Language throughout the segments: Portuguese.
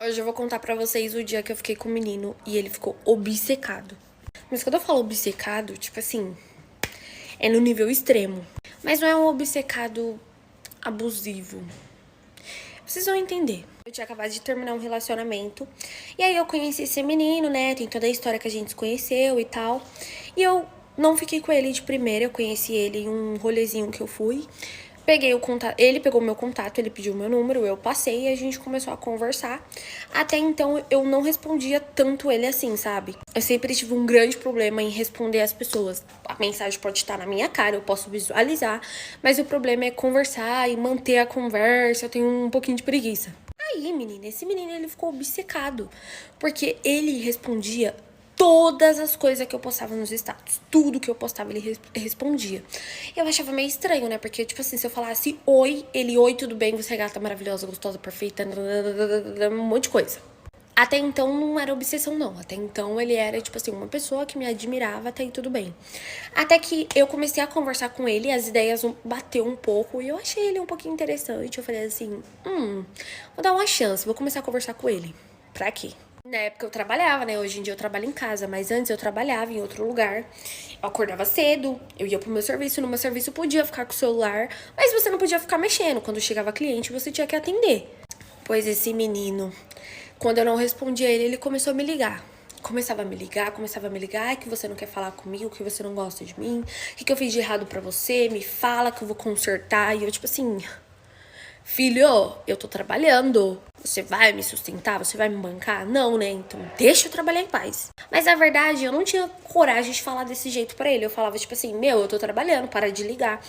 Hoje eu vou contar pra vocês o dia que eu fiquei com o menino e ele ficou obcecado. Mas quando eu falo obcecado, tipo assim, é no nível extremo. Mas não é um obcecado abusivo. Vocês vão entender. Eu tinha acabado de terminar um relacionamento. E aí eu conheci esse menino, né? Tem toda a história que a gente se conheceu e tal. E eu não fiquei com ele de primeira. Eu conheci ele em um rolezinho que eu fui. Peguei o contato, ele pegou meu contato, ele pediu meu número, eu passei e a gente começou a conversar. Até então eu não respondia tanto ele assim, sabe? Eu sempre tive um grande problema em responder as pessoas. A mensagem pode estar na minha cara, eu posso visualizar, mas o problema é conversar e manter a conversa. Eu tenho um pouquinho de preguiça. Aí, menina, esse menino ele ficou obcecado, porque ele respondia todas as coisas que eu postava nos status. Tudo que eu postava, ele respondia. E eu achava meio estranho, né? Porque, tipo assim, se eu falasse oi, ele, oi, tudo bem, você é gata, maravilhosa, gostosa, perfeita, um monte de coisa. Até então não era obsessão, não. Até então ele era, tipo assim, uma pessoa que me admirava, até aí tudo bem. Até que eu comecei a conversar com ele, as ideias bateu um pouco e eu achei ele um pouquinho interessante. Eu falei assim, vou dar uma chance, vou começar a conversar com ele. Pra quê? Na época eu trabalhava, né? Hoje em dia eu trabalho em casa, mas antes eu trabalhava em outro lugar. Eu acordava cedo, eu ia pro meu serviço. No meu serviço podia ficar com o celular, mas você não podia ficar mexendo. Quando chegava cliente, você tinha que atender. Pois esse menino, quando eu não respondia ele começou a me ligar. Começava a me ligar, que você não quer falar comigo, que você não gosta de mim, o que eu fiz de errado pra você, me fala que eu vou consertar. E eu, tipo assim, filho, eu tô trabalhando. Você vai me sustentar? Você vai me bancar? Não, né? Então deixa eu trabalhar em paz. Mas na verdade, eu não tinha coragem de falar desse jeito pra ele. Eu falava tipo assim, meu, eu tô trabalhando, para de ligar.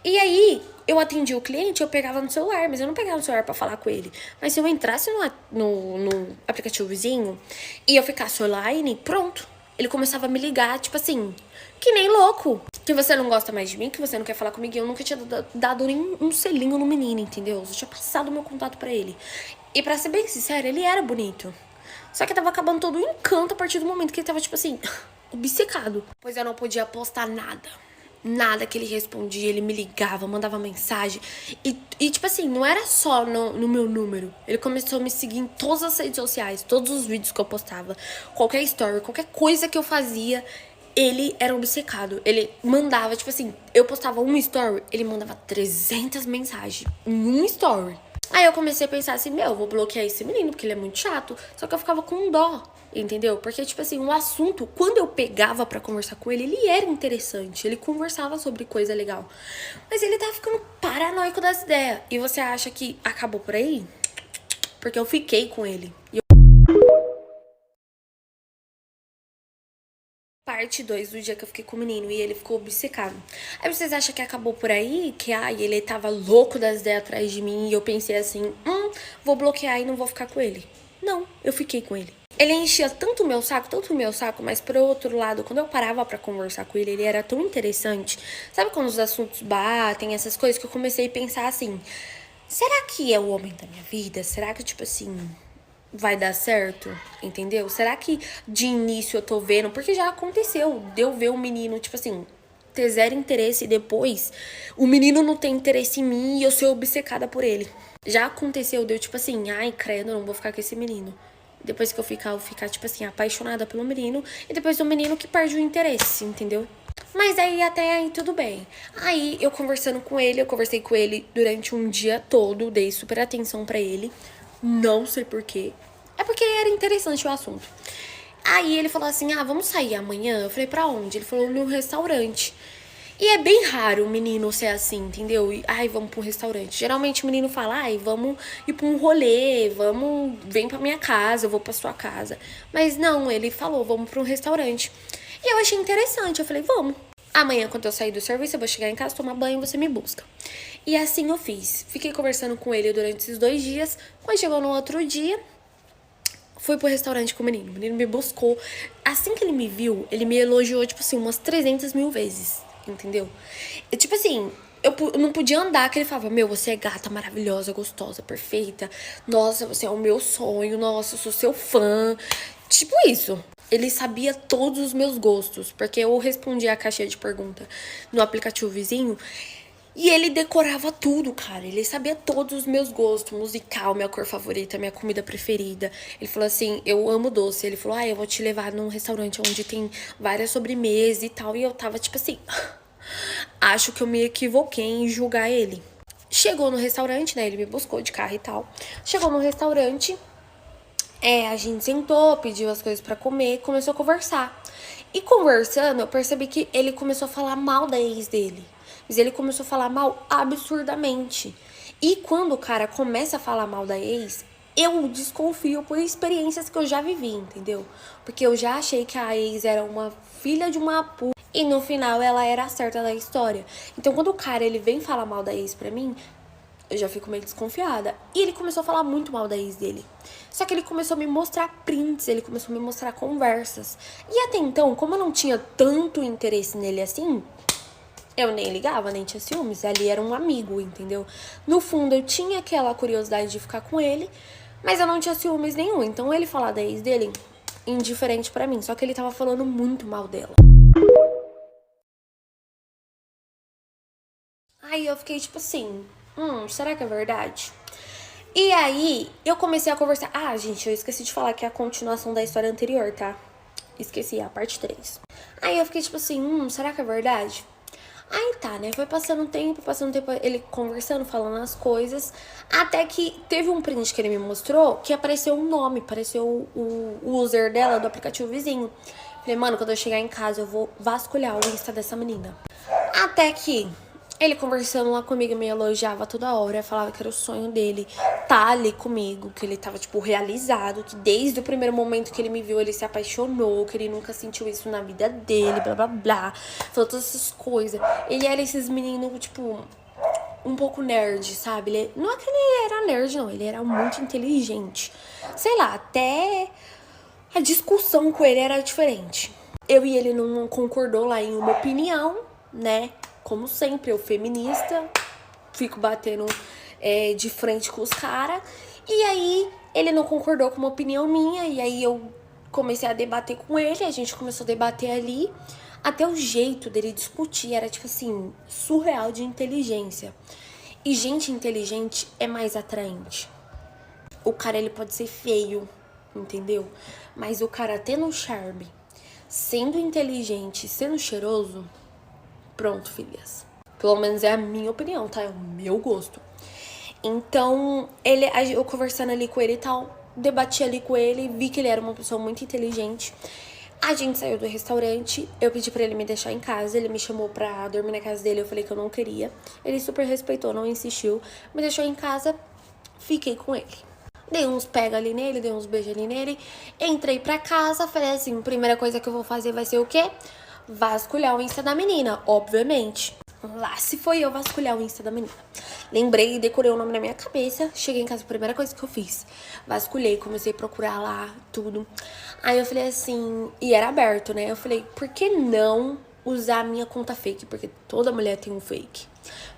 E aí, eu atendia o cliente, eu pegava no celular, mas eu não pegava no celular pra falar com ele. Mas se eu entrasse no aplicativo vizinho e eu ficasse online, pronto. Ele começava a me ligar, tipo assim, que nem louco. Que você não gosta mais de mim, que você não quer falar comigo. E eu nunca tinha dado nem um selinho no menino, entendeu? Eu tinha passado o meu contato pra ele. E pra ser bem sincera, ele era bonito. Só que tava acabando todo o encanto a partir do momento que ele tava, tipo assim, obcecado. Pois eu não podia postar nada. Nada que ele respondia, ele me ligava, mandava mensagem. E tipo assim, não era só no meu número. Ele começou a me seguir em todas as redes sociais, todos os vídeos que eu postava, qualquer story, qualquer coisa que eu fazia, ele era obcecado. Ele mandava, tipo assim, eu postava uma story, ele mandava 300 mensagens em um story. Aí eu comecei a pensar assim, meu, eu vou bloquear esse menino, porque ele é muito chato. Só que eu ficava com dó, entendeu? Porque, tipo assim, o assunto, quando eu pegava pra conversar com ele, ele era interessante. Ele conversava sobre coisa legal. Mas ele tava ficando paranoico das ideias. E você acha que acabou por aí? Porque eu fiquei com ele. Parte 2 do dia que eu fiquei com o menino e ele ficou obcecado. Aí vocês acham que acabou por aí? Que ele tava louco das ideias atrás de mim e eu pensei assim, vou bloquear e não vou ficar com ele. Não, eu fiquei com ele. Ele enchia tanto o meu saco, mas por outro lado, quando eu parava pra conversar com ele, ele era tão interessante. Sabe quando os assuntos batem, essas coisas, que eu comecei a pensar assim, será que é o homem da minha vida? Será que, tipo assim, vai dar certo, entendeu? Será que de início eu tô vendo? Porque já aconteceu de eu ver um menino, tipo assim, ter zero interesse e depois o menino não tem interesse em mim e eu ser obcecada por ele. Já aconteceu de eu, tipo assim, ai, credo, eu não vou ficar com esse menino. Depois que eu ficar, tipo assim, apaixonada pelo menino e depois o menino que perde o interesse, entendeu? Mas aí até aí tudo bem. Aí eu conversei com ele durante um dia todo, dei super atenção pra ele. Não sei porquê. É porque era interessante o assunto. Aí ele falou assim, vamos sair amanhã? Eu falei, pra onde? Ele falou, num restaurante. E é bem raro o menino ser assim, entendeu? Vamos pra um restaurante. Geralmente o menino fala, vamos ir pra um rolê, vem pra minha casa, eu vou pra sua casa. Mas não, ele falou, vamos pra um restaurante. E eu achei interessante, eu falei, vamos. Amanhã, quando eu sair do serviço, eu vou chegar em casa, tomar banho e você me busca. E assim eu fiz. Fiquei conversando com ele durante esses 2 dias. Quando chegou no outro dia, fui pro restaurante com o menino. O menino me buscou. Assim que ele me viu, ele me elogiou, tipo assim, umas 300 mil vezes. Entendeu? E, tipo assim, eu não podia andar, que ele falava, meu, você é gata, maravilhosa, gostosa, perfeita. Nossa, você é o meu sonho. Nossa, eu sou seu fã. Tipo isso. Ele sabia todos os meus gostos, porque eu respondia a caixinha de pergunta no aplicativo vizinho. E ele decorava tudo, cara. Ele sabia todos os meus gostos, musical, minha cor favorita, minha comida preferida. Ele falou assim, eu amo doce. Ele falou, eu vou te levar num restaurante onde tem várias sobremesas e tal. E eu tava tipo assim, acho que eu me equivoquei em julgar ele. Chegou no restaurante, né? Ele me buscou de carro e tal. Chegou no restaurante, a gente sentou, pediu as coisas pra comer, começou a conversar. E conversando, eu percebi que ele começou a falar mal da ex dele. Mas ele começou a falar mal absurdamente. E quando o cara começa a falar mal da ex, eu desconfio por experiências que eu já vivi, entendeu? Porque eu já achei que a ex era uma filha de uma puta. E no final ela era a certa da história. Então quando o cara ele vem falar mal da ex pra mim, eu já fico meio desconfiada. E ele começou a falar muito mal da ex dele. Só que ele começou a me mostrar prints, ele começou a me mostrar conversas. E até então, como eu não tinha tanto interesse nele assim, eu nem ligava, nem tinha ciúmes. Ali era um amigo, entendeu? No fundo, eu tinha aquela curiosidade de ficar com ele, mas eu não tinha ciúmes nenhum. Então ele falar da ex dele, indiferente pra mim. Só que ele tava falando muito mal dela. Aí eu fiquei tipo assim, será que é verdade? E aí, eu comecei a conversar. Ah, gente, eu esqueci de falar que é a continuação da história anterior, tá? Esqueci, a parte 3. Aí eu fiquei tipo assim, será que é verdade? Aí tá, né? Foi passando um tempo, ele conversando, falando as coisas. Até que teve um print que ele me mostrou que apareceu um nome, apareceu o user dela do aplicativo vizinho. Falei, mano, quando eu chegar em casa eu vou vasculhar o Insta dessa menina. Até que ele conversando lá comigo me elogiava toda hora, falava que era o sonho dele tá ali comigo, que ele tava, tipo, realizado, que desde o primeiro momento que ele me viu, ele se apaixonou, que ele nunca sentiu isso na vida dele, blá blá blá. Falou todas essas coisas. Ele era esses meninos, tipo, um pouco nerd, sabe? Não é que ele era nerd, não, ele era muito inteligente. Sei lá, até a discussão com ele era diferente. Eu e ele não concordou lá em uma opinião, né? Como sempre, eu feminista, fico batendo de frente com os caras. E aí, ele não concordou com uma opinião minha. E aí, eu comecei a debater com ele. A gente começou a debater ali. Até o jeito dele discutir era, tipo assim, surreal de inteligência. E gente inteligente é mais atraente. O cara, ele pode ser feio, entendeu? Mas o cara tendo um charme, sendo inteligente, sendo cheiroso... Pronto, filhas. Pelo menos é a minha opinião, tá? É o meu gosto. Então, eu conversando ali com ele e tal, debati ali com ele, vi que ele era uma pessoa muito inteligente. A gente saiu do restaurante, eu pedi pra ele me deixar em casa, ele me chamou pra dormir na casa dele, eu falei que eu não queria. Ele super respeitou, não insistiu, me deixou em casa, fiquei com ele. Dei uns pega ali nele, dei uns beijos ali nele, entrei pra casa, falei assim, primeira coisa que eu vou fazer vai ser o quê? Vasculhar o Insta da menina, obviamente. Lá se foi eu vasculhar o Insta da menina. Lembrei, decorei o nome na minha cabeça. Cheguei em casa, a primeira coisa que eu fiz. Vasculhei, comecei a procurar lá, tudo. Aí eu falei assim, e era aberto, né? Eu falei, por que não usar a minha conta fake? Porque toda mulher tem um fake.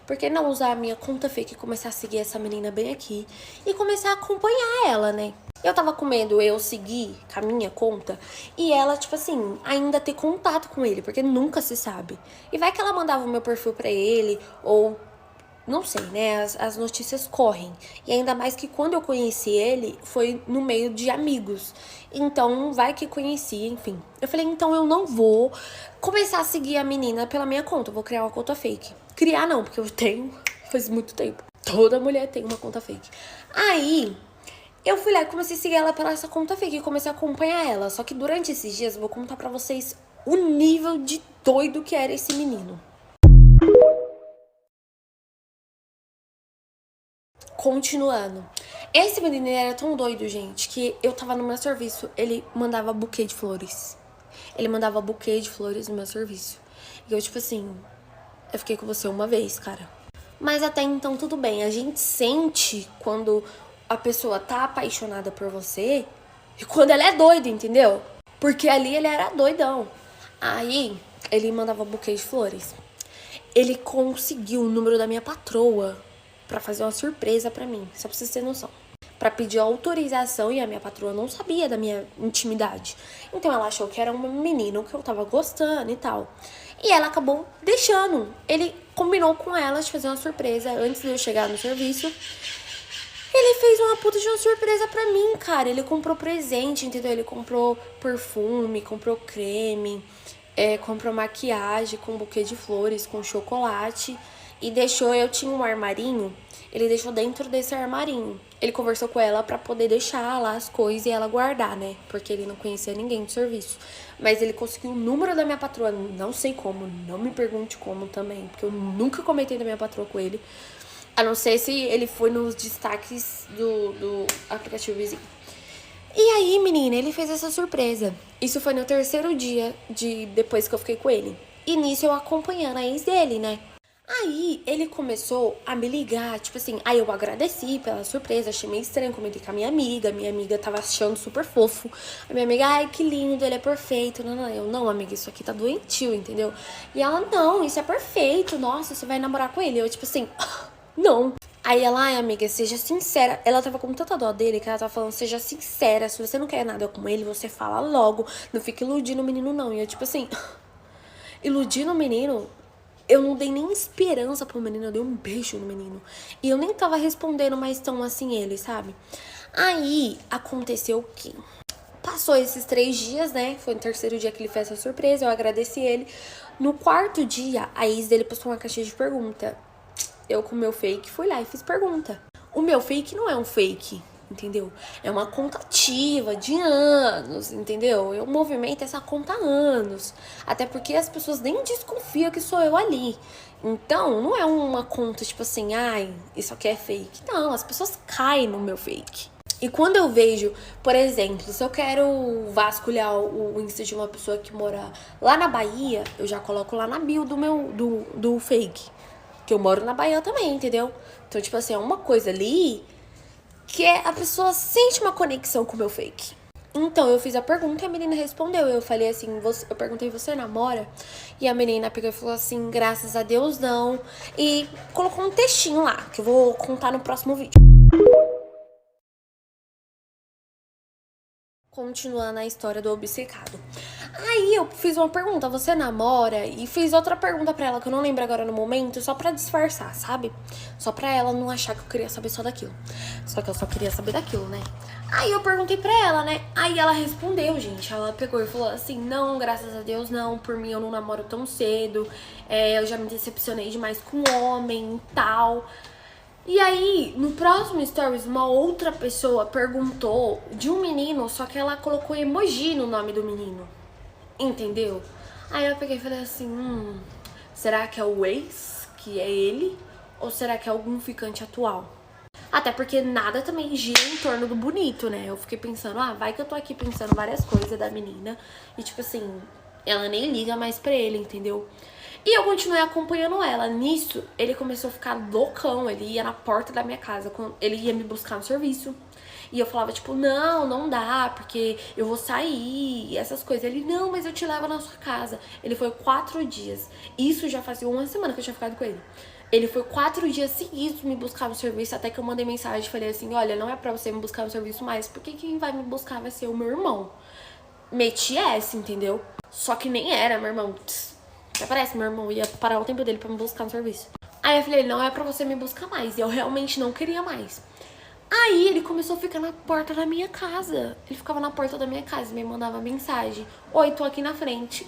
Por que não usar a minha conta fake e começar a seguir essa menina bem aqui? E começar a acompanhar ela, né? Eu tava com medo eu seguir com a minha conta e ela, tipo assim, ainda ter contato com ele, porque nunca se sabe. E vai que ela mandava o meu perfil pra ele, ou não sei, né? As notícias correm. E ainda mais que quando eu conheci ele, foi no meio de amigos. Então, vai que conheci, enfim. Eu falei, então eu não vou começar a seguir a menina pela minha conta. Eu vou criar uma conta fake. Criar não, porque eu tenho faz muito tempo. Toda mulher tem uma conta fake. Aí... eu fui lá e comecei a seguir ela pela essa conta fake e comecei a acompanhar ela. Só que durante esses dias eu vou contar pra vocês o nível de doido que era esse menino. Continuando. Esse menino era tão doido, gente, que eu tava no meu serviço, ele mandava buquê de flores. Ele mandava buquê de flores no meu serviço. E eu, tipo assim, eu fiquei com você uma vez, cara. Mas até então tudo bem. A gente sente quando a pessoa tá apaixonada por você e quando ela é doida, entendeu? Porque ali ele era doidão. Aí ele mandava buquê de flores. Ele conseguiu o número da minha patroa pra fazer uma surpresa pra mim, só pra vocês terem noção. pra pedir autorização e a minha patroa não sabia da minha intimidade. Então ela achou que era um menino que eu tava gostando e tal. E ela acabou deixando. Ele combinou com ela de fazer uma surpresa antes de eu chegar no serviço. Ele fez uma puta de uma surpresa pra mim, cara. Ele comprou presente, entendeu? Ele comprou perfume, comprou creme, comprou maquiagem com buquê de flores, com chocolate. E deixou, eu tinha um armarinho, ele deixou dentro desse armarinho. Ele conversou com ela pra poder deixar lá as coisas e ela guardar, né? Porque ele não conhecia ninguém do serviço. Mas ele conseguiu o número da minha patroa, não sei como, não me pergunte como também. Porque eu nunca comentei da minha patroa com ele. A não ser se ele foi nos destaques do aplicativo vizinho. E aí, menina, ele fez essa surpresa. Isso foi no terceiro dia depois que eu fiquei com ele. E nisso eu acompanhando a ex dele, né? Aí ele começou a me ligar, tipo assim, aí eu agradeci pela surpresa, achei meio estranho, comentei com a minha amiga tava achando super fofo. A minha amiga, ai, que lindo, ele é perfeito. Não, eu, não, amiga, isso aqui tá doentio, entendeu? E ela, não, isso é perfeito, nossa, você vai namorar com ele. Eu, tipo assim, não. Aí ela, ai, amiga, seja sincera. Ela tava com tanta dó dele que ela tava falando, seja sincera, se você não quer nada com ele, você fala logo, não fica iludindo o menino, não. E eu, tipo assim, iludindo o menino... Eu não dei nem esperança pro menino, eu dei um beijo no menino. E eu nem tava respondendo mais tão assim ele, sabe? Aí, aconteceu o quê? Passou esses 3 dias, né? Foi no terceiro dia que ele fez essa surpresa, eu agradeci ele. No quarto dia, a ex dele postou uma caixinha de pergunta. Eu, com o meu fake, fui lá e fiz pergunta. O meu fake não é um fake, entendeu? É uma conta ativa de anos, entendeu? Eu movimento essa conta há anos. Até porque as pessoas nem desconfiam que sou eu ali. Então, não é uma conta tipo assim, ai, isso aqui é fake. Não, as pessoas caem no meu fake. E quando eu vejo, por exemplo, se eu quero vasculhar o Insta de uma pessoa que mora lá na Bahia, eu já coloco lá na bio do fake. Que eu moro na Bahia também, entendeu? Então, tipo assim, é uma coisa ali que a pessoa sente uma conexão com o meu fake. Então, eu fiz a pergunta e a menina respondeu. Eu falei assim, eu perguntei, você namora? E a menina pegou e falou assim, graças a Deus não. E colocou um textinho lá, que eu vou contar no próximo vídeo. Continuando a história do obcecado. Aí eu fiz uma pergunta, você namora? E fiz outra pergunta pra ela, que eu não lembro agora no momento, só pra disfarçar, sabe? Só pra ela não achar que eu queria saber só daquilo. Só que eu só queria saber daquilo, né? Aí eu perguntei pra ela, né? Aí ela respondeu, gente. Ela pegou e falou assim, não, graças a Deus não. Por mim eu não namoro tão cedo. Eu já me decepcionei demais com homem e tal. E aí, no próximo stories, uma outra pessoa perguntou de um menino, só que ela colocou emoji no nome do menino. Entendeu? Aí eu peguei e falei assim, será que é o ex, que é ele? Ou será que é algum ficante atual? Até porque nada também gira em torno do bonito, né? Eu fiquei pensando, vai que eu tô aqui pensando várias coisas da menina. E tipo assim, ela nem liga mais pra ele, entendeu? E eu continuei acompanhando ela. Nisso, ele começou a ficar loucão. Ele ia na porta da minha casa, ele ia me buscar no serviço. E eu falava, tipo, não dá, porque eu vou sair, e essas coisas. Ele, não, mas eu te levo na sua casa. Ele foi 4 dias. Isso já fazia 1 semana que eu tinha ficado com ele. Ele foi 4 dias seguidos me buscar no serviço, até que eu mandei mensagem e falei assim, olha, não é pra você me buscar no serviço mais, porque quem vai me buscar vai ser o meu irmão. Meti essa, entendeu? Só que nem era, meu irmão. Até parece, meu irmão ia parar o tempo dele pra me buscar no serviço. Aí eu falei, não é pra você me buscar mais. E eu realmente não queria mais. Aí ele começou a ficar na porta da minha casa. Ele ficava na porta da minha casa e me mandava mensagem. Oi, tô aqui na frente.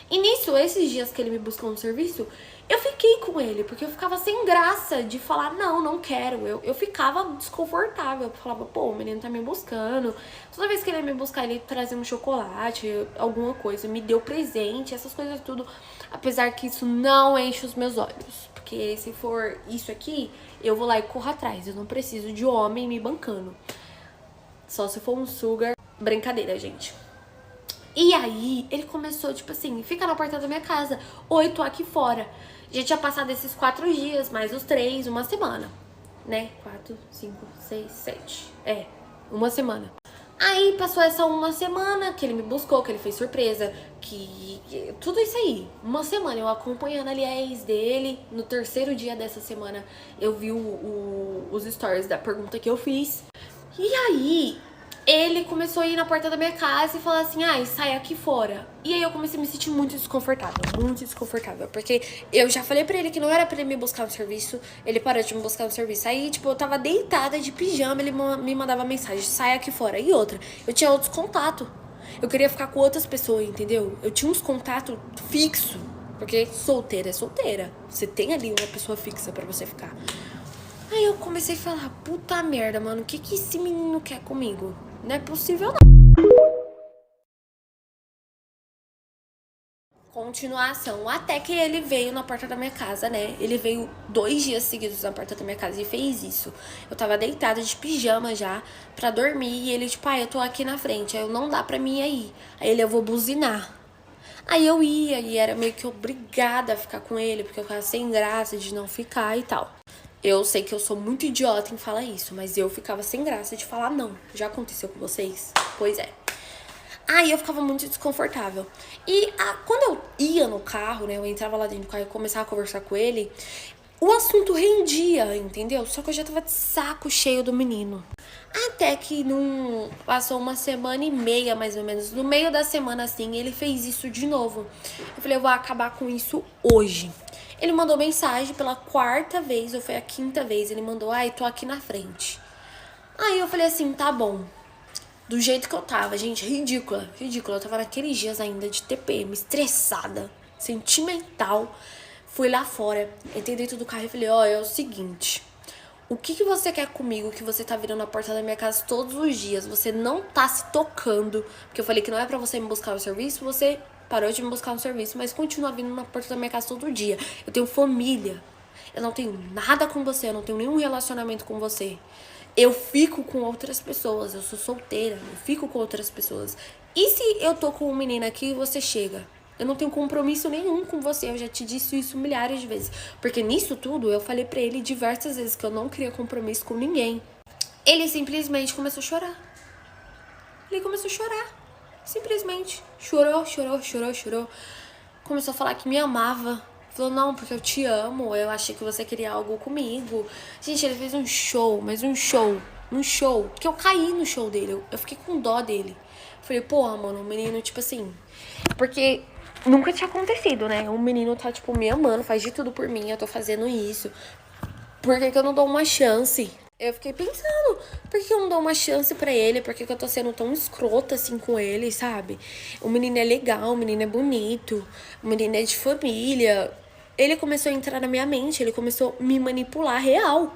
E nisso, esses dias que ele me buscou no serviço, eu fiquei com ele, porque eu ficava sem graça de falar, não quero. Eu ficava desconfortável, eu falava, pô, o menino tá me buscando. Toda vez que ele ia me buscar, ele trazia um chocolate, alguma coisa, me deu presente, essas coisas tudo. Apesar que isso não enche os meus olhos, porque se for isso aqui, eu vou lá e corro atrás. Eu não preciso de homem me bancando. Só se for um sugar, brincadeira, gente. E aí, ele começou, tipo assim, fica na porta da minha casa. Oi, tô aqui fora. Já tinha passado esses 4 dias, mais os 3, 1 semana. Né? 4, 5, 6, 7. 1 semana. Aí passou essa uma semana que ele me buscou, que ele fez surpresa, tudo isso aí. Uma semana eu acompanhando ali a ex dele. No terceiro dia dessa semana eu vi os stories da pergunta que eu fiz. E aí ele começou a ir na porta da minha casa e falar assim, ai, sai aqui fora. E aí eu comecei a me sentir muito desconfortável. Porque eu já falei pra ele que não era pra ele me buscar no serviço, ele parou de me buscar no serviço. Aí, tipo, eu tava deitada de pijama, ele me mandava mensagem, sai aqui fora. E outra, eu tinha outros contatos. Eu queria ficar com outras pessoas, entendeu? Eu tinha uns contatos fixos. Porque solteira é solteira. Você tem ali uma pessoa fixa pra você ficar. Aí eu comecei a falar, puta merda, mano, o que esse menino quer comigo? Não é possível, não. Continuação, até que ele veio na porta da minha casa, né? Ele veio 2 dias seguidos na porta da minha casa e fez isso. Eu tava deitada de pijama já pra dormir e ele, tipo, eu tô aqui na frente, aí eu não dá pra mim ir aí. Aí ele, eu vou buzinar. Aí eu ia e era meio que obrigada a ficar com ele, porque eu ficava sem graça de não ficar e tal. Eu sei que eu sou muito idiota em falar isso, mas eu ficava sem graça de falar não. Já aconteceu com vocês? Pois é. Aí eu ficava muito desconfortável. E quando eu ia no carro, né, eu entrava lá dentro do carro e começava a conversar com ele, o assunto rendia, entendeu? Só que eu já tava de saco cheio do menino. Até que passou uma semana e meia, mais ou menos. No meio da semana, assim, ele fez isso de novo. Eu falei, eu vou acabar com isso hoje. Ele mandou mensagem pela 4ª vez, ou foi a 5ª vez. Ele mandou, ai, tô aqui na frente. Aí eu falei assim, tá bom. Do jeito que eu tava, gente, ridícula. Eu tava naqueles dias ainda de TPM, estressada, sentimental. Fui lá fora, entrei dentro do carro e falei, é o seguinte, o que você quer comigo que você tá virando a porta da minha casa todos os dias? Você não tá se tocando, porque eu falei que não é pra você me buscar no serviço, você parou de me buscar no serviço, mas continua vindo na porta da minha casa todo dia. Eu tenho família, eu não tenho nada com você, eu não tenho nenhum relacionamento com você. Eu fico com outras pessoas, eu sou solteira, eu fico com outras pessoas. E se eu tô com um menino aqui e você chega? Eu não tenho compromisso nenhum com você, eu já te disse isso milhares de vezes. Porque nisso tudo eu falei pra ele diversas vezes que eu não queria compromisso com ninguém. Ele simplesmente começou a chorar. Ele começou a chorar. Simplesmente. Chorou. Começou a falar que me amava. Falou, não, porque eu te amo, eu achei que você queria algo comigo. Gente, ele fez um show, mas um show, que eu caí no show dele, eu fiquei com dó dele. Falei, porra, mano, o menino, tipo assim, porque nunca tinha acontecido, né? O menino tá, tipo, me amando, faz de tudo por mim, eu tô fazendo isso. Por que eu não dou uma chance? Eu fiquei pensando, por que eu não dou uma chance pra ele? Por que eu tô sendo tão escrota assim com ele, sabe? O menino é legal, o menino é bonito, o menino é de família. Ele começou a entrar na minha mente, ele começou a me manipular real.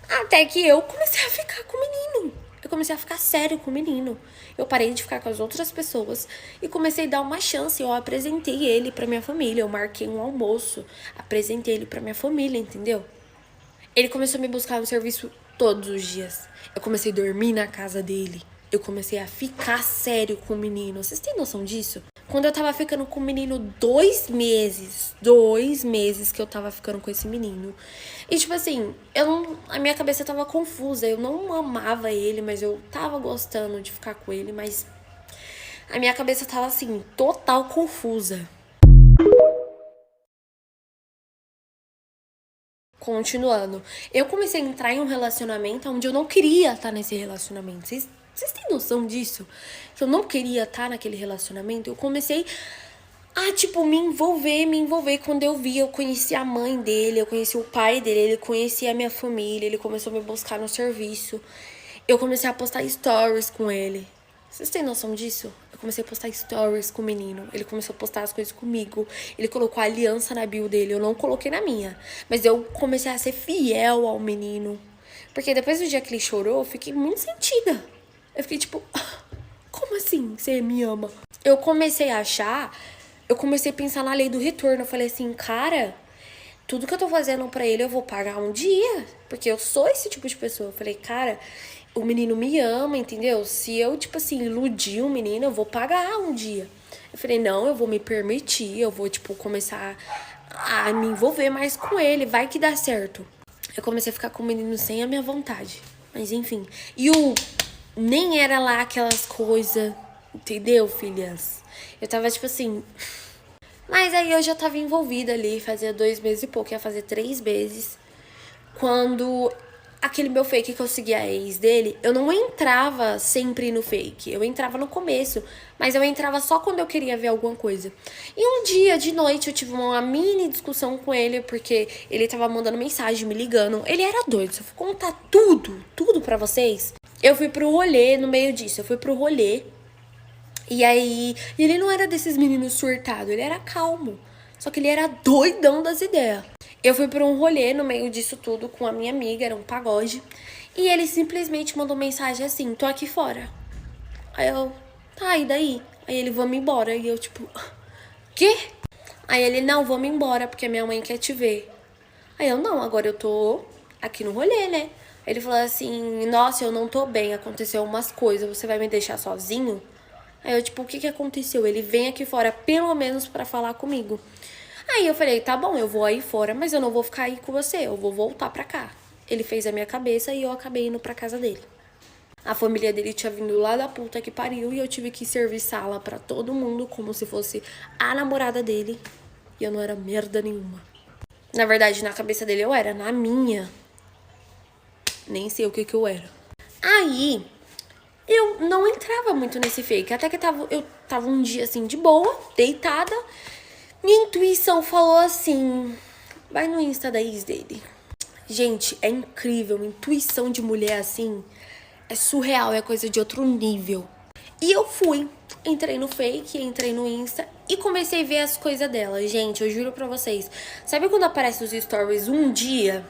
Até que eu comecei a ficar com o menino. Eu comecei a ficar sério com o menino. Eu parei de ficar com as outras pessoas e comecei a dar uma chance. Eu apresentei ele pra minha família, eu marquei um almoço, apresentei ele pra minha família, entendeu? Ele começou a me buscar no serviço todos os dias. Eu comecei a dormir na casa dele. Eu comecei a ficar sério com o menino. Vocês têm noção disso? Quando eu tava ficando com o menino 2 meses que eu tava ficando com esse menino. E tipo assim, a minha cabeça tava confusa. Eu não amava ele, mas eu tava gostando de ficar com ele. Mas a minha cabeça tava assim, total confusa. Continuando, eu comecei a entrar em um relacionamento onde eu não queria estar nesse relacionamento. Vocês têm noção disso? Que eu não queria estar naquele relacionamento. Eu comecei a, tipo, me envolver. Quando eu vi, eu conheci a mãe dele, eu conheci o pai dele, ele conhecia a minha família, ele começou a me buscar no serviço. Eu comecei a postar stories com ele. Vocês têm noção disso? Eu comecei a postar stories com o menino. Ele começou a postar as coisas comigo. Ele colocou a aliança na bio dele. Eu não coloquei na minha. Mas eu comecei a ser fiel ao menino. Porque depois do dia que ele chorou, eu fiquei muito sentida. Eu fiquei tipo, como assim você me ama? Eu comecei a achar, eu comecei a pensar na lei do retorno. Eu falei assim, cara, tudo que eu tô fazendo pra ele eu vou pagar um dia. Porque eu sou esse tipo de pessoa. Eu falei, cara, o menino me ama, entendeu? Se eu, tipo assim, iludir o menino, eu vou pagar um dia. Eu falei, não, eu vou me permitir, eu vou, tipo, começar a me envolver mais com ele, vai que dá certo. Eu comecei a ficar com o menino sem a minha vontade. Mas enfim. E nem era lá aquelas coisas, entendeu, filhas? Eu tava tipo assim... Mas aí eu já tava envolvida ali, fazia 2 meses e pouco, ia fazer 3 meses. Quando aquele meu fake que eu seguia a ex dele, eu não entrava sempre no fake. Eu entrava no começo, mas eu entrava só quando eu queria ver alguma coisa. E um dia, de noite, eu tive uma mini discussão com ele, porque ele tava mandando mensagem, me ligando. Ele era doido, se eu for contar tudo pra vocês. Eu fui pro rolê, no meio disso, eu fui pro rolê. E aí, ele não era desses meninos surtados, ele era calmo. Só que ele era doidão das ideias. Eu fui pra um rolê no meio disso tudo com a minha amiga, era um pagode. E ele simplesmente mandou mensagem assim, tô aqui fora. Aí eu, tá, e daí? Aí ele, vamos embora. E eu, tipo, quê? Aí ele, não, vamos embora, porque minha mãe quer te ver. Aí eu, não, agora eu tô aqui no rolê, né? Aí ele falou assim, nossa, eu não tô bem, aconteceu umas coisas, você vai me deixar sozinho? Aí eu, tipo, o que aconteceu? Ele vem aqui fora pelo menos pra falar comigo. Aí eu falei, tá bom, eu vou aí fora, mas eu não vou ficar aí com você, eu vou voltar pra cá. Ele fez a minha cabeça e eu acabei indo pra casa dele. A família dele tinha vindo lá da puta que pariu e eu tive que servir sala pra todo mundo como se fosse a namorada dele. E eu não era merda nenhuma. Na verdade, na cabeça dele eu era, na minha, nem sei o que eu era. Aí, eu não entrava muito nesse fake, até que eu tava um dia assim de boa, deitada. Minha intuição falou assim, vai no Insta da ex dele. Gente, é incrível, intuição de mulher assim, é surreal, é coisa de outro nível. E eu fui, entrei no fake, entrei no Insta e comecei a ver as coisas dela. Gente, eu juro pra vocês, sabe quando aparece os stories um dia?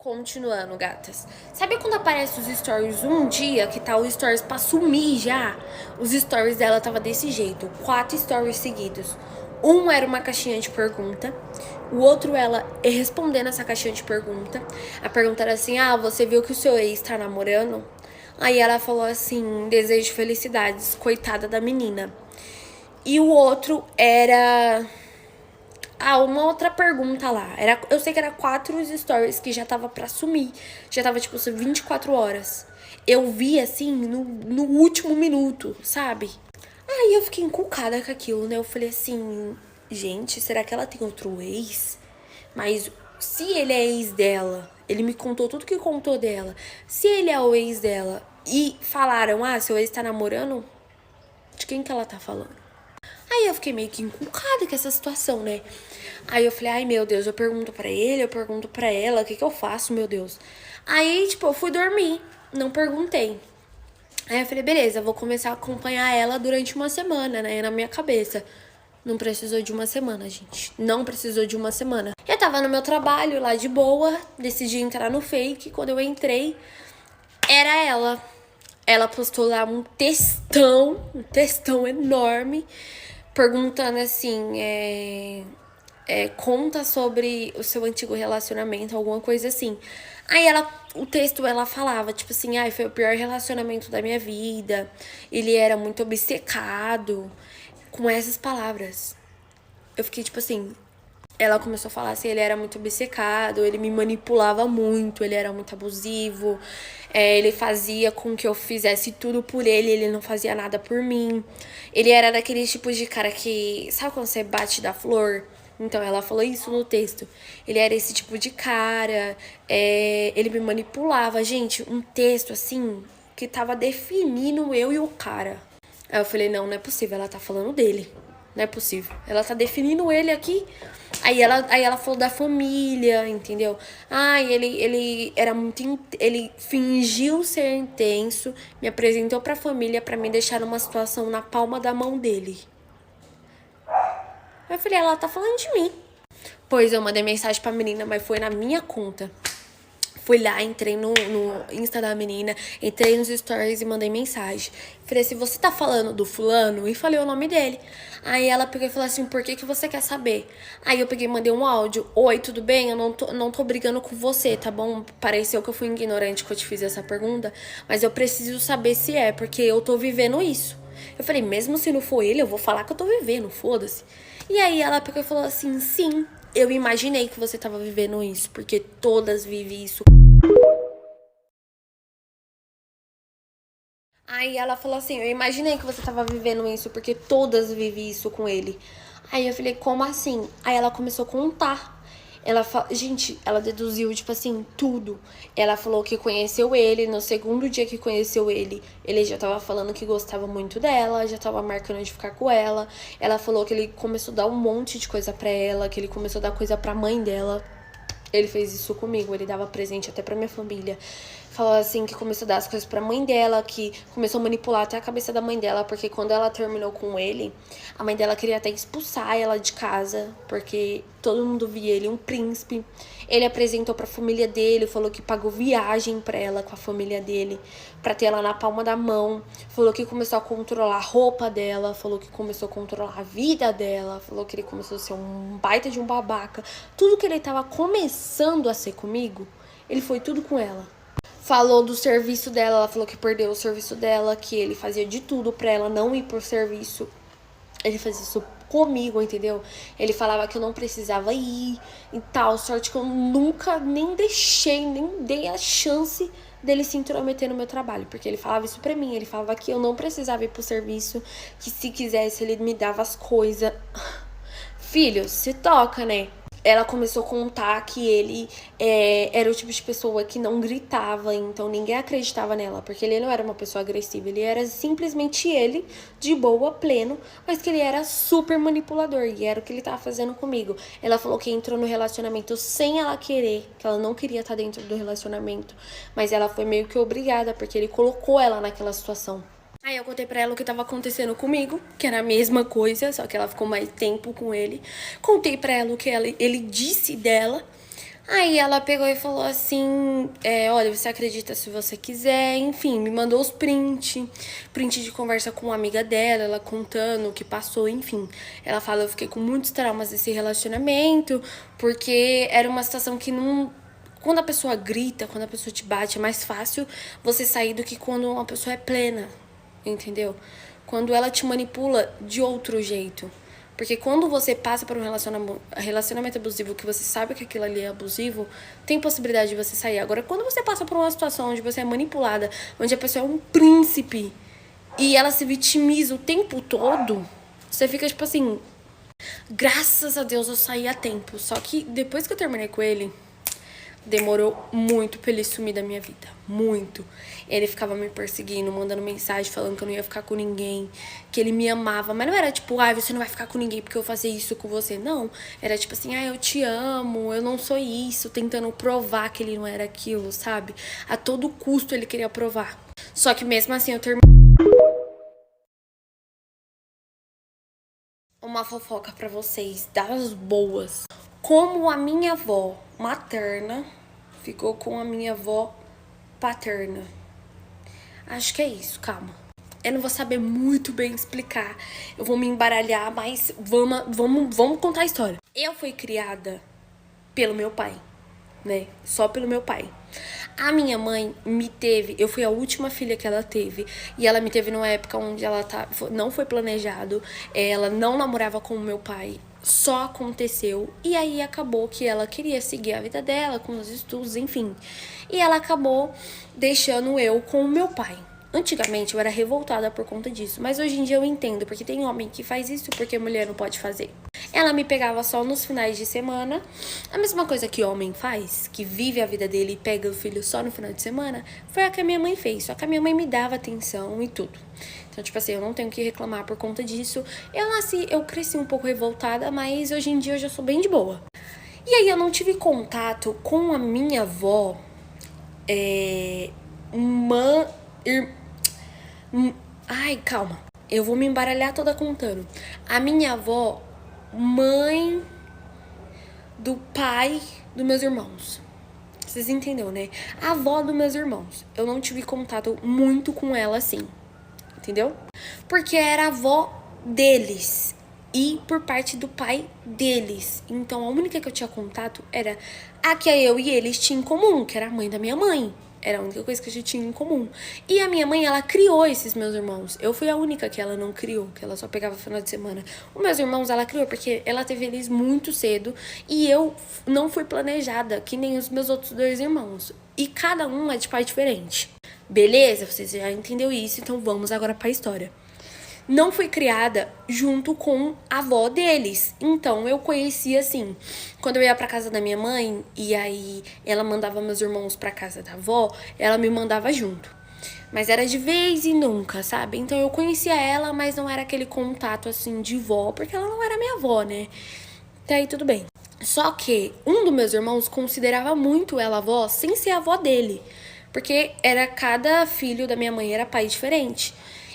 Continuando, gatas. Sabe quando aparece os stories um dia, que tá os stories pra sumir já? Os stories dela tava desse jeito, 4 stories seguidos. Um era uma caixinha de pergunta, o outro ela respondendo essa caixinha de pergunta. A pergunta era assim, ah, você viu que o seu ex tá namorando? Aí ela falou assim, desejo felicidades, coitada da menina. E o outro era... Ah, uma outra pergunta lá. Eu sei que era 4 stories que já tava pra sumir. Já tava, tipo, 24 horas. Eu vi, assim, no último minuto, sabe? Aí eu fiquei encucada com aquilo, né? Eu falei assim, gente, será que ela tem outro ex? Mas se ele é ex dela, ele me contou tudo que contou dela. Se ele é o ex dela e falaram, ah, seu ex tá namorando, de quem que ela tá falando? Aí eu fiquei meio que encucada com essa situação, né? Aí eu falei, ai meu Deus, eu pergunto pra ele, eu pergunto pra ela, o que eu faço, meu Deus? Aí, tipo, eu fui dormir, não perguntei. Aí eu falei, beleza, vou começar a acompanhar ela durante uma semana, né? Na minha cabeça. Não precisou de uma semana, gente. Não precisou de uma semana. Eu tava no meu trabalho lá de boa, decidi entrar no fake. Quando eu entrei, era ela. Ela postou lá um textão enorme, perguntando assim, conta sobre o seu antigo relacionamento, alguma coisa assim. Aí o texto ela falava, tipo assim, ai, foi o pior relacionamento da minha vida, ele era muito obcecado, com essas palavras. Eu fiquei tipo assim, ela começou a falar assim, ele era muito obcecado, ele me manipulava muito, ele era muito abusivo, ele fazia com que eu fizesse tudo por ele não fazia nada por mim. Ele era daqueles tipos de cara que, sabe quando você bate da flor? Então, ela falou isso no texto. Ele era esse tipo de cara, ele me manipulava. Gente, um texto assim, que tava definindo eu e o cara. Aí eu falei, não é possível, ela tá falando dele. Não é possível. Ela tá definindo ele aqui. Aí ela falou da família, entendeu? Ele era muito... Ele fingiu ser intenso, me apresentou pra família pra me deixar numa situação na palma da mão dele. Aí eu falei, ela tá falando de mim. Pois eu mandei mensagem pra menina, mas foi na minha conta. Fui lá, entrei no Insta da menina, entrei nos stories e mandei mensagem. Falei assim, você tá falando do fulano? E falei o nome dele. Aí ela pegou e falou assim, por que você quer saber? Aí eu peguei e mandei um áudio. Oi, tudo bem? Eu não tô brigando com você, tá bom? Pareceu que eu fui ignorante que eu te fiz essa pergunta, mas eu preciso saber se é, porque eu tô vivendo isso. Eu falei, mesmo se não for ele, eu vou falar que eu tô vivendo, foda-se. E aí ela pegou e falou assim, sim, eu imaginei que você tava vivendo isso, porque todas vivem isso. Aí ela falou assim, eu imaginei que você tava vivendo isso, porque todas vivem isso com ele. Aí eu falei, como assim? Aí ela começou a contar. Gente, ela deduziu, tipo assim, tudo. Ela falou que conheceu ele, no segundo dia que conheceu ele já tava falando que gostava muito dela, já tava marcando de ficar com ela. Ela falou que ele começou a dar um monte de coisa pra ela, que ele começou a dar coisa pra mãe dela. Ele fez isso comigo, ele dava presente até pra minha família. Falou assim que começou a dar as coisas pra mãe dela, que começou a manipular até a cabeça da mãe dela, porque quando ela terminou com ele, a mãe dela queria até expulsar ela de casa, porque todo mundo via ele um príncipe. Ele apresentou pra família dele, falou que pagou viagem pra ela com a família dele, pra ter ela na palma da mão. Falou que começou a controlar a roupa dela, falou que começou a controlar a vida dela, falou que ele começou a ser um baita de um babaca. Tudo que ele tava começando a ser comigo, ele foi tudo com ela. Falou do serviço dela, ela falou que perdeu o serviço dela, que ele fazia de tudo pra ela não ir pro serviço. Ele fazia isso comigo, entendeu? Ele falava que eu não precisava ir e tal. Sorte que eu nunca nem deixei, nem dei a chance dele se intrometer no meu trabalho. Porque ele falava isso pra mim. Ele falava que eu não precisava ir pro serviço, que se quisesse ele me dava as coisas. Filho, se toca, né? Ela começou a contar que ele era o tipo de pessoa que não gritava, então ninguém acreditava nela, porque ele não era uma pessoa agressiva, ele era simplesmente ele, de boa, pleno, mas que ele era super manipulador, e era o que ele tava fazendo comigo. Ela falou que entrou no relacionamento sem ela querer, que ela não queria estar dentro do relacionamento, mas ela foi meio que obrigada, porque ele colocou ela naquela situação. Aí eu contei pra ela o que tava acontecendo comigo, que era a mesma coisa, só que ela ficou mais tempo com ele. Contei pra ela o que ele disse dela. Aí ela pegou e falou assim, olha, você acredita se você quiser, enfim, me mandou os print de conversa com uma amiga dela, ela contando o que passou, enfim. Ela fala, eu fiquei com muitos traumas desse relacionamento, porque era uma situação que não... Quando a pessoa grita, quando a pessoa te bate, é mais fácil você sair do que quando uma pessoa é plena. Entendeu? Quando ela te manipula de outro jeito. Porque quando você passa por um relacionamento abusivo, que você sabe que aquilo ali é abusivo, tem possibilidade de você sair. Agora, quando você passa por uma situação onde você é manipulada, onde a pessoa é um príncipe e ela se vitimiza o tempo todo, você fica tipo assim, graças a Deus eu saí a tempo. Só que depois que eu terminei com ele, demorou muito pra ele sumir da minha vida. Muito. Ele ficava me perseguindo, mandando mensagem, falando que eu não ia ficar com ninguém, que ele me amava. Mas não era tipo, você não vai ficar com ninguém porque eu fazia isso com você. Não. Era tipo assim, eu te amo, eu não sou isso. Tentando provar que ele não era aquilo, sabe? A todo custo ele queria provar. Só que mesmo assim eu terminei. Uma fofoca pra vocês, das boas. Como a minha avó materna ficou com a minha avó paterna. Acho que é isso, calma. Eu não vou saber muito bem explicar. Eu vou me embaralhar, mas vamos contar a história. Eu fui criada pelo meu pai, né? Só pelo meu pai. A minha mãe me teve, eu fui a última filha que ela teve, e ela me teve numa época onde ela não foi planejado, ela não namorava com o meu pai, só aconteceu, e aí acabou que ela queria seguir a vida dela, com os estudos, enfim. E ela acabou deixando eu com o meu pai. Antigamente eu era revoltada por conta disso, mas hoje em dia eu entendo, porque tem homem que faz isso porque mulher não pode fazer. Ela me pegava só nos finais de semana, a mesma coisa que homem faz, que vive a vida dele e pega o filho só no final de semana, foi a que a minha mãe fez, só que a minha mãe me dava atenção e tudo. Então, tipo assim, eu não tenho que reclamar por conta disso. Eu cresci um pouco revoltada, mas hoje em dia eu já sou bem de boa. E aí eu não tive contato com a minha avó, Ai, calma. Eu vou me embaralhar toda contando. A minha avó, mãe do pai dos meus irmãos. Vocês entenderam, né? A avó dos meus irmãos. Eu não tive contato muito com ela assim. Entendeu? Porque era a avó deles. E por parte do pai deles. Então a única que eu tinha contato era a que eu e eles tinham em comum, que era a mãe da minha mãe. Era a única coisa que a gente tinha em comum. E a minha mãe, ela criou esses meus irmãos. Eu fui a única que ela não criou, que ela só pegava no final de semana. Os meus irmãos, ela criou porque ela teve eles muito cedo. E eu não fui planejada, que nem os meus outros dois irmãos. E cada um é de pai diferente. Beleza, vocês já entenderam isso, então vamos agora pra história. Não fui criada junto com a avó deles. Então, eu conhecia, assim, quando eu ia pra casa da minha mãe, e aí ela mandava meus irmãos pra casa da avó, ela me mandava junto. Mas era de vez e nunca, sabe? Então, eu conhecia ela, mas não era aquele contato, assim, de vó, porque ela não era minha avó, né? Até aí, tudo bem. Só que um dos meus irmãos considerava muito ela avó, sem ser a avó dele. Porque era cada filho da minha mãe era pai diferente.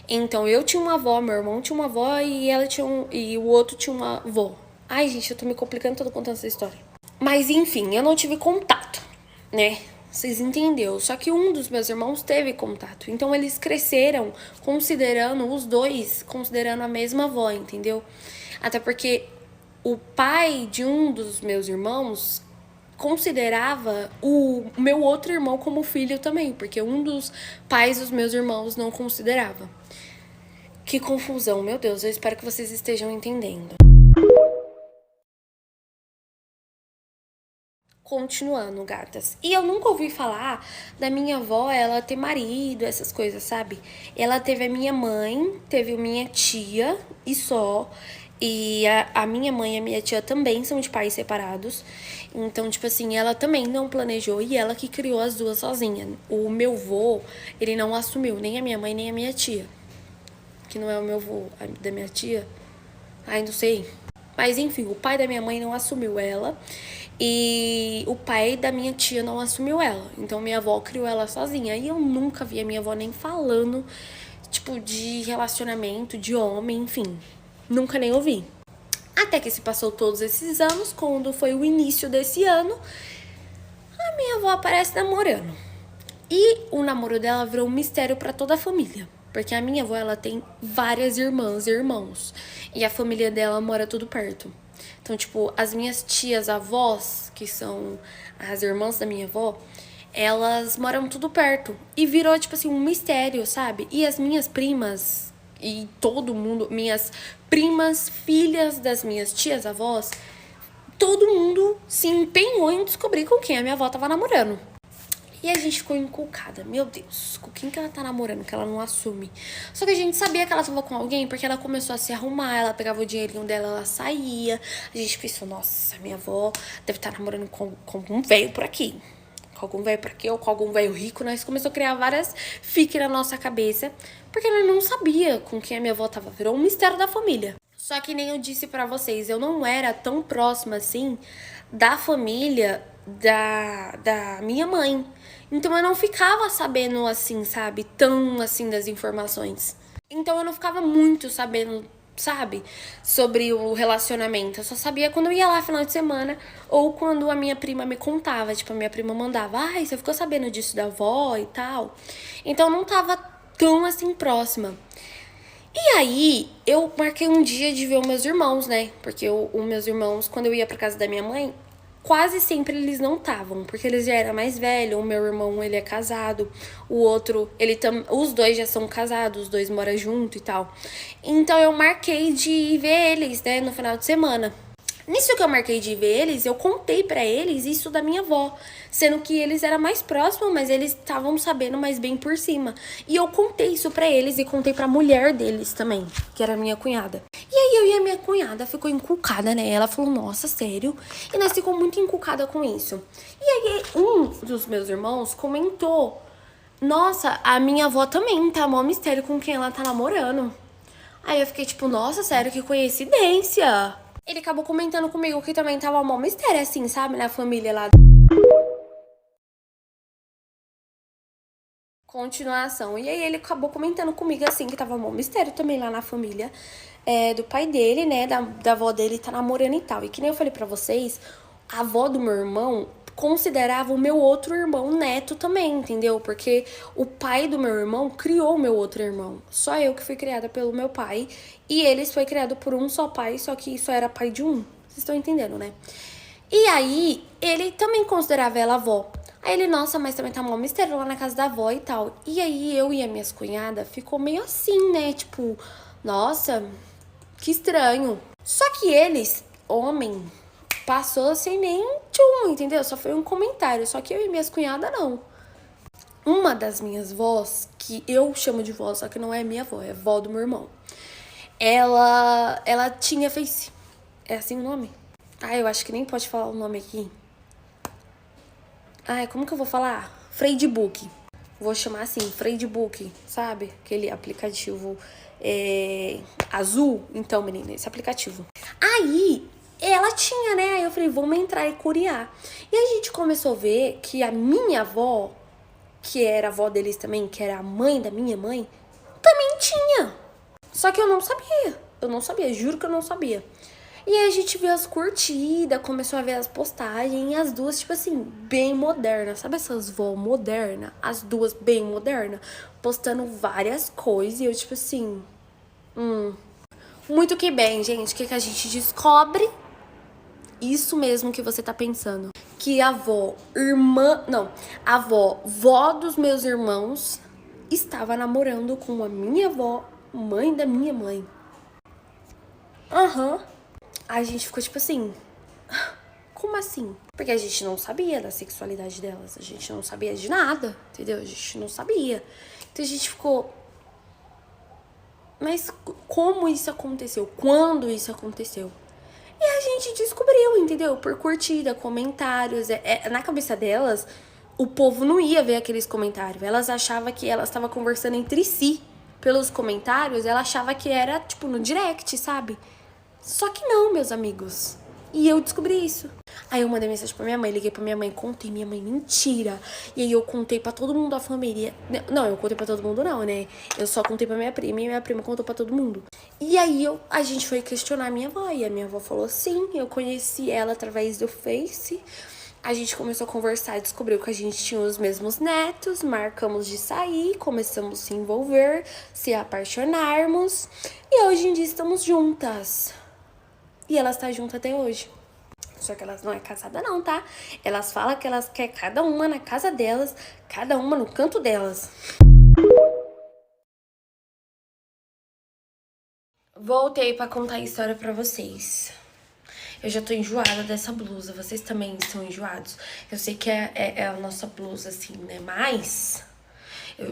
Então eu tinha uma avó, meu irmão tinha uma avó e ela tinha e o outro tinha uma avó. Ai, gente, eu tô me complicando todo contando essa história. Mas enfim, eu não tive contato, né? Vocês entenderam? Só que um dos meus irmãos teve contato. Então eles cresceram considerando os dois, considerando a mesma avó, entendeu? Até porque o pai de um dos meus irmãos considerava o meu outro irmão como filho também, porque um dos pais dos meus irmãos não considerava. Que confusão, meu Deus, eu espero que vocês estejam entendendo. Continuando, gatas. E eu nunca ouvi falar da minha avó, ela ter marido, essas coisas, sabe? Ela teve a minha mãe, teve a minha tia e só. E a minha mãe e a minha tia também são de pais separados. Então, tipo assim, ela também não planejou e ela que criou as duas sozinha. O meu vô, ele não assumiu nem a minha mãe nem a minha tia. Que não é o meu vô, da minha tia. Ai, não sei. Mas enfim, o pai da minha mãe não assumiu ela. E o pai da minha tia não assumiu ela. Então minha avó criou ela sozinha. E eu nunca vi a minha avó nem falando, tipo, de relacionamento, de homem, enfim. Nunca nem ouvi. Até que se passou todos esses anos, quando foi o início desse ano, a minha avó aparece namorando. E o namoro dela virou um mistério pra toda a família. Porque a minha avó, ela tem várias irmãs e irmãos. E a família dela mora tudo perto. Então, tipo, as minhas tias avós, que são as irmãs da minha avó, elas moram tudo perto. E virou, tipo assim, um mistério, sabe? E as minhas primas e todo mundo, minhas primas, filhas das minhas tias avós, todo mundo se empenhou em descobrir com quem a minha avó tava namorando. E a gente ficou inculcada. Meu Deus, com quem que ela tá namorando que ela não assume? Só que a gente sabia que ela tava com alguém porque ela começou a se arrumar, ela pegava o dinheirinho dela, ela saía. A gente pensou, nossa, minha avó deve estar namorando com um velho por aqui. Com algum velho por aqui ou com algum velho rico. Nós começamos a criar várias fiques na nossa cabeça porque ela não sabia com quem a minha avó tava. Virou um mistério da família. Só que nem eu disse pra vocês, eu não era tão próxima assim da família da minha mãe. Então eu não ficava sabendo assim, sabe? Tão assim das informações. Então eu não ficava muito sabendo, sabe? Sobre o relacionamento. Eu só sabia quando eu ia lá final de semana ou quando a minha prima me contava. Tipo, a minha prima mandava, ai, você ficou sabendo disso da avó e tal. Então eu não tava tão assim próxima. E aí, eu marquei um dia de ver os meus irmãos, né? Porque os meus irmãos, quando eu ia pra casa da minha mãe, quase sempre eles não estavam, porque eles já eram mais velhos. O meu irmão, ele é casado, o outro, os dois já são casados, os dois moram junto e tal. Então eu marquei de ver eles, né, no final de semana. Nisso que eu marquei de ver eles, eu contei pra eles isso da minha avó. Sendo que eles eram mais próximos, mas eles estavam sabendo mais bem por cima. E eu contei isso pra eles e contei pra mulher deles também, que era a minha cunhada. E aí eu e a minha cunhada ficou inculcada, né? Ela falou, nossa, sério? E nós ficou muito inculcada com isso. E aí um dos meus irmãos comentou, nossa, a minha avó também tá mó mistério com quem ela tá namorando. Aí eu fiquei tipo, nossa, sério, que coincidência. Ele acabou comentando comigo que também tava mó mistério, assim, sabe? Na família lá. Continuação. E aí ele acabou comentando comigo, assim, que tava mó mistério também lá na família do pai dele, né? Da avó dele tá namorando e tal. E que nem eu falei pra vocês, a avó do meu irmão considerava o meu outro irmão neto também, entendeu? Porque o pai do meu irmão criou o meu outro irmão. Só eu que fui criada pelo meu pai. E eles foi criado por um só pai, só que só era pai de um. Vocês estão entendendo, né? E aí, ele também considerava ela avó. Aí ele, nossa, mas também tá mó mistério lá na casa da avó e tal. E aí, eu e as minhas cunhadas ficou meio assim, né? Tipo, nossa, que estranho. Só que eles, homem, passou sem nem tchum, entendeu? Só foi um comentário. Só que eu e minhas cunhadas, não. Uma das minhas vós, que eu chamo de vó, só que não é minha avó, é vó do meu irmão. Ela tinha Face. É assim o nome? Ah, eu acho que nem pode falar o nome aqui. Ai, como que eu vou falar? Freibook. Vou chamar assim, Freibook, sabe? Aquele aplicativo azul. Então, menina, esse aplicativo. Aí, ela tinha, né? Aí eu falei, vamos entrar e curiar. E a gente começou a ver que a minha avó, que era a avó deles também, que era a mãe da minha mãe, também tinha. Só que eu não sabia. Eu não sabia, juro que eu não sabia. E aí a gente viu as curtidas, começou a ver as postagens, e as duas, tipo assim, bem modernas. Sabe essas vó modernas? As duas bem modernas, postando várias coisas. E eu, tipo assim, muito que bem, gente. O que a gente descobre? Isso mesmo que você tá pensando. Que a avó, a avó, vó dos meus irmãos, estava namorando com a minha avó, mãe da minha mãe. Aham. A gente ficou tipo assim, como assim? Porque a gente não sabia da sexualidade delas, a gente não sabia de nada, entendeu? A gente não sabia. Então a gente ficou, mas como isso aconteceu? Quando isso aconteceu? E a gente descobriu, entendeu? Por curtida, comentários. Na cabeça delas, o povo não ia ver aqueles comentários. Elas achavam que elas estavam conversando entre si. Pelos comentários, ela achava que era, tipo, no direct, sabe? Só que não, meus amigos. E eu descobri isso. Aí eu mandei mensagem pra minha mãe, liguei pra minha mãe, contei. Minha mãe, mentira. E aí eu contei pra todo mundo da família. Não, eu contei pra todo mundo não, né? Eu só contei pra minha prima e minha prima contou pra todo mundo. E aí a gente foi questionar a minha avó. E a minha avó falou, sim, eu conheci ela através do Face. A gente começou a conversar e descobriu que a gente tinha os mesmos netos. Marcamos de sair, começamos a se envolver, se apaixonarmos. E hoje em dia estamos juntas. E elas estão juntas até hoje. Só que elas não é casada não, tá? Elas falam que elas querem cada uma na casa delas, cada uma no canto delas. Voltei pra contar a história pra vocês. Eu já tô enjoada dessa blusa. Vocês também estão enjoados? Eu sei que é a nossa blusa, assim, né? Mas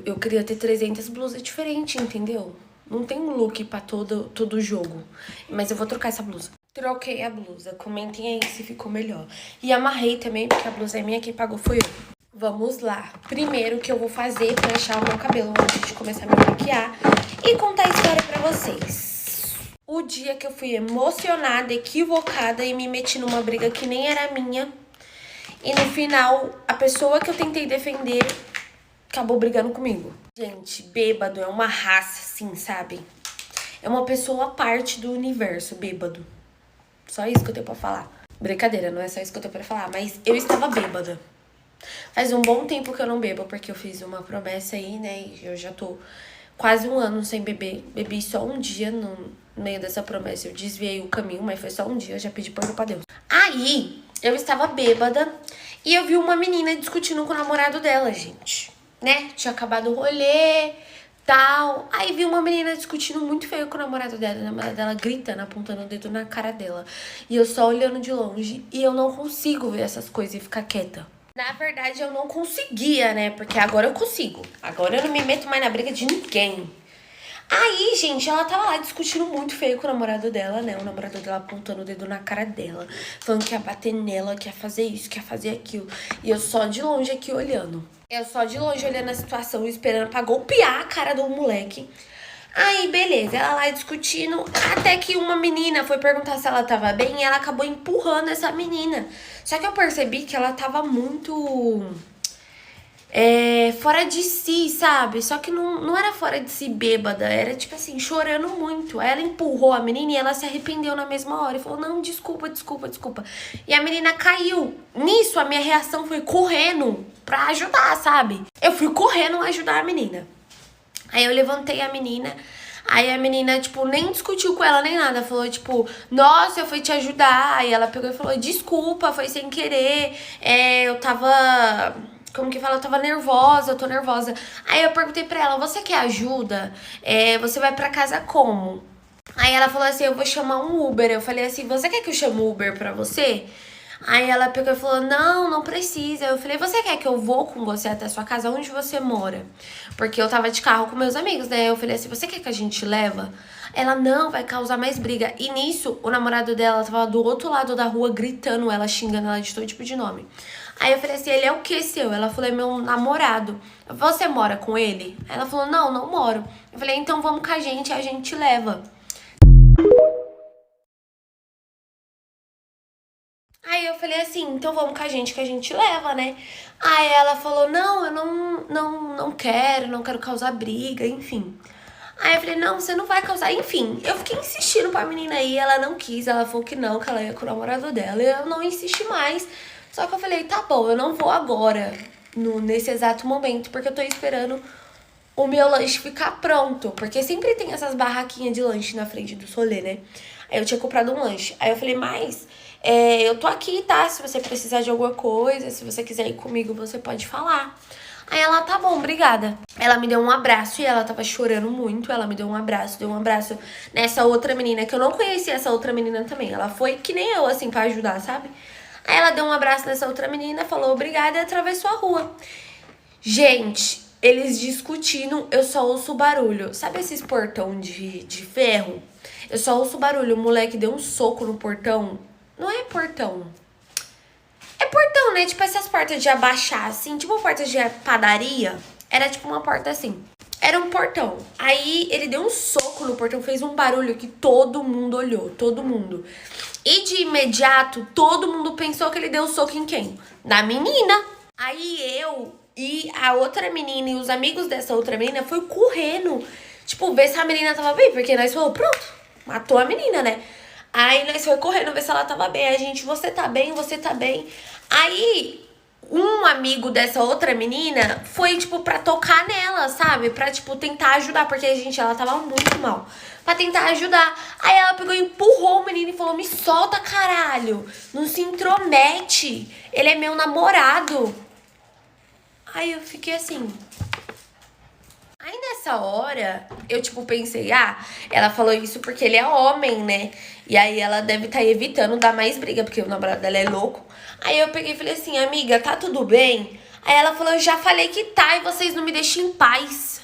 eu queria ter 300 blusas diferentes, entendeu? Não tem um look pra todo jogo. Mas eu vou trocar essa blusa. Troquei a blusa. Comentem aí se ficou melhor. E amarrei também, porque a blusa é minha, quem pagou foi eu. Vamos lá. Primeiro, o que eu vou fazer pra achar o meu cabelo antes de começar a me maquiar e contar a história pra vocês. O dia que eu fui emocionada, equivocada e me meti numa briga que nem era minha. E no final, a pessoa que eu tentei defender acabou brigando comigo. Gente, bêbado é uma raça, assim, sabe? É uma pessoa à parte do universo, bêbado. Só isso que eu tenho pra falar. Brincadeira, não é só isso que eu tenho pra falar, mas eu estava bêbada. Faz um bom tempo que eu não bebo, porque eu fiz uma promessa aí, né? E eu já tô quase um ano sem beber. Bebi só um dia no meio dessa promessa. Eu desviei o caminho, mas foi só um dia. Eu já pedi perdão pra Deus. Aí, eu estava bêbada e eu vi uma menina discutindo com o namorado dela, gente. Né? Tinha acabado o rolê, tal. Aí vi uma menina discutindo muito feio com o namorado dela. O namorado dela gritando, apontando o dedo na cara dela. E eu só olhando de longe. E eu não consigo ver essas coisas e ficar quieta. Na verdade, eu não conseguia, né? Porque agora eu consigo. Agora eu não me meto mais na briga de ninguém. Aí, gente, ela tava lá discutindo muito feio com o namorado dela, né? O namorado dela apontando o dedo na cara dela. Falando que ia bater nela, que ia fazer isso, que ia fazer aquilo. E eu só de longe aqui olhando. Eu só de longe olhando a situação, esperando pra golpear a cara do moleque. Aí, beleza, ela lá discutindo, até que uma menina foi perguntar se ela tava bem e ela acabou empurrando essa menina. Só que eu percebi que ela tava muito fora de si, sabe? Só que não era fora de si bêbada, era tipo assim, chorando muito. Aí ela empurrou a menina e ela se arrependeu na mesma hora e falou, não, desculpa, desculpa, desculpa. E a menina caiu. Nisso, a minha reação foi correndo pra ajudar, sabe? Eu fui correndo ajudar a menina. Aí eu levantei a menina, aí a menina, tipo, nem discutiu com ela nem nada. Falou, tipo, nossa, eu fui te ajudar. Aí ela pegou e falou, desculpa, foi sem querer. Eu tava, como que fala? Eu tava nervosa, eu tô nervosa. Aí eu perguntei pra ela, você quer ajuda? Você vai pra casa como? Aí ela falou assim, eu vou chamar um Uber. Eu falei assim, você quer que eu chame um Uber pra você? Aí ela pegou e falou, não, não precisa. Eu falei, você quer que eu vou com você até a sua casa? Onde você mora? Porque eu tava de carro com meus amigos, né? Eu falei assim, você quer que a gente leva? Ela, não, vai causar mais briga. E nisso, o namorado dela tava do outro lado da rua gritando ela, xingando ela de todo tipo de nome. Aí eu falei assim, ele é o que seu? Ela falou, é meu namorado. Você mora com ele? Ela falou, não, não moro. Eu falei, então vamos com a gente leva. Aí eu falei assim, então vamos com a gente leva, né? Aí ela falou, não, eu não quero, não quero causar briga, enfim. Aí eu falei, não, você não vai causar, enfim. Eu fiquei insistindo pra menina ir, ela não quis, ela falou que não, que ela ia com o namorado dela. E eu não insisti mais. Só que eu falei, tá bom, eu não vou agora, nesse exato momento, porque eu tô esperando o meu lanche ficar pronto. Porque sempre tem essas barraquinhas de lanche na frente do solê, né? Aí eu tinha comprado um lanche. Aí eu falei, mas eu tô aqui, tá? Se você precisar de alguma coisa, se você quiser ir comigo, você pode falar. Aí ela, tá bom, obrigada. Ela me deu um abraço e ela tava chorando muito. Ela me deu um abraço nessa outra menina, que eu não conhecia essa outra menina também. Ela foi que nem eu, assim, pra ajudar, sabe? Aí ela deu um abraço nessa outra menina, falou obrigada e atravessou a rua. Gente, eles discutindo, eu só ouço barulho. Sabe esses portão de ferro? Eu só ouço barulho. O moleque deu um soco no portão. Não é portão. É portão, né? Tipo essas portas de abaixar, assim. Tipo portas de padaria. Era tipo uma porta assim. Era um portão. Aí ele deu um soco no portão, fez um barulho que todo mundo olhou. Todo mundo. E de imediato, todo mundo pensou que ele deu soco em quem? Na menina. Aí eu e a outra menina e os amigos dessa outra menina foi correndo. Tipo, ver se a menina tava bem. Porque nós falamos, pronto, matou a menina, né? Aí nós foi correndo ver se ela tava bem. A gente, você tá bem, você tá bem. Aí um amigo dessa outra menina foi, tipo, pra tocar nela, sabe? Pra, tipo, tentar ajudar. Porque, gente, ela tava muito mal. Pra tentar ajudar. Aí ela pegou e empurrou o menino e falou, me solta, caralho. Não se intromete. Ele é meu namorado. Aí eu fiquei assim. Aí nessa hora, eu tipo pensei, ela falou isso porque ele é homem, né? E aí ela deve estar evitando dar mais briga, porque o namorado dela é louco. Aí eu peguei e falei assim, amiga, tá tudo bem? Aí ela falou, eu já falei que tá e vocês não me deixam em paz.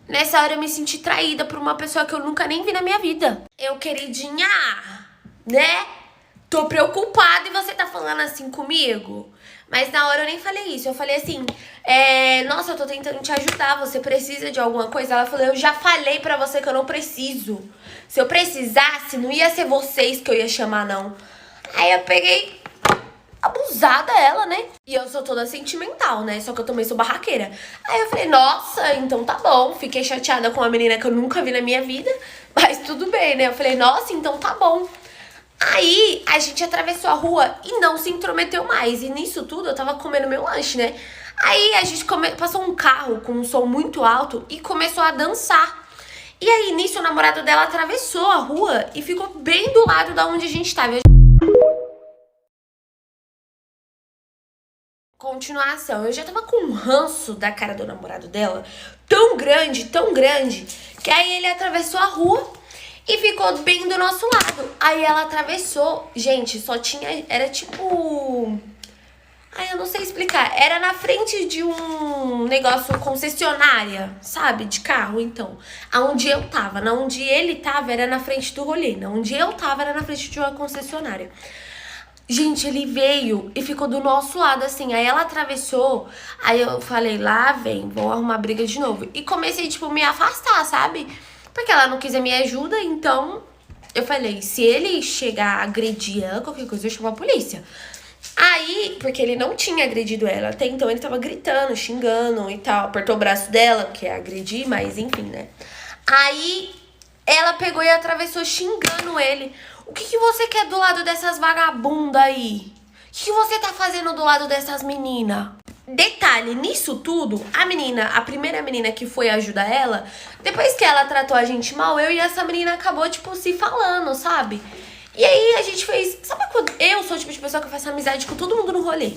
Nessa hora eu me senti traída por uma pessoa que eu nunca nem vi na minha vida. Eu, queridinha, né? Tô preocupada e você tá falando assim comigo? Mas na hora eu nem falei isso. Eu falei assim, nossa, eu tô tentando te ajudar. Você precisa de alguma coisa? Ela falou, eu já falei pra você que eu não preciso. Se eu precisasse, não ia ser vocês que eu ia chamar, não. Aí eu peguei abusada ela, né? E eu sou toda sentimental, né? Só que eu também sou barraqueira. Aí eu falei, nossa, então tá bom. Fiquei chateada com uma menina que eu nunca vi na minha vida. Mas tudo bem, né? Eu falei, nossa, então tá bom. Aí a gente atravessou a rua e não se intrometeu mais. E nisso tudo eu tava comendo meu lanche, né? Aí a gente passou um carro com um som muito alto e começou a dançar. E aí nisso o namorado dela atravessou a rua e ficou bem do lado da onde a gente tava. Continuação, eu já tava com um ranço da cara do namorado dela tão grande, que aí ele atravessou a rua e ficou bem do nosso lado. Aí ela atravessou, gente, era tipo... eu não sei explicar, era na frente de um negócio concessionária, sabe, de carro, então. Aonde eu tava, na onde ele tava era na frente do rolê, na onde eu tava era na frente de uma concessionária. Gente, ele veio e ficou do nosso lado, assim. Aí ela atravessou, aí eu falei, lá vem, vou arrumar briga de novo. E comecei, tipo, me afastar, sabe? Porque ela não quis a minha ajuda, então eu falei, se ele chegar a agredir ela, qualquer coisa, eu chamo a polícia. Aí, porque ele não tinha agredido ela, até então ele tava gritando, xingando e tal. Apertou o braço dela, que é agredir, mas enfim, né? Aí ela pegou e atravessou xingando ele. O que você quer do lado dessas vagabundas aí? O que você tá fazendo do lado dessas meninas? Detalhe, nisso tudo, a primeira menina que foi ajudar ela, depois que ela tratou a gente mal, eu e essa menina acabou, tipo, se falando, sabe? E aí a gente fez... Sabe quando eu sou o tipo de pessoa que faz amizade com todo mundo no rolê?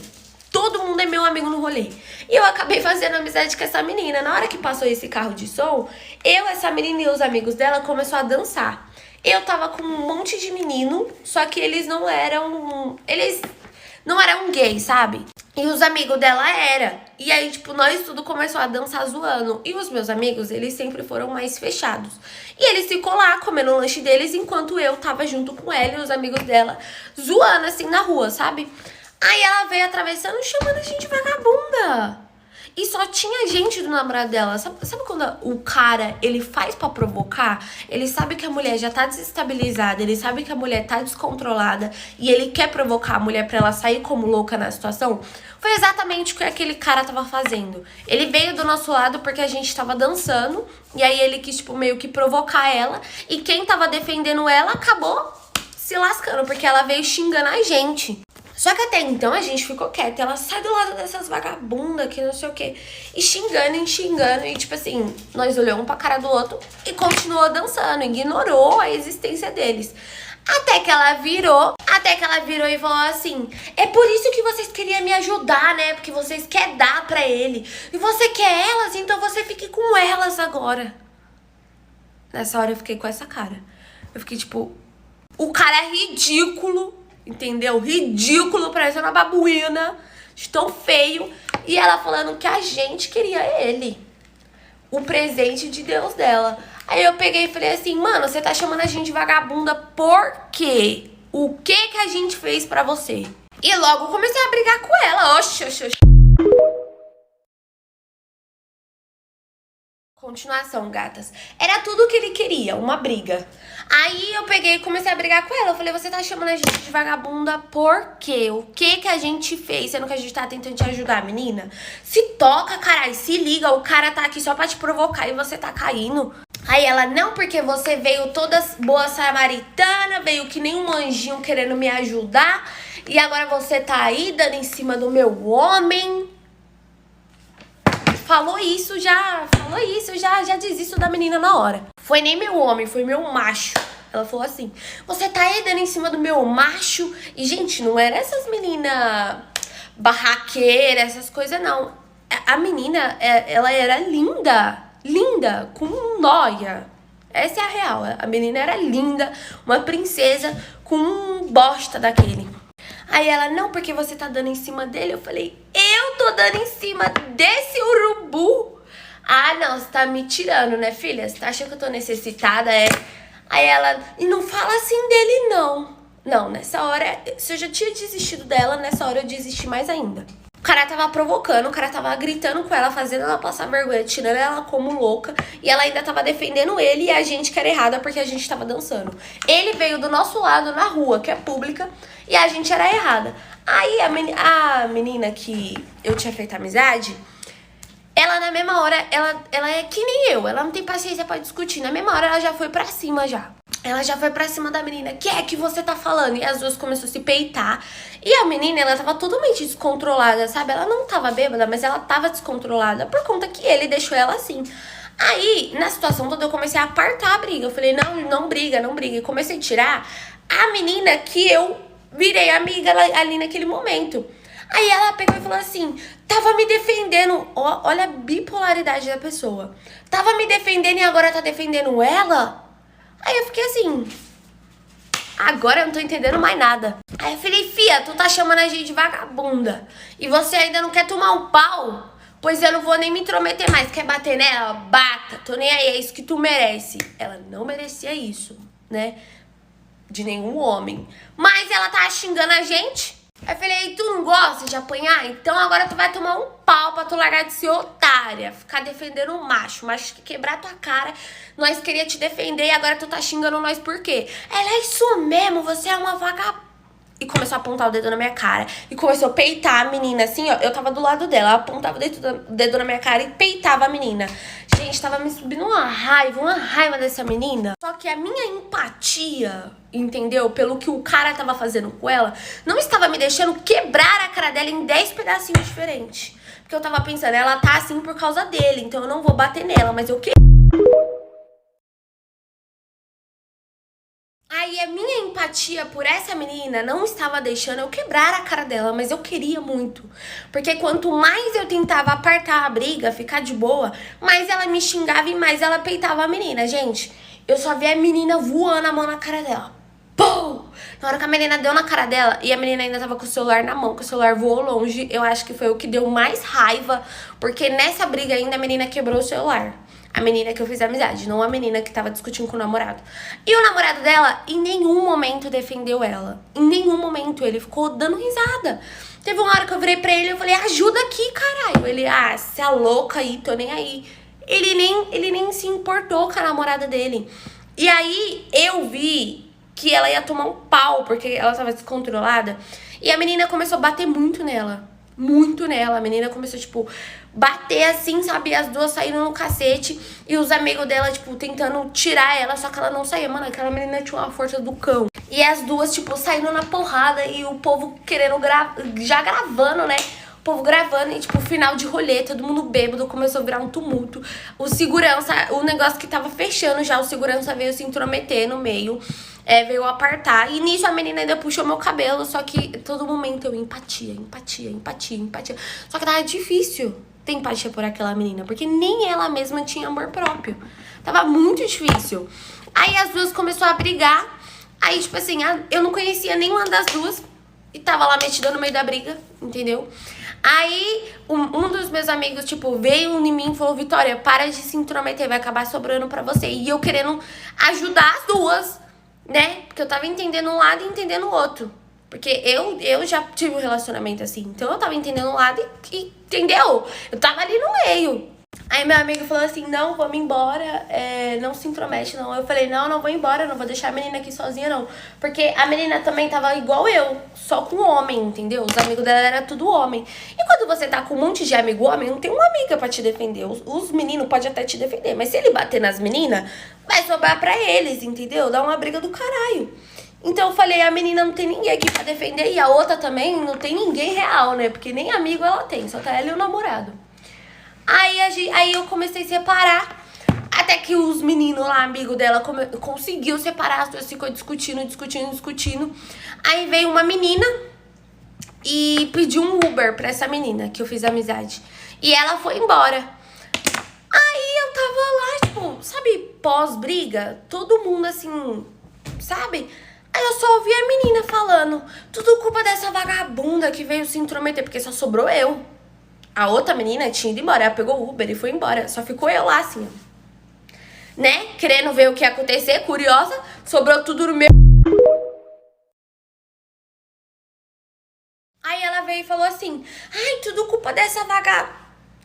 Todo mundo é meu amigo no rolê. E eu acabei fazendo amizade com essa menina. Na hora que passou esse carro de som, essa menina e os amigos dela começaram a dançar. Eu tava com um monte de menino, só que eles não eram gays, sabe? E os amigos dela era. E aí, tipo, nós tudo começou a dançar zoando. E os meus amigos, eles sempre foram mais fechados. E eles ficou lá comendo o lanche deles, enquanto eu tava junto com ela e os amigos dela zoando assim na rua, sabe? Aí ela veio atravessando e chamando a gente de vagabunda. E só tinha gente do namorado dela. Sabe quando o cara, ele faz pra provocar? Ele sabe que a mulher já tá desestabilizada, ele sabe que a mulher tá descontrolada e ele quer provocar a mulher pra ela sair como louca na situação? Foi exatamente o que aquele cara tava fazendo. Ele veio do nosso lado porque a gente tava dançando e aí ele quis, tipo, meio que provocar ela. E quem tava defendendo ela acabou se lascando porque ela veio xingando a gente. Só que até então a gente ficou quieta. Ela sai do lado dessas vagabundas que não sei o que. E xingando. E tipo assim, nós olhamos um pra cara do outro e continuou dançando. Ignorou a existência deles. Até que ela virou e falou assim: é por isso que vocês queriam me ajudar, né? Porque vocês querem dar pra ele. E você quer elas, então você fique com elas agora. Nessa hora eu fiquei com essa cara. Eu fiquei tipo, o cara é ridículo. Entendeu? Ridículo, parecendo uma babuína, de tão feio. E ela falando que a gente queria ele, o presente de Deus dela. Aí eu peguei e falei assim: mano, você tá chamando a gente de vagabunda por quê? O que que a gente fez pra você? E logo comecei a brigar com ela. Oxi. Continuação, gatas. Era tudo que ele queria, uma briga. Aí eu peguei e comecei a brigar com ela. Eu falei: você tá chamando a gente de vagabunda por quê? O que que a gente fez, sendo que a gente tá tentando te ajudar, menina? Se toca, caralho, se liga. O cara tá aqui só pra te provocar e você tá caindo. Aí ela: não, porque você veio toda boa samaritana, veio que nem um anjinho querendo me ajudar. E agora você tá aí dando em cima do meu homem. Falou isso, já desisto da menina na hora. Foi nem meu homem, foi meu macho. Ela falou assim: você tá aí dando em cima do meu macho? E, gente, não era essas meninas barraqueiras, essas coisas, não. A menina, ela era linda, com nóia. Essa é a real. A menina era linda, uma princesa com um bosta daquele. Aí ela: não, porque você tá dando em cima dele. Eu falei: eu tô dando em cima desse urubu? Ah, não, você tá me tirando, né, filha? Você tá achando que eu tô necessitada, é? Aí ela: e não fala assim dele, não. Não, nessa hora, se eu já tinha desistido dela, nessa hora eu desisti mais ainda. O cara tava provocando, o cara tava gritando com ela, fazendo ela passar vergonha, tirando ela como louca. E ela ainda tava defendendo ele e a gente que era errada porque a gente tava dançando. Ele veio do nosso lado na rua, que é pública, e a gente era errada. Aí a menina que eu tinha feito amizade, ela na mesma hora, ela é que nem eu. Ela não tem paciência pra discutir. Na mesma hora ela já foi pra cima já. Ela já foi pra cima da menina. Que é que você tá falando? E as duas começaram a se peitar. E a menina, ela tava totalmente descontrolada, sabe? Ela não tava bêbada, mas ela tava descontrolada por conta que ele deixou ela assim. Aí, na situação toda, eu comecei a apartar a briga. Eu falei: não briga. E comecei a tirar a menina que eu virei amiga ali naquele momento. Aí ela pegou e falou assim: tava me defendendo. Olha a bipolaridade da pessoa. Tava me defendendo e agora tá defendendo ela? Aí eu fiquei assim: agora eu não tô entendendo mais nada. Aí eu falei: fia, tu tá chamando a gente de vagabunda e você ainda não quer tomar um pau? Pois eu não vou nem me intrometer mais. Quer bater nela? Bata. Tô nem aí, é isso que tu merece. Ela não merecia isso, né? De nenhum homem. Mas ela tava xingando a gente. Aí eu falei: tu não gosta de apanhar? Então agora tu vai tomar um pau pra tu largar de ser otária. Ficar defendendo o macho que quebrar tua cara. Nós queria te defender e agora tu tá xingando nós por quê? Ela: é isso mesmo, você é uma vagabunda. E começou a apontar o dedo na minha cara. E começou a peitar a menina, assim, ó. Eu tava do lado dela, ela apontava o dedo na minha cara e peitava a menina. Gente, tava me subindo uma raiva dessa menina. Só que a minha empatia, entendeu? Pelo que o cara tava fazendo com ela, não estava me deixando quebrar a cara dela em 10 pedacinhos diferentes. Porque eu tava pensando: ela tá assim por causa dele, então eu não vou bater nela, mas eu queria. Aí a minha empatia por essa menina não estava deixando eu quebrar a cara dela, mas eu queria muito. Porque quanto mais eu tentava apartar a briga, ficar de boa, mais ela me xingava e mais ela peitava a menina, gente. eu só vi a menina voando a mão na cara dela. Pum! Na hora que a menina deu na cara dela, e a menina ainda tava com o celular na mão, que o celular voou longe, eu acho que foi o que deu mais raiva, porque nessa briga ainda a menina quebrou o celular. A menina que eu fiz amizade, não a menina que tava discutindo com o namorado. E o namorado dela, em nenhum momento, defendeu ela. Em nenhum momento, ele ficou dando risada. Teve uma hora que eu virei pra ele e eu falei, ajuda aqui, caralho. Ele, você é louca aí, tô nem aí. Ele nem se importou com a namorada dele. E aí, eu vi que ela ia tomar um pau, porque ela tava descontrolada. E a menina começou a bater muito nela. Muito nela. A menina começou, tipo, bater assim, sabe? As duas saíram no cacete. E os amigos dela, tipo, tentando tirar ela. Só que ela não saía. Mano, aquela menina tinha uma força do cão. E as duas, tipo, saindo na porrada. E o povo querendo já gravando, né? O povo gravando e, tipo, final de rolê, todo mundo bêbado, começou a virar um tumulto. O segurança, o negócio que tava fechando já, o segurança veio se intrometer no meio, veio apartar. E nisso a menina ainda puxou meu cabelo, só que todo momento eu empatia. Só que tava difícil ter empatia por aquela menina, porque nem ela mesma tinha amor próprio. Tava muito difícil. Aí as duas começaram a brigar. Aí, tipo assim, eu não conhecia nenhuma das duas e tava lá metida no meio da briga, entendeu? Aí, um dos meus amigos, tipo, veio em mim e falou, Vitória, para de se intrometer, vai acabar sobrando pra você. E eu querendo ajudar as duas, né? Porque eu tava entendendo um lado e entendendo o outro. Porque eu já tive um relacionamento assim. Então eu tava entendendo um lado e entendeu? Eu tava ali no meio. Aí meu amigo falou assim, não, vamos embora, não se intromete não. Eu falei, não vou embora, não vou deixar a menina aqui sozinha não. Porque a menina também tava igual eu, só com homem, entendeu? Os amigos dela era tudo homem. E quando você tá com um monte de amigo homem, não tem uma amiga pra te defender. Os meninos podem até te defender, mas se ele bater nas meninas, vai sobrar pra eles, entendeu? Dá uma briga do caralho. Então eu falei, a menina não tem ninguém aqui pra defender e a outra também não tem ninguém real, né? Porque nem amigo ela tem, só tá ela e o namorado. Aí eu comecei a separar, até que os meninos lá, amigo dela, conseguiu separar, as duas ficou discutindo. Aí veio uma menina e pediu um Uber pra essa menina, que eu fiz amizade. E ela foi embora. Aí eu tava lá, tipo, sabe, pós-briga, todo mundo assim, sabe? Aí eu só ouvi a menina falando, tudo culpa dessa vagabunda que veio se intrometer, porque só sobrou eu. A outra menina tinha ido embora, ela pegou o Uber e foi embora. Só ficou eu lá, assim, ó. Né? Querendo ver o que ia acontecer, curiosa. Sobrou tudo no meu... Aí ela veio e falou assim, ai, tudo culpa dessa vaga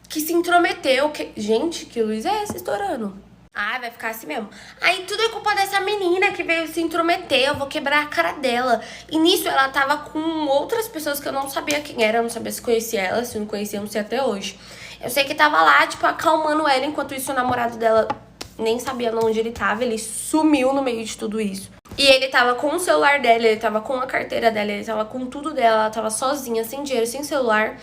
que se intrometeu. Gente, que luz é essa estourando? Ai, vai ficar assim mesmo. Aí tudo é culpa dessa menina que veio se intrometer, eu vou quebrar a cara dela. E nisso ela tava com outras pessoas que eu não sabia quem era, eu não sabia se conhecia ela, se não conhecia, eu não sei até hoje. Eu sei que tava lá, tipo, acalmando ela, enquanto isso o namorado dela nem sabia onde ele tava, ele sumiu no meio de tudo isso. E ele tava com o celular dela, ele tava com a carteira dela, ele tava com tudo dela, ela tava sozinha, sem dinheiro, sem celular.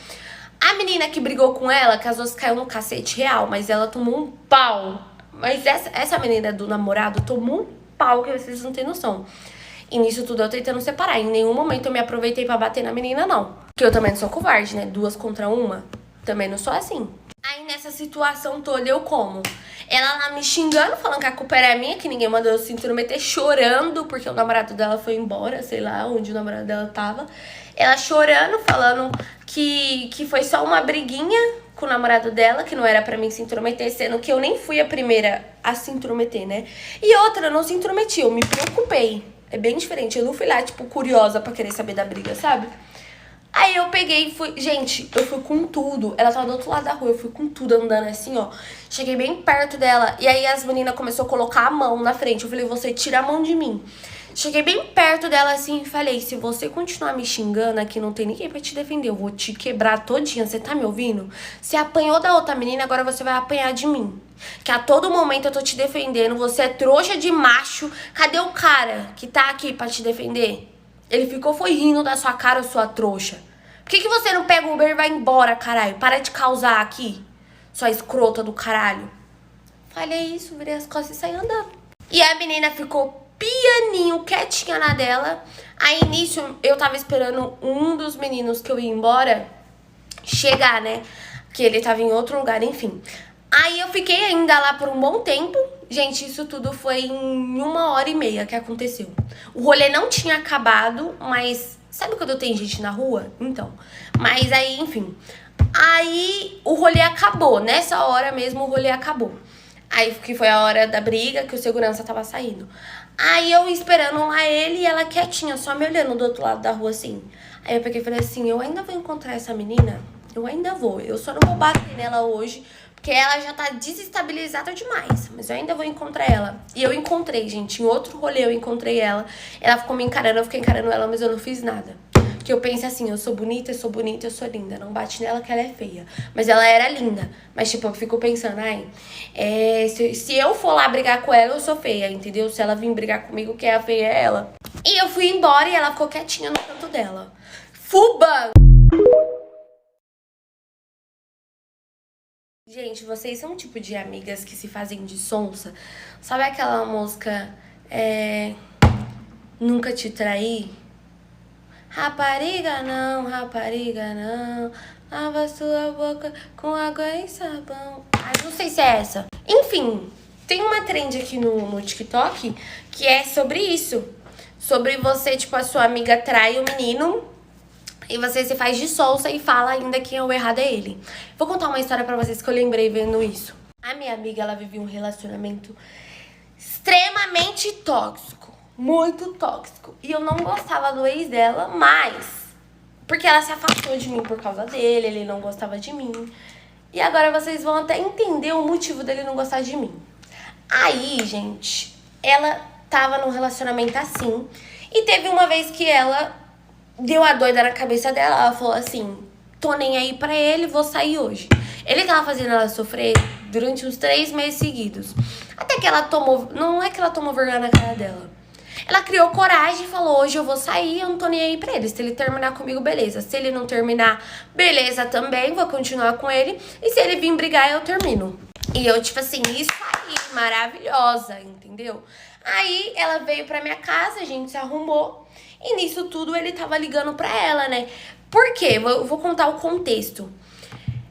A menina que brigou com ela, que as duas caiu no cacete real, mas ela tomou um pau. Mas essa menina do namorado tomou um pau que vocês não têm noção. E nisso tudo eu tentando separar. Em nenhum momento eu me aproveitei pra bater na menina, não. Porque eu também não sou covarde, né? 2 contra 1. Também não sou assim. Aí nessa situação toda eu como? Ela lá me xingando, falando que a culpa era minha, que ninguém mandou eu se intrometer, chorando, porque o namorado dela foi embora, sei lá onde o namorado dela tava. Ela chorando, falando que foi só uma briguinha com o namorado dela, que não era pra mim se intrometer, sendo que eu nem fui a primeira a se intrometer, né? E outra, eu não se intrometi, eu me preocupei. É bem diferente, eu não fui lá, tipo, curiosa pra querer saber da briga, sabe? Aí eu peguei e fui... Gente, eu fui com tudo. Ela tava do outro lado da rua, eu fui com tudo andando assim, ó. Cheguei bem perto dela. E aí as meninas começaram a colocar a mão na frente. Eu falei, você tira a mão de mim. Cheguei bem perto dela assim e falei, se você continuar me xingando aqui, não tem ninguém pra te defender. Eu vou te quebrar todinha, você tá me ouvindo? Você apanhou da outra menina, agora você vai apanhar de mim. Que a todo momento eu tô te defendendo, você é trouxa de macho. Cadê o cara que tá aqui pra te defender? Ele foi rindo da sua cara, sua trouxa. Por que você não pega o Uber e vai embora, caralho? Para de causar aqui, sua escrota do caralho. Falei isso, virei as costas e saí andando. E a menina ficou pianinho, quietinha na dela. Aí, nisso, eu tava esperando um dos meninos que eu ia embora chegar, né? Que ele tava em outro lugar, enfim. Aí eu fiquei ainda lá por um bom tempo. Gente, isso tudo foi em 1h30 que aconteceu. O rolê não tinha acabado, mas... Sabe quando tem gente na rua? Então. Mas aí, enfim. Aí o rolê acabou. Nessa hora mesmo o rolê acabou. Aí que foi a hora da briga, que o segurança tava saindo. Aí eu esperando lá ele e ela quietinha, só me olhando do outro lado da rua assim. Aí eu peguei e falei assim, eu ainda vou encontrar essa menina? Eu ainda vou. Eu só não vou bater nela hoje, porque ela já tá desestabilizada demais. Mas eu ainda vou encontrar ela. E eu encontrei, gente. Em outro rolê eu encontrei ela. Ela ficou me encarando, eu fiquei encarando ela, mas eu não fiz nada. Porque eu penso assim, eu sou bonita, eu sou bonita, eu sou linda. Não bate nela que ela é feia. Mas ela era linda. Mas, tipo, eu fico pensando, ai... se eu for lá brigar com ela, eu sou feia, entendeu? Se ela vir brigar comigo, quem é a feia é ela. E eu fui embora e ela ficou quietinha no canto dela. Fuba! Gente, vocês são o tipo de amigas que se fazem de sonsa? Sabe aquela música, Nunca Te Traí? Rapariga não, lava sua boca com água e sabão. Ai, não sei se é essa. Enfim, tem uma trend aqui no TikTok que é sobre isso. Sobre você, tipo, a sua amiga trai o menino e você se faz de sonsa e fala ainda que o errado é ele. Vou contar uma história pra vocês que eu lembrei vendo isso. A minha amiga, ela vivia um relacionamento extremamente tóxico. Muito tóxico. E eu não gostava do ex dela, mas... Porque ela se afastou de mim por causa dele, ele não gostava de mim. E agora vocês vão até entender o motivo dele não gostar de mim. Aí, gente, ela tava num relacionamento assim. E teve uma vez que ela deu a doida na cabeça dela. Ela falou assim, tô nem aí pra ele, vou sair hoje. Ele tava fazendo ela sofrer durante uns 3 meses seguidos. Até que ela tomou... Não é que ela tomou vergonha na cara dela. Ela criou coragem e falou, hoje eu vou sair, eu não tô nem aí pra ele. Se ele terminar comigo, beleza. Se ele não terminar, beleza também, vou continuar com ele. E se ele vir brigar, eu termino. E eu, tipo assim, isso aí, maravilhosa, entendeu? Aí ela veio pra minha casa, a gente se arrumou. E nisso tudo ele tava ligando pra ela, né? Por quê? Eu vou contar o contexto.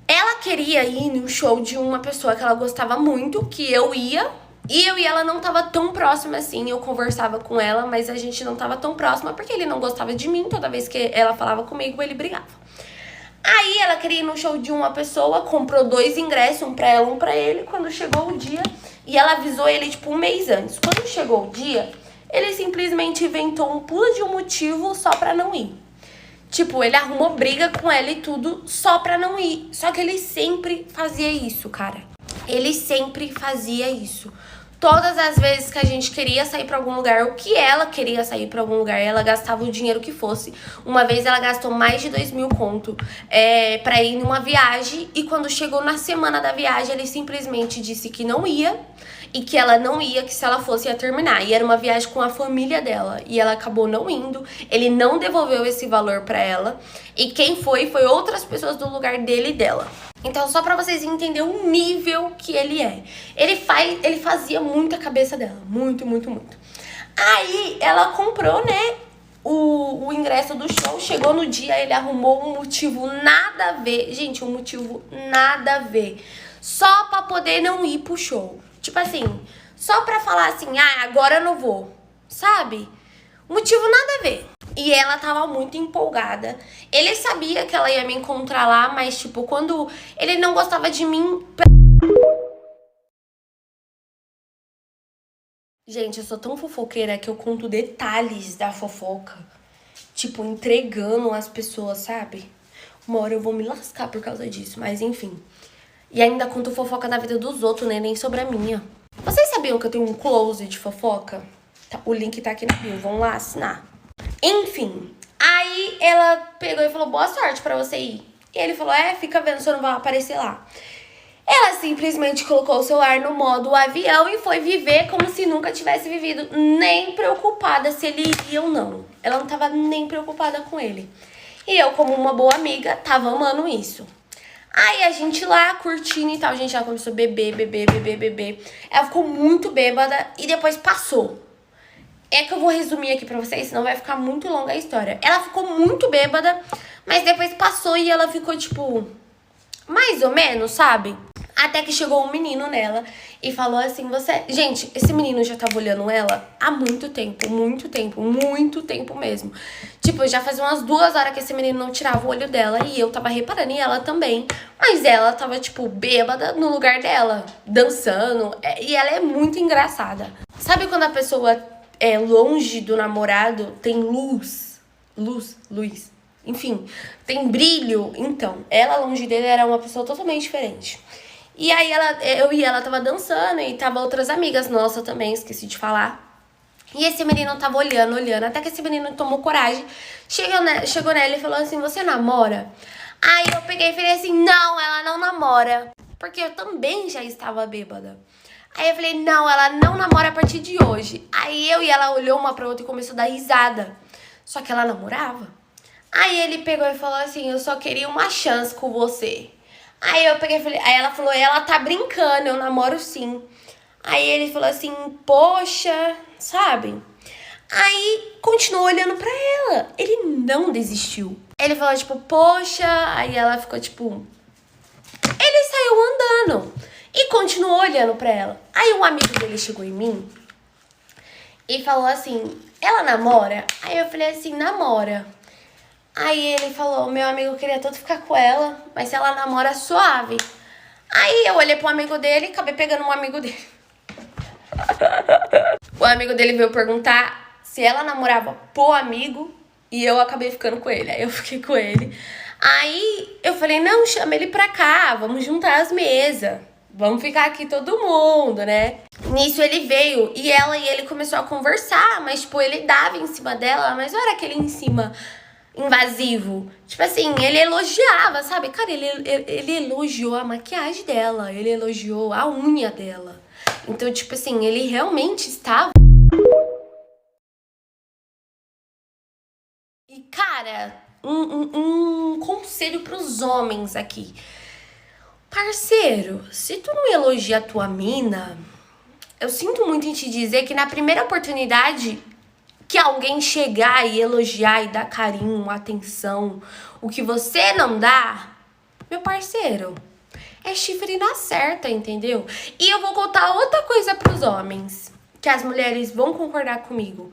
Ela queria ir no show de uma pessoa que ela gostava muito, que eu ia. E eu e ela não tava tão próxima assim, eu conversava com ela, mas a gente não tava tão próxima porque ele não gostava de mim, toda vez que ela falava comigo, ele brigava. Aí ela queria ir no show de uma pessoa, comprou 2 ingressos, um pra ela, um pra ele, quando chegou o dia, e ela avisou ele tipo 1 mês antes. Quando chegou o dia, ele simplesmente inventou um pulo de um motivo só pra não ir. Tipo, ele arrumou briga com ela e tudo só pra não ir. Só que ele sempre fazia isso, cara. Ele sempre fazia isso. Todas as vezes que a gente queria sair pra algum lugar, ou que ela queria sair pra algum lugar, ela gastava o dinheiro que fosse. Uma vez ela gastou mais de 2.000 conto pra ir numa viagem. E quando chegou na semana da viagem, ele simplesmente disse que não ia. E que ela não ia, que se ela fosse ia terminar. E era uma viagem com a família dela. E ela acabou não indo. Ele não devolveu esse valor pra ela. E quem foi outras pessoas do lugar dele e dela. Então, só pra vocês entenderem o nível que ele é. Ele fazia muito a cabeça dela. Muito, muito, muito. Aí, ela comprou, né, o ingresso do show. Chegou no dia, ele arrumou um motivo nada a ver. Gente, um motivo nada a ver. Só pra poder não ir pro show. Tipo assim, só pra falar assim, agora eu não vou. Sabe? Motivo nada a ver. E ela tava muito empolgada. Ele sabia que ela ia me encontrar lá, mas tipo, quando ele não gostava de mim... Gente, eu sou tão fofoqueira que eu conto detalhes da fofoca. Tipo, entregando as pessoas, sabe? Uma hora eu vou me lascar por causa disso, mas enfim. E ainda conto fofoca da vida dos outros, né? Nem sobre a minha. Vocês sabiam que eu tenho um closet de fofoca? O link tá aqui no bio, vão lá assinar. Enfim, aí ela pegou e falou, boa sorte pra você ir. E ele falou, fica vendo se eu não vai aparecer lá. Ela simplesmente colocou o celular no modo avião e foi viver como se nunca tivesse vivido. Nem preocupada se ele iria ou não. Ela não tava nem preocupada com ele. E eu, como uma boa amiga, tava amando isso. Aí a gente lá, curtindo e tal, a gente já começou a beber. Ela ficou muito bêbada e depois passou. É que eu vou resumir aqui pra vocês, senão vai ficar muito longa a história. Ela ficou muito bêbada, mas depois passou e ela ficou, tipo, mais ou menos, sabe? Até que chegou um menino nela e falou assim, você... Gente, esse menino já tava olhando ela há muito tempo, muito tempo mesmo. Tipo, já fazia umas 2 horas que esse menino não tirava o olho dela e eu tava reparando e ela também. Mas ela tava, tipo, bêbada no lugar dela, dançando. E ela é muito engraçada. Sabe quando a pessoa é longe do namorado, tem luz? Luz. Enfim, tem brilho. Então, ela longe dele era uma pessoa totalmente diferente. E aí eu e ela tava dançando e tava outras amigas nossas também, esqueci de falar. E esse menino tava olhando, até que esse menino tomou coragem, chegou nela e falou assim, você namora? Aí eu peguei e falei assim, não, ela não namora. Porque eu também já estava bêbada. Aí eu falei, não, ela não namora a partir de hoje. Aí eu e ela olhou uma pra outra e começou a dar risada. Só que ela namorava. Aí ele pegou e falou assim, eu só queria uma chance com você. Aí eu peguei e falei, aí ela falou, ela tá brincando, eu namoro sim. Aí ele falou assim, poxa, sabe? Aí continuou olhando pra ela. Ele não desistiu. Ele falou, tipo, poxa, aí ela ficou, tipo... Ele saiu andando e continuou olhando pra ela. Aí um amigo dele chegou em mim e falou assim, ela namora? Aí eu falei assim, namora. Aí ele falou, meu amigo queria tanto ficar com ela, mas se ela namora, suave. Aí eu olhei pro amigo dele e acabei pegando um amigo dele. O amigo dele veio perguntar se ela namorava pro amigo e eu acabei ficando com ele. Aí eu fiquei com ele. Aí eu falei, não, chama ele pra cá, vamos juntar as mesas. Vamos ficar aqui todo mundo, né? Nisso ele veio e ela e ele começou a conversar, mas tipo, ele dava em cima dela, mas não era aquele em cima... invasivo. Tipo assim, ele elogiava, sabe? Cara, ele elogiou a maquiagem dela, ele elogiou a unha dela. Então, tipo assim, ele realmente estava... E, cara, um conselho pros homens aqui. Parceiro, se tu não elogia a tua mina, eu sinto muito em te dizer que na primeira oportunidade... que alguém chegar e elogiar e dar carinho, atenção, o que você não dá, meu parceiro, é chifre na certa, entendeu? E eu vou contar outra coisa pros homens, que as mulheres vão concordar comigo.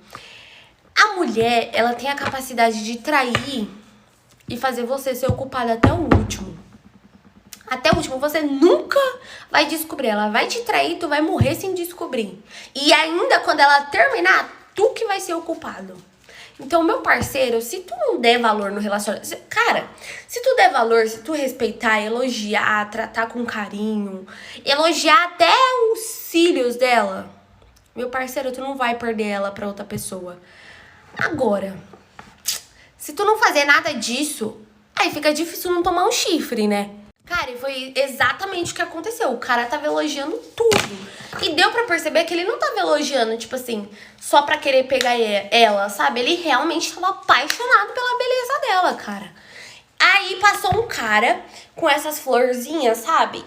A mulher, ela tem a capacidade de trair e fazer você ser ocupada até o último. Até o último, você nunca vai descobrir. Ela vai te trair, tu vai morrer sem descobrir. E ainda quando ela terminar, tu que vai ser o culpado. Então, meu parceiro, se tu não der valor no relacionamento... Cara, se tu der valor, se tu respeitar, elogiar, tratar com carinho, elogiar até os cílios dela, meu parceiro, tu não vai perder ela pra outra pessoa. Agora, se tu não fazer nada disso, aí fica difícil não tomar um chifre, né? Cara, e foi exatamente o que aconteceu. O cara tava elogiando tudo. E deu pra perceber que ele não tava elogiando, tipo assim, só pra querer pegar ela, sabe? Ele realmente tava apaixonado pela beleza dela, cara. Aí passou um cara com essas florzinhas, sabe?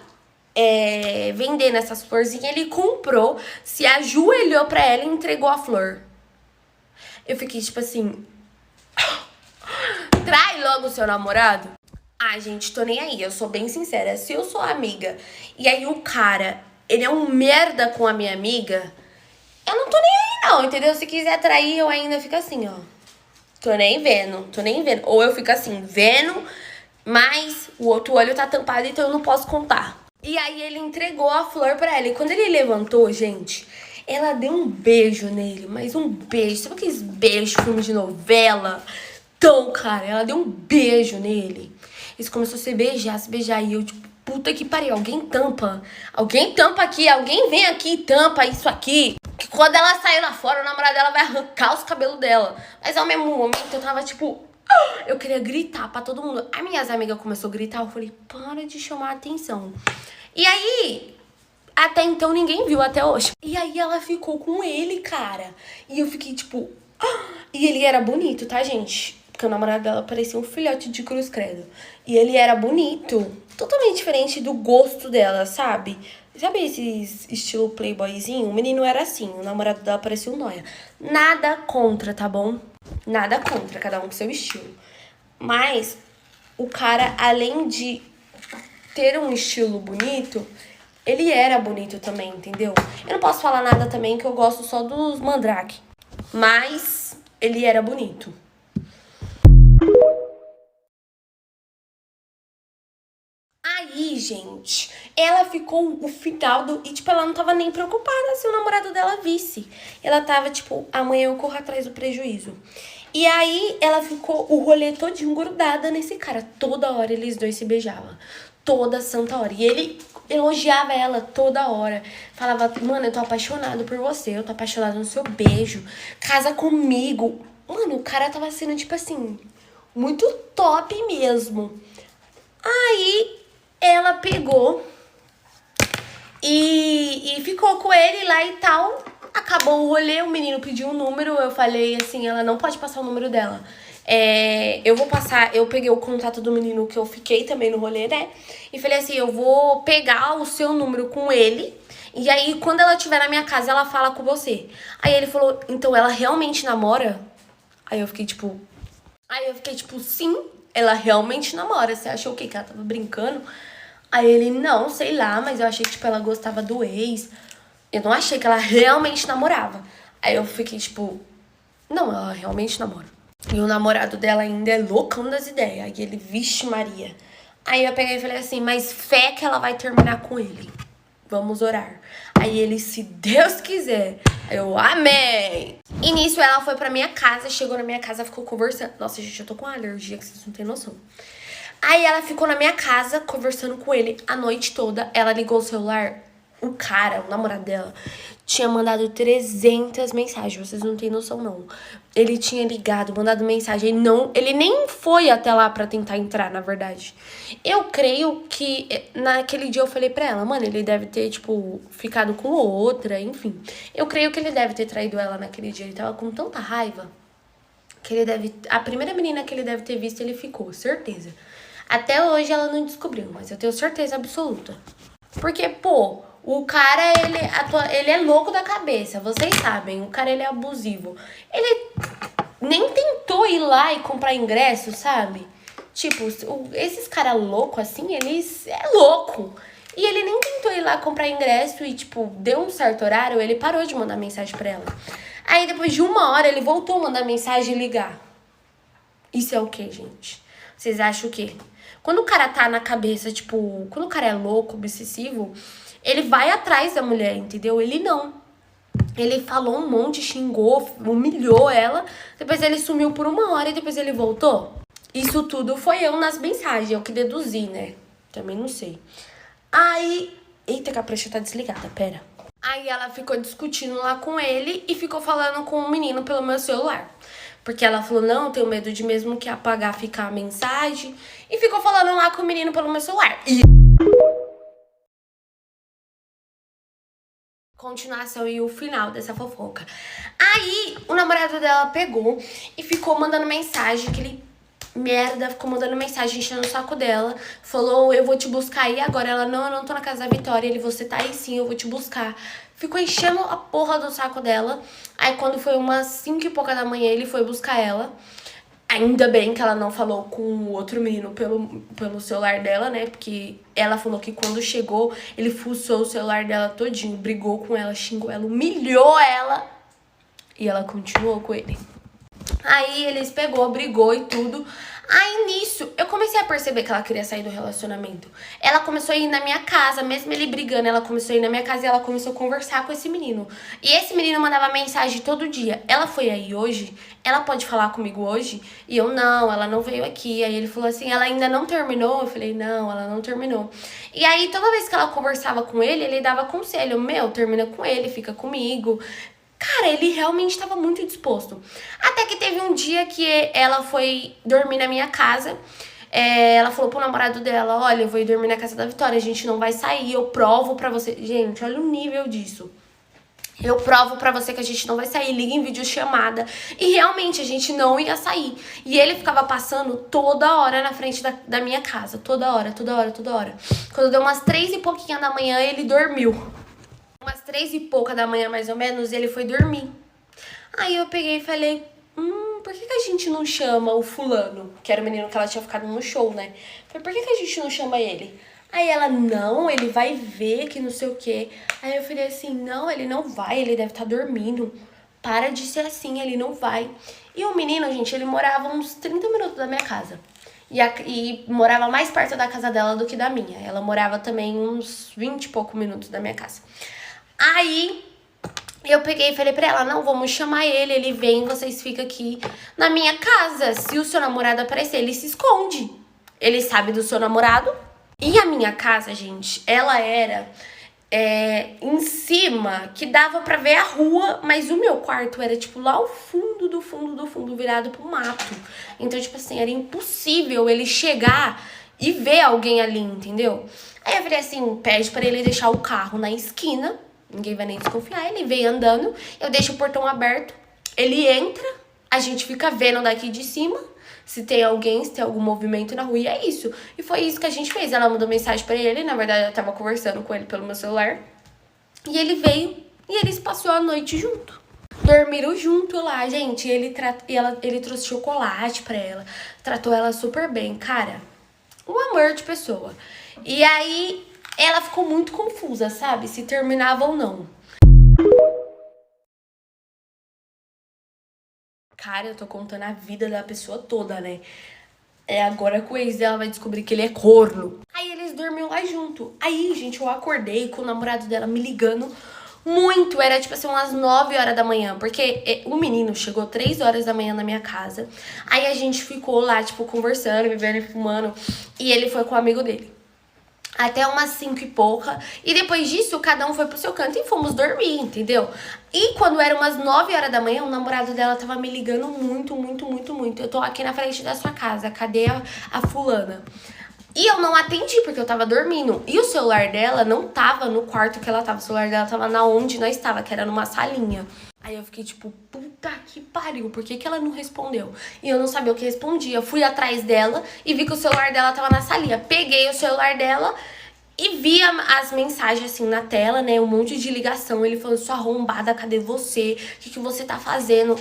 Vendendo essas florzinhas, ele comprou, se ajoelhou pra ela e entregou a flor. Eu fiquei tipo assim... Trai logo o seu namorado. Ah, gente, tô nem aí, eu sou bem sincera. Se eu sou amiga e aí o cara, ele é um merda com a minha amiga, eu não tô nem aí não, entendeu? Se quiser trair, eu ainda fico assim, ó. Tô nem vendo. Ou eu fico assim, vendo, mas o outro olho tá tampado, então eu não posso contar. E aí ele entregou a flor pra ela. E quando ele levantou, gente, ela deu um beijo nele, mas um beijo. Sabe aqueles beijos, filme de novela? Então, cara, ela deu um beijo nele. Eles começaram a se beijar. E eu, tipo, puta que pariu, alguém tampa. Alguém tampa aqui, alguém vem aqui e tampa isso aqui. Que quando ela sair lá fora, o namorado dela vai arrancar os cabelos dela. Mas ao mesmo momento, eu tava, tipo... Eu queria gritar pra todo mundo. As minhas amigas começaram a gritar, eu falei, para de chamar a atenção. E aí, até então, ninguém viu até hoje. E aí, ela ficou com ele, cara. E eu fiquei, tipo... E ele era bonito, tá, gente? Porque o namorado dela parecia um filhote de cruz credo. E ele era bonito. Totalmente diferente do gosto dela, sabe? Sabe esse estilo playboyzinho? O menino era assim, o namorado dela parecia um nóia. Nada contra, tá bom? Nada contra, cada um com seu estilo. Mas o cara, além de ter um estilo bonito, ele era bonito também, entendeu? Eu não posso falar nada também que eu gosto só dos Mandrake. Mas ele era bonito. Aí, gente, ela ficou o final do... E, tipo, ela não tava nem preocupada se o namorado dela visse. Ela tava, tipo, amanhã eu corro atrás do prejuízo. E aí, ela ficou o rolê todinho grudada nesse cara. Toda hora eles dois se beijavam. Toda santa hora. E ele elogiava ela toda hora. Falava, mano, eu tô apaixonado por você. Eu tô apaixonado no seu beijo. Casa comigo. Mano, o cara tava sendo, tipo assim, muito top mesmo. Aí ela pegou e ficou com ele lá e tal. Acabou o rolê, o menino pediu um número. Eu falei assim, ela não pode passar o número dela. Eu vou passar, eu peguei o contato do menino que eu fiquei também no rolê, né? E falei assim, eu vou pegar o seu número com ele. E aí, quando ela estiver na minha casa, ela fala com você. Aí ele falou, então ela realmente namora? Aí eu fiquei tipo, sim, ela realmente namora. Você achou o quê? Que ela tava brincando? Aí ele, não, sei lá, mas eu achei que, tipo, ela gostava do ex. Eu não achei que ela realmente namorava. Aí eu fiquei, tipo, não, ela realmente namora. E o namorado dela ainda é loucão das ideias. Aí ele, vixe Maria. Aí eu peguei e falei assim, mas fé que ela vai terminar com ele. Vamos orar. Aí ele, se Deus quiser. Aí eu, amém. E nisso ela foi pra minha casa, chegou na minha casa, ficou conversando. Nossa, gente, eu tô com uma alergia que vocês não têm noção. Aí ela ficou na minha casa, conversando com ele a noite toda. Ela ligou o celular, o cara, o namorado dela, tinha mandado 300 mensagens. Vocês não têm noção, não. Ele tinha ligado, mandado mensagem. Ele nem foi até lá pra tentar entrar, na verdade. Eu creio que naquele dia eu falei pra ela, mano, ele deve ter, tipo, ficado com outra, enfim. Eu creio que ele deve ter traído ela naquele dia. Ele tava com tanta raiva que ele deve... A primeira menina que ele deve ter visto, ele ficou, certeza. Até hoje ela não descobriu, mas eu tenho certeza absoluta. Porque, pô, o cara, ele é louco da cabeça, vocês sabem. O cara, ele é abusivo. Ele nem tentou ir lá e comprar ingresso, sabe? Tipo, esses caras loucos assim, eles é louco. E ele nem tentou ir lá comprar ingresso e, tipo, deu um certo horário, ele parou de mandar mensagem pra ela. Aí, depois de 1 hora, ele voltou a mandar mensagem e ligar. Isso é o quê, gente? Vocês acham o quê? Quando o cara tá na cabeça, tipo... Quando o cara é louco, obsessivo, ele vai atrás da mulher, entendeu? Ele não. Ele falou um monte, xingou, humilhou ela. Depois ele sumiu por 1 hora e depois ele voltou. Isso tudo foi eu nas mensagens, eu que deduzi, né? Também não sei. Aí... Eita, que a prancha tá desligada, pera. Aí ela ficou discutindo lá com ele e ficou falando com o menino pelo meu celular. Porque ela falou, não, tenho medo de mesmo que apagar, ficar a mensagem. E ficou falando lá com o menino pelo meu celular. E... continuação e o final dessa fofoca. Aí, o namorado dela pegou e ficou mandando mensagem, aquele merda, ficou mandando mensagem, enchendo o saco dela. Falou, eu vou te buscar aí agora. Ela, não, eu não tô na casa da Vitória. Ele, você tá aí sim, eu vou te buscar. Ficou enchendo a porra do saco dela. Aí, quando foi umas 5 e pouca da manhã, ele foi buscar ela. Ainda bem que ela não falou com o outro menino pelo celular dela, né? Porque ela falou que quando chegou, ele fuçou o celular dela todinho, brigou com ela, xingou ela, humilhou ela. E ela continuou com ele. Aí eles pegou, brigou e tudo. Aí nisso, eu comecei a perceber que ela queria sair do relacionamento. Ela começou a ir na minha casa, mesmo ele brigando, ela começou a ir na minha casa e ela começou a conversar com esse menino. E esse menino mandava mensagem todo dia. Ela foi aí hoje? Ela pode falar comigo hoje? E eu, não, ela não veio aqui. Aí ele falou assim, ela ainda não terminou? Eu falei, não, ela não terminou. E aí, toda vez que ela conversava com ele dava conselho. Meu, termina com ele, fica comigo. Cara, ele realmente estava muito disposto. Até que teve um dia que ela foi dormir na minha casa. Ela falou pro namorado dela, olha, eu vou ir dormir na casa da Vitória, a gente não vai sair, eu provo pra você. Gente, olha o nível disso. Eu provo pra você que a gente não vai sair, liga em videochamada. E realmente a gente não ia sair. E ele ficava passando toda hora na frente da minha casa. Toda hora, toda hora, toda hora. Quando deu umas 3 e pouquinho da manhã, ele dormiu. Umas 3 e pouca da manhã, mais ou menos, ele foi dormir. Aí eu peguei e falei, por que a gente não chama o fulano? Que era o menino que ela tinha ficado no show, né? Falei, por que a gente não chama ele? Aí ela, não, ele vai ver que não sei o quê. Aí eu falei assim, não, ele não vai, ele deve estar dormindo. Para de ser assim, ele não vai. E o menino, gente, ele morava uns 30 minutos da minha casa. E morava mais perto da casa dela do que da minha. Ela morava também uns 20 e poucos minutos da minha casa. Aí eu peguei e falei pra ela, não, vamos chamar ele vem, vocês ficam aqui na minha casa. Se o seu namorado aparecer, ele se esconde. Ele sabe do seu namorado. E a minha casa, gente, ela era em cima, que dava pra ver a rua, mas o meu quarto era, tipo, lá ao fundo do fundo do fundo, virado pro mato. Então, tipo assim, era impossível ele chegar e ver alguém ali, entendeu? Aí eu falei assim, pede pra ele deixar o carro na esquina, ninguém vai nem desconfiar, ele vem andando, eu deixo o portão aberto, ele entra, a gente fica vendo daqui de cima, se tem alguém, se tem algum movimento na rua, e é isso. E foi isso que a gente fez. Ela mandou mensagem pra ele, na verdade eu tava conversando com ele pelo meu celular. E ele veio e eles passaram a noite junto. Dormiram junto lá, gente. Ele trouxe chocolate pra ela, tratou ela super bem, cara. Um amor de pessoa. E aí ela ficou muito confusa, sabe? Se terminava ou não. Cara, eu tô contando a vida da pessoa toda, né? Agora com o ex dela vai descobrir que ele é corno. Aí eles dormiam lá junto. Aí, gente, eu acordei com o namorado dela me ligando muito. Era tipo assim, umas 9 horas da manhã. Porque o menino chegou 3 horas da manhã na minha casa. Aí a gente ficou lá, tipo, conversando, bebendo e fumando. E ele foi com o amigo dele. Até umas 5 e pouca. E depois disso, cada um foi pro seu canto e fomos dormir, entendeu? E quando era umas 9 horas da manhã, o namorado dela tava me ligando muito, muito, muito, muito. Eu tô aqui na frente da sua casa, cadê a fulana? E eu não atendi, porque eu tava dormindo. E o celular dela não tava no quarto que ela tava. O celular dela tava na onde nós tava, que era numa salinha. Aí eu fiquei tipo, puta que pariu, por que ela não respondeu? E eu não sabia o que respondia. Fui atrás dela e vi que o celular dela tava na salinha. Peguei o celular dela e vi as mensagens assim na tela, né? Um monte de ligação. Ele falou, sua arrombada, cadê você? O que você tá fazendo?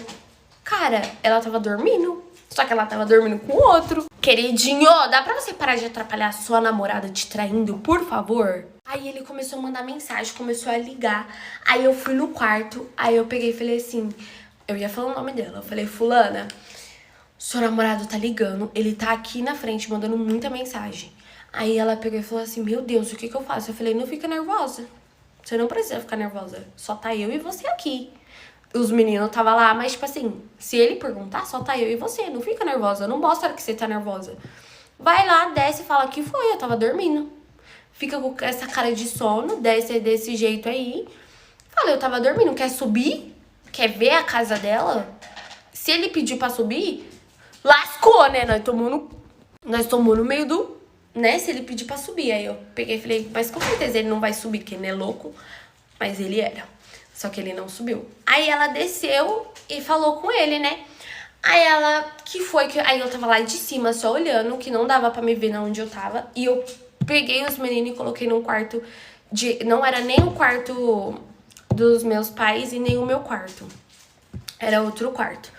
Cara, ela tava dormindo. Só que ela tava dormindo com o outro. Queridinho, dá pra você parar de atrapalhar a sua namorada te traindo, por favor? Aí ele começou a mandar mensagem, começou a ligar. Aí eu fui no quarto, aí eu peguei e falei assim... Eu ia falar o nome dela. Eu falei, fulana, seu namorado tá ligando, ele tá aqui na frente mandando muita mensagem. Aí ela pegou e falou assim, meu Deus, o que eu faço? Eu falei, não fica nervosa. Você não precisa ficar nervosa. Só tá eu e você aqui. Os meninos tava lá, mas tipo assim, se ele perguntar, só tá eu e você. Não fica nervosa, não mostra que você tá nervosa. Vai lá, desce e fala que foi, eu tava dormindo. Fica com essa cara de sono, desce desse jeito aí. Fala, eu tava dormindo, quer subir? Quer ver a casa dela? Se ele pedir pra subir, lascou, né? Nós tomamos no meio do... Né? Se ele pedir pra subir. Aí eu peguei e falei, mas com certeza ele não vai subir, porque ele é louco. Mas ele era. Só que ele não subiu. Aí ela desceu e falou com ele, né? Aí ela, Aí eu tava lá de cima só olhando, que não dava pra me ver onde eu tava. E eu peguei os meninos e coloquei num quarto não era nem o quarto dos meus pais e nem o meu quarto. Era outro quarto.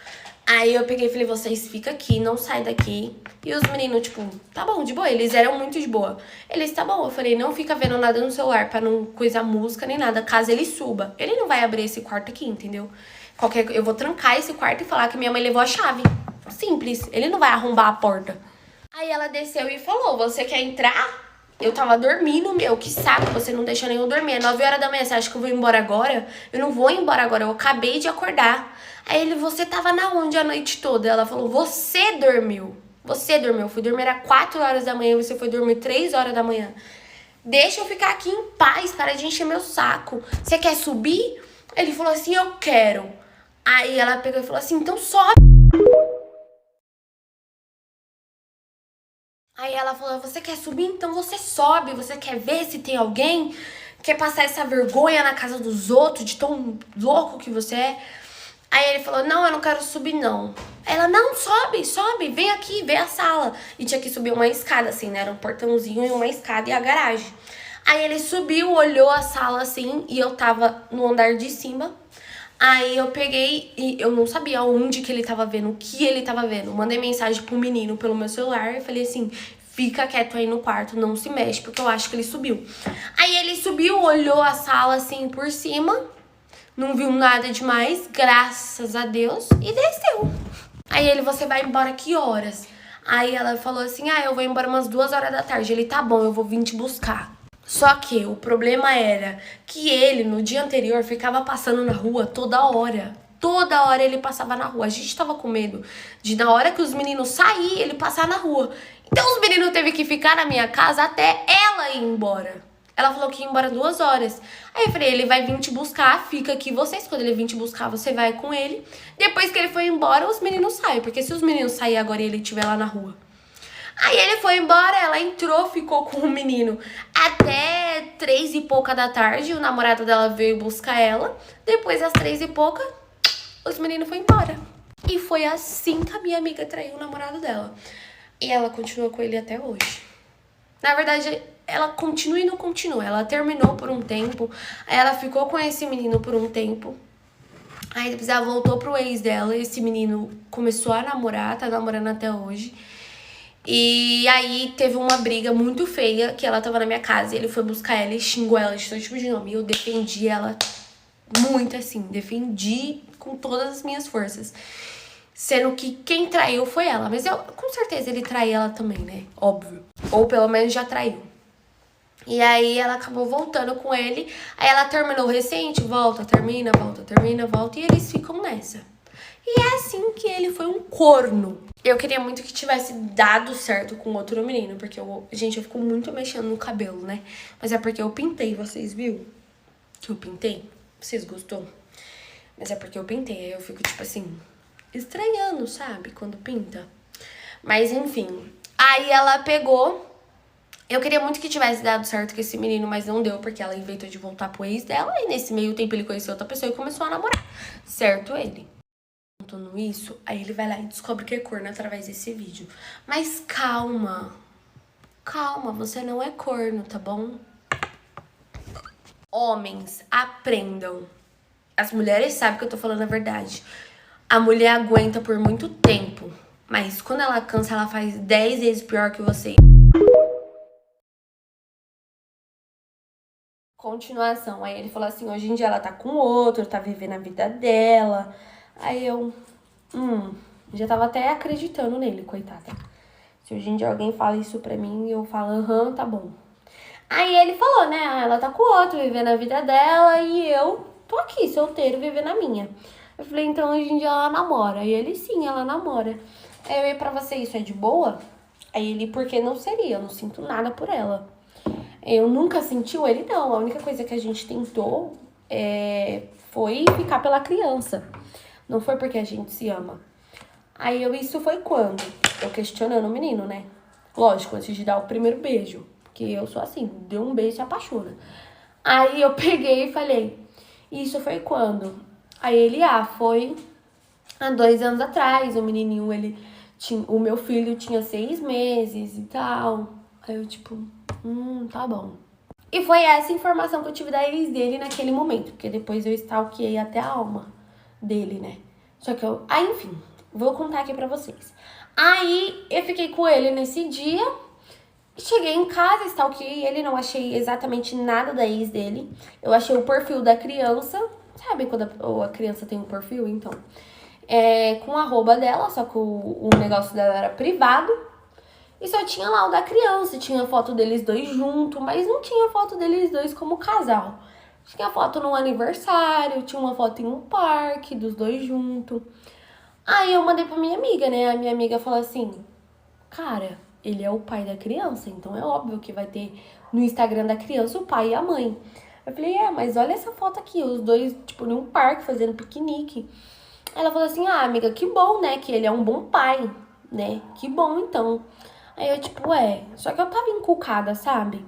Aí eu peguei e falei, vocês ficam aqui, não sai daqui. E os meninos, tipo, tá bom, de boa. Eles eram muito de boa. Eles, tá bom. Eu falei, não fica vendo nada no celular pra não coisar música nem nada. Caso ele suba. Ele não vai abrir esse quarto aqui, entendeu? Eu vou trancar esse quarto e falar que minha mãe levou a chave. Simples. Ele não vai arrombar a porta. Aí ela desceu e falou, você quer entrar? Eu tava dormindo, meu, que saco, você não deixa nem eu dormir. É 9 horas da manhã, você acha que eu vou embora agora? Eu não vou embora agora, eu acabei de acordar. Aí ele, você tava na onde a noite toda? Ela falou, você dormiu. Você dormiu. Eu fui dormir às 4 horas da manhã, você foi dormir 3 horas da manhã. Deixa eu ficar aqui em paz, para de encher meu saco. Você quer subir? Ele falou assim, eu quero. Aí ela pegou e falou assim, então sobe. Aí ela falou, você quer subir? Então você sobe. Você quer ver se tem alguém? Quer passar essa vergonha na casa dos outros, de tão louco que você é? Aí ele falou, não, eu não quero subir, não. Ela, não, sobe, vem aqui, vê a sala. E tinha que subir uma escada, assim, né? Era um portãozinho e uma escada e a garagem. Aí ele subiu, olhou a sala, assim, e eu tava no andar de cima. Aí eu peguei e eu não sabia onde que ele tava vendo, o que ele tava vendo. Mandei mensagem pro menino pelo meu celular e falei assim, fica quieto aí no quarto, não se mexe, porque eu acho que ele subiu. Aí ele subiu, olhou a sala assim por cima, não viu nada demais, graças a Deus, e desceu. Aí ele, você vai embora que horas? Aí ela falou assim, eu vou embora umas 2 horas da tarde. Ele, tá bom, eu vou vir te buscar. Só que o problema era que ele, no dia anterior, ficava passando na rua toda hora. Toda hora ele passava na rua. A gente tava com medo de, na hora que os meninos saírem, ele passar na rua. Então os meninos teve que ficar na minha casa até ela ir embora. Ela falou que ia embora 2 horas. Aí eu falei, ele vai vir te buscar, fica aqui vocês. Quando ele vir te buscar, você vai com ele. Depois que ele foi embora, os meninos saem. Porque se os meninos saírem agora e ele estiver lá na rua. Aí ele foi embora, ela entrou, ficou com o menino até 3 e pouca da tarde. O namorado dela veio buscar ela. Depois, às 3 e pouca, os meninos foram embora. E foi assim que a minha amiga traiu o namorado dela. E ela continua com ele até hoje. Na verdade, ela continua e não continua. Ela terminou por um tempo. Aí ela ficou com esse menino por um tempo. Aí depois ela voltou pro ex dela. Esse menino começou a namorar, tá namorando até hoje. E aí teve uma briga muito feia, que ela tava na minha casa e ele foi buscar ela e xingou ela de todo tipo de nome. E eu defendi ela muito assim, defendi com todas as minhas forças. Sendo que quem traiu foi ela. Mas com certeza ele traiu ela também, né? Óbvio. Ou pelo menos já traiu. E aí ela acabou voltando com ele. Aí ela terminou recente, volta, termina, volta. E eles ficam nessa. E é assim que ele foi um corno. Eu queria muito que tivesse dado certo com outro menino. Porque, gente, eu fico muito mexendo no cabelo, né? Mas é porque eu pintei, vocês viram? Que eu pintei? Vocês gostou? Mas é porque eu pintei. Aí eu fico, tipo assim, estranhando, sabe? Quando pinta. Mas, enfim. Aí ela pegou. Eu queria muito que tivesse dado certo com esse menino, mas não deu, porque ela inventou de voltar pro ex dela. E nesse meio tempo ele conheceu outra pessoa e começou a namorar. Certo ele? Contando isso, aí ele vai lá e descobre que é corno através desse vídeo. Mas calma. Calma, você não é corno, tá bom? Homens, aprendam. As mulheres sabem que eu tô falando a verdade. A mulher aguenta por muito tempo, mas quando ela cansa, ela faz 10 vezes pior que você. Continuação, aí ele falou assim, hoje em dia ela tá com outro, tá vivendo a vida dela. Aí eu, já tava até acreditando nele, coitada. Se hoje em dia alguém fala isso pra mim, eu falo, tá bom. Aí ele falou, né, ela tá com outro, vivendo a vida dela, e eu tô aqui, solteiro, vivendo a minha. Eu falei, então hoje em dia ela namora. E ele, sim, ela namora. Aí eu, pra você isso é de boa? Aí ele, porque não seria, eu não sinto nada por ela. Eu nunca senti ele, não. A única coisa que a gente tentou foi ficar pela criança. Não foi porque a gente se ama. Aí isso foi quando? Eu questionando o menino, né? Lógico, antes de dar o primeiro beijo. Porque eu sou assim, deu um beijo e se apaixona. Aí eu peguei e falei, isso foi quando? Aí ele, foi há 2 anos atrás. O menininho, o meu filho tinha 6 meses e tal. Aí eu, tipo, tá bom. E foi essa informação que eu tive da ex dele naquele momento. Porque depois eu stalkeei até a alma dele, né? Só que enfim, vou contar aqui pra vocês. Aí eu fiquei com ele nesse dia. Cheguei em casa, stalkeei ele, não achei exatamente nada da ex dele. Eu achei o perfil da criança. Sabe quando a criança tem um perfil? Então, com o arroba dela, só que o negócio dela era privado. E só tinha lá o da criança, tinha foto deles dois juntos, mas não tinha foto deles dois como casal. Tinha foto no aniversário, tinha uma foto em um parque, dos dois juntos. Aí eu mandei pra minha amiga, né? A minha amiga falou assim, cara, ele é o pai da criança, então é óbvio que vai ter no Instagram da criança o pai e a mãe. Eu falei, mas olha essa foto aqui, os dois, tipo, num parque fazendo piquenique. Ela falou assim, amiga, que bom, né? Que ele é um bom pai, né? Que bom, então. Aí eu, tipo, só que eu tava encucada, sabe?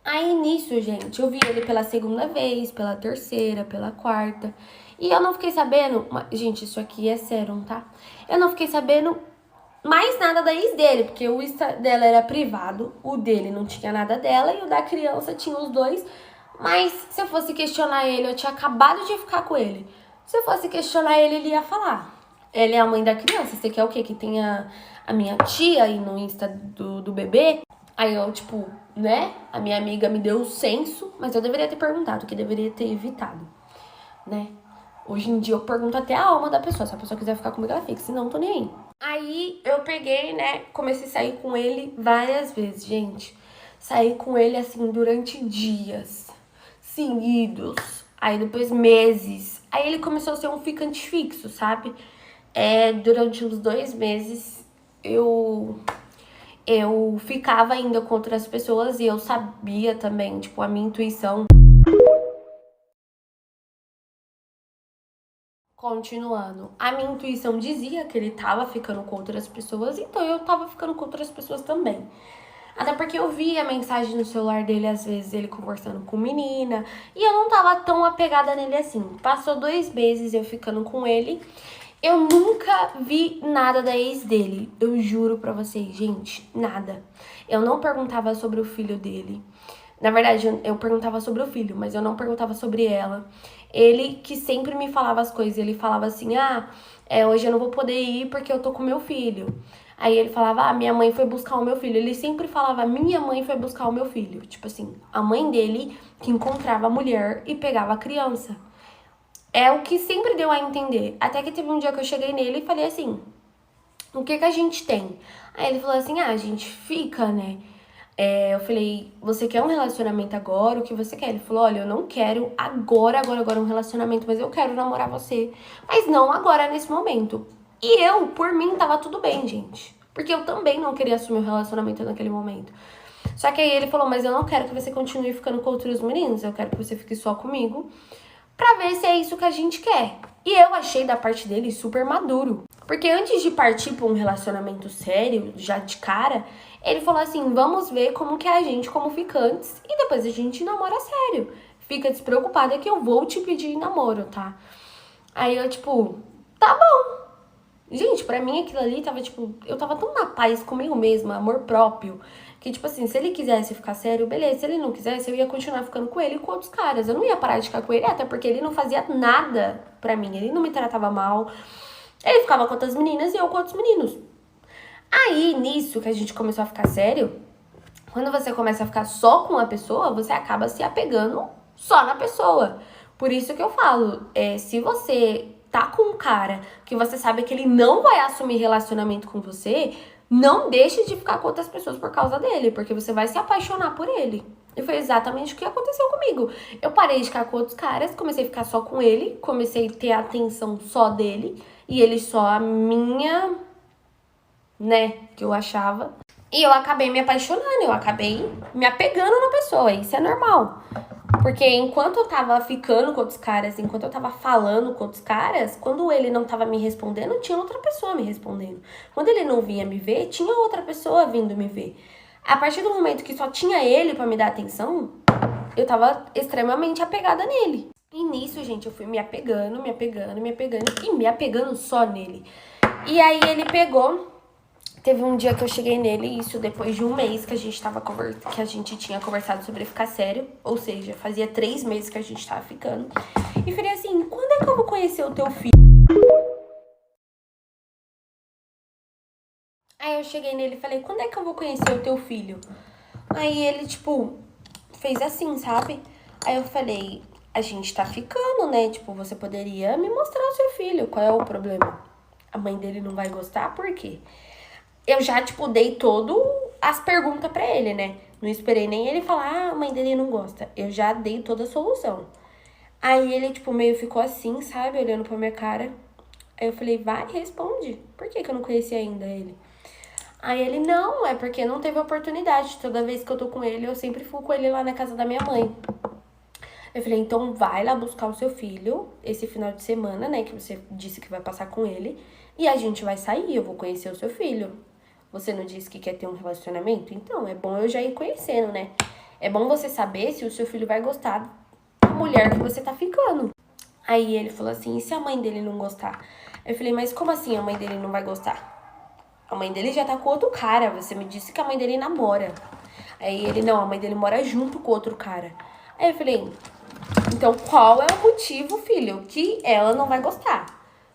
Aí nisso, gente, eu vi ele pela 2ª vez, pela 3ª, pela 4ª. E eu não fiquei sabendo... Gente, isso aqui é sério, tá? Eu não fiquei sabendo mais nada da ex dele, porque o Insta dela era privado, o dele não tinha nada dela e o da criança tinha os dois. Mas se eu fosse questionar ele, eu tinha acabado de ficar com ele. Se eu fosse questionar ele, ele ia falar. ela é a mãe da criança. Você quer o quê? Que tenha a minha tia aí no Insta do bebê? Aí eu, tipo, né? A minha amiga me deu o senso, mas eu deveria ter perguntado, que deveria ter evitado, né? Hoje em dia eu pergunto até a alma da pessoa. Se a pessoa quiser ficar comigo, ela fica. Senão, não tô nem aí. Aí eu peguei, né? Comecei a sair com ele várias vezes, gente. Saí com ele, assim, durante dias seguidos. Aí depois meses. Aí ele começou a ser um ficante fixo, sabe? Durante uns 2 meses eu ficava ainda com outras pessoas e eu sabia também, tipo, a minha intuição. Continuando, a minha intuição dizia que ele tava ficando com outras pessoas, então eu tava ficando com outras pessoas também. Até porque eu via a mensagem no celular dele, às vezes, ele conversando com menina, e eu não tava tão apegada nele assim. Passou 2 meses eu ficando com ele, eu nunca vi nada da ex dele. Eu juro pra vocês, gente, nada. Eu não perguntava sobre o filho dele. Na verdade, eu perguntava sobre o filho, mas eu não perguntava sobre ela. Ele que sempre me falava as coisas, ele falava assim, hoje eu não vou poder ir porque eu tô com meu filho. Aí ele falava, minha mãe foi buscar o meu filho. Ele sempre falava, minha mãe foi buscar o meu filho. Tipo assim, a mãe dele que encontrava a mulher e pegava a criança. É o que sempre deu a entender. Até que teve um dia que eu cheguei nele e falei assim, o que a gente tem? Aí ele falou assim, a gente fica, né? Eu falei, você quer um relacionamento agora? O que você quer? Ele falou, olha, eu não quero agora um relacionamento, mas eu quero namorar você. Mas não agora, nesse momento. E eu, por mim, tava tudo bem, gente. Porque eu também não queria assumir o relacionamento naquele momento. Só que aí ele falou, mas eu não quero que você continue ficando com outros meninos. Eu quero que você fique só comigo pra ver se é isso que a gente quer. E eu achei da parte dele super maduro. Porque antes de partir pra um relacionamento sério, já de cara, ele falou assim, vamos ver como que é a gente como ficantes e depois a gente namora sério. Fica despreocupada que eu vou te pedir namoro, tá? Aí eu, tipo, tá bom. Gente, pra mim aquilo ali tava, tipo, eu tava tão na paz comigo mesma, amor próprio, que, tipo assim, se ele quisesse ficar sério, beleza. Se ele não quisesse, eu ia continuar ficando com ele e com outros caras. Eu não ia parar de ficar com ele, até porque ele não fazia nada pra mim. Ele não me tratava mal. Ele ficava com outras meninas e eu com outros meninos. Aí, nisso que a gente começou a ficar sério, quando você começa a ficar só com a pessoa, você acaba se apegando só na pessoa. Por isso que eu falo, se você tá com um cara que você sabe que ele não vai assumir relacionamento com você, não deixe de ficar com outras pessoas por causa dele, porque você vai se apaixonar por ele. E foi exatamente o que aconteceu comigo. Eu parei de ficar com outros caras, comecei a ficar só com ele, comecei a ter a atenção só dele, e ele só a minha, né, que eu achava. E eu acabei me apaixonando, eu acabei me apegando na pessoa, isso é normal. Porque enquanto eu tava ficando com outros caras, enquanto eu tava falando com outros caras, quando ele não tava me respondendo, tinha outra pessoa me respondendo. Quando ele não vinha me ver, tinha outra pessoa vindo me ver. A partir do momento que só tinha ele pra me dar atenção, eu tava extremamente apegada nele. E nisso, gente, eu fui me apegando e me apegando só nele. E aí ele pegou... Teve um dia que eu cheguei nele, isso depois de 1 mês que a gente tinha conversado sobre ficar sério. Ou seja, fazia 3 meses que a gente tava ficando. E falei assim, quando é que eu vou conhecer o teu filho? Aí eu cheguei nele e falei, quando é que eu vou conhecer o teu filho? Aí ele, tipo, fez assim, sabe? Aí eu falei, a gente tá ficando, né? Tipo, você poderia me mostrar o seu filho, qual é o problema? A mãe dele não vai gostar, por quê? Eu já, tipo, dei todo as perguntas pra ele, né? Não esperei nem ele falar, a mãe dele não gosta. Eu já dei toda a solução. Aí ele, tipo, meio ficou assim, sabe? Olhando pra minha cara. Aí eu falei, vai, responde. Por que eu não conhecia ainda ele? Aí ele, não, é porque não teve oportunidade. Toda vez que eu tô com ele, eu sempre fui com ele lá na casa da minha mãe. Eu falei, então vai lá buscar o seu filho esse final de semana, né? Que você disse que vai passar com ele. E a gente vai sair, eu vou conhecer o seu filho. Você não disse que quer ter um relacionamento? Então, é bom eu já ir conhecendo, né? É bom você saber se o seu filho vai gostar da mulher que você tá ficando. Aí ele falou assim, e se a mãe dele não gostar? Eu falei, mas como assim a mãe dele não vai gostar? A mãe dele já tá com outro cara, você me disse que a mãe dele namora. Aí ele, não, a mãe dele mora junto com outro cara. Aí eu falei, então qual é o motivo, filho, que ela não vai gostar?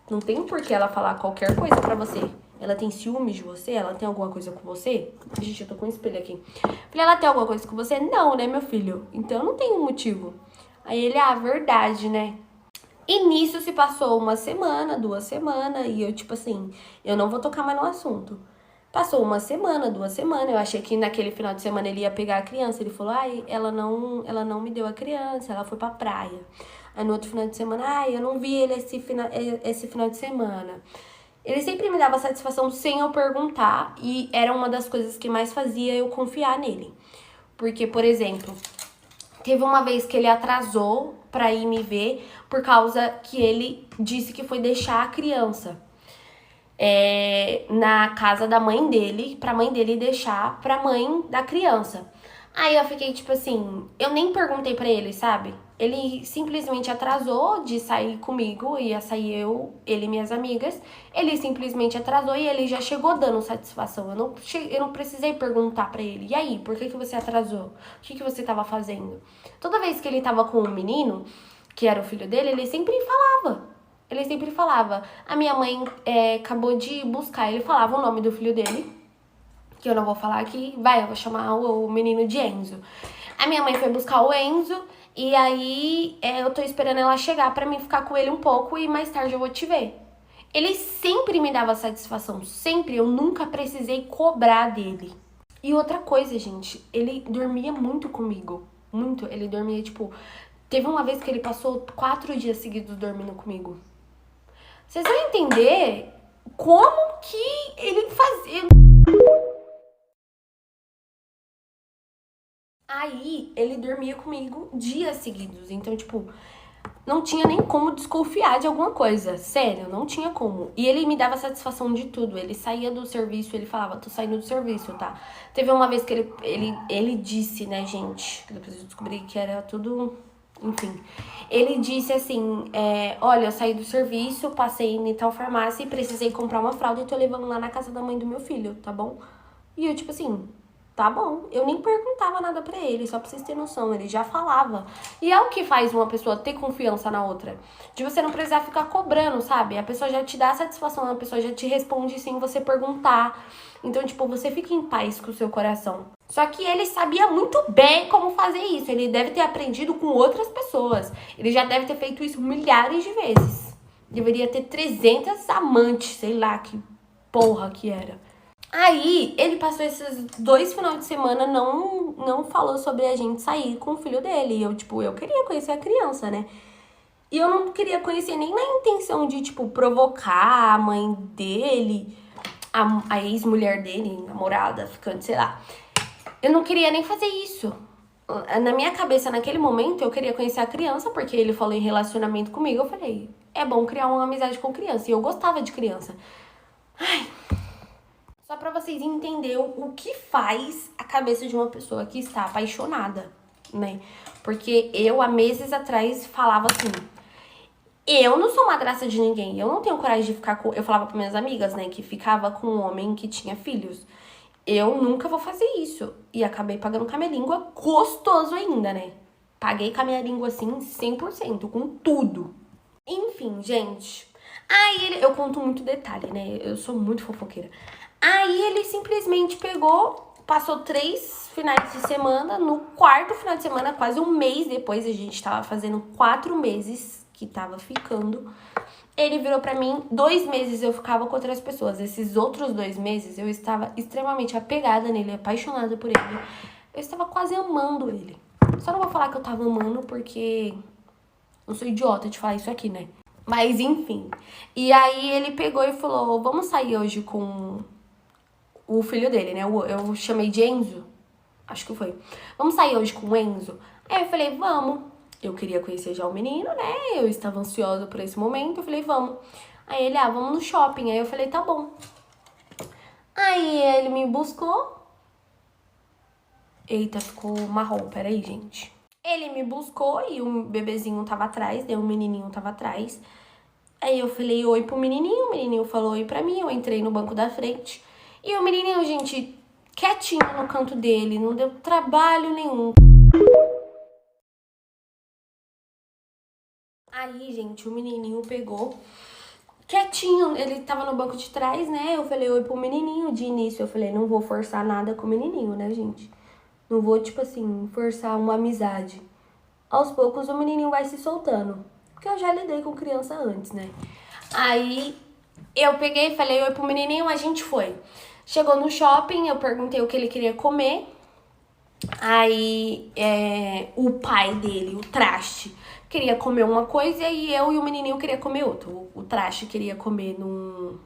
Não tem por que ela falar qualquer coisa pra você. Ela tem ciúmes de você? Ela tem alguma coisa com você? Gente, eu tô com um espelho aqui. Falei, ela tem alguma coisa com você? Não, né, meu filho? Então não tem um motivo. Aí ele, verdade, né? E nisso se passou uma semana, 2 semanas, e eu, tipo assim, eu não vou tocar mais no assunto. Passou uma semana, 2 semanas, eu achei que naquele final de semana ele ia pegar a criança. Ele falou, ela não me deu a criança, ela foi pra praia. Aí no outro final de semana, eu não vi ele esse final de semana. Ele sempre me dava satisfação sem eu perguntar, e era uma das coisas que mais fazia eu confiar nele. Porque, por exemplo, teve uma vez que ele atrasou pra ir me ver por causa que ele disse que foi deixar a criança na casa da mãe dele, pra mãe dele deixar pra mãe da criança. Aí eu fiquei tipo assim, eu nem perguntei pra ele, sabe? Ele simplesmente atrasou de sair comigo, ia sair eu, ele e minhas amigas. Ele simplesmente atrasou e ele já chegou dando satisfação. Eu não precisei perguntar pra ele, e aí, por que você atrasou? O que você tava fazendo? Toda vez que ele tava com um menino, que era o filho dele, ele sempre falava. A minha mãe acabou de buscar. Ele falava o nome do filho dele, que eu não vou falar aqui. Eu vou chamar o menino de Enzo. A minha mãe foi buscar o Enzo. E aí eu tô esperando ela chegar pra mim ficar com ele um pouco. E mais tarde eu vou te ver. Ele sempre me dava satisfação. Sempre. Eu nunca precisei cobrar dele. E outra coisa, gente. Ele dormia muito comigo. Muito. Ele dormia, tipo... Teve uma vez que ele passou 4 dias seguidos dormindo comigo. Vocês vão entender como que ele fazia. Aí, ele dormia comigo dias seguidos. Então, tipo, não tinha nem como desconfiar de alguma coisa. Sério, não tinha como. E ele me dava satisfação de tudo. Ele saía do serviço, ele falava, tô saindo do serviço, tá? Teve uma vez que ele disse, né, gente? Que depois eu descobri que era tudo... Enfim, ele disse assim, olha, eu saí do serviço, passei em tal farmácia e precisei comprar uma fralda e tô levando lá na casa da mãe do meu filho, tá bom? E eu, tipo assim, tá bom. Eu nem perguntava nada pra ele, só pra vocês terem noção, ele já falava. E é o que faz uma pessoa ter confiança na outra. De você não precisar ficar cobrando, sabe? A pessoa já te dá a satisfação, a pessoa já te responde sem você perguntar. Então, tipo, você fica em paz com o seu coração. Só que ele sabia muito bem como fazer isso. Ele deve ter aprendido com outras pessoas. Ele já deve ter feito isso milhares de vezes. Deveria ter 300 amantes, sei lá que porra que era. Aí, ele passou esses 2 finais de semana, não falou sobre a gente sair com o filho dele. E eu queria conhecer a criança, né? E eu não queria conhecer nem na intenção de, provocar a mãe dele, a ex-mulher dele, namorada, ficante, sei lá. Eu não queria nem fazer isso. Na minha cabeça, naquele momento, eu queria conhecer a criança, porque ele falou em relacionamento comigo. Eu falei, é bom criar uma amizade com criança. E eu gostava de criança. Só pra vocês entenderem o que faz a cabeça de uma pessoa que está apaixonada, né? Porque eu, há meses atrás, falava assim... Eu não sou madrasta de ninguém. Eu não tenho coragem de ficar com... Eu falava para minhas amigas, né? Que ficava com um homem que tinha filhos. Eu nunca vou fazer isso. E acabei pagando com a minha língua gostoso ainda, né? Paguei com a minha língua, assim, 100%. Com tudo. Enfim, gente. Aí eu conto muito detalhe, né? Eu sou muito fofoqueira. Aí ele simplesmente pegou... Passou 3 finais de semana. No 4º final de semana, quase um mês depois, a gente tava fazendo 4 meses... que tava ficando, ele virou pra mim, 2 meses eu ficava com outras pessoas. Esses outros 2 meses eu estava extremamente apegada nele, apaixonada por ele. Eu estava quase amando ele. Só não vou falar que eu tava amando porque eu sou idiota de falar isso aqui, né? Mas enfim. E aí ele pegou e falou, vamos sair hoje com o filho dele, né? Eu chamei de Enzo. Acho que foi. Vamos sair hoje com o Enzo? Aí eu falei, vamos. Eu queria conhecer já o menino, né? Eu estava ansiosa por esse momento. Eu falei, vamos. Aí ele, vamos no shopping. Aí eu falei, tá bom. Aí ele me buscou. Eita, ficou marrom. Peraí, gente. Ele me buscou e o bebezinho tava atrás, né? O menininho tava atrás. Aí eu falei oi pro menininho. O menininho falou oi pra mim. Eu entrei no banco da frente. E o menininho, gente, quietinho no canto dele. Não deu trabalho nenhum. Aí, gente, o menininho pegou, quietinho, ele tava no banco de trás, né? Eu falei oi pro menininho de início. Eu falei, não vou forçar nada com o menininho, né, gente? Não vou, tipo assim, forçar uma amizade. Aos poucos o menininho vai se soltando. Porque eu já lidei com criança antes, né? Aí eu peguei, falei oi pro menininho, a gente foi. Chegou no shopping, eu perguntei o que ele queria comer. Aí o pai dele, o traste, queria comer uma coisa e eu e o menininho queria comer outra. O traste queria comer num...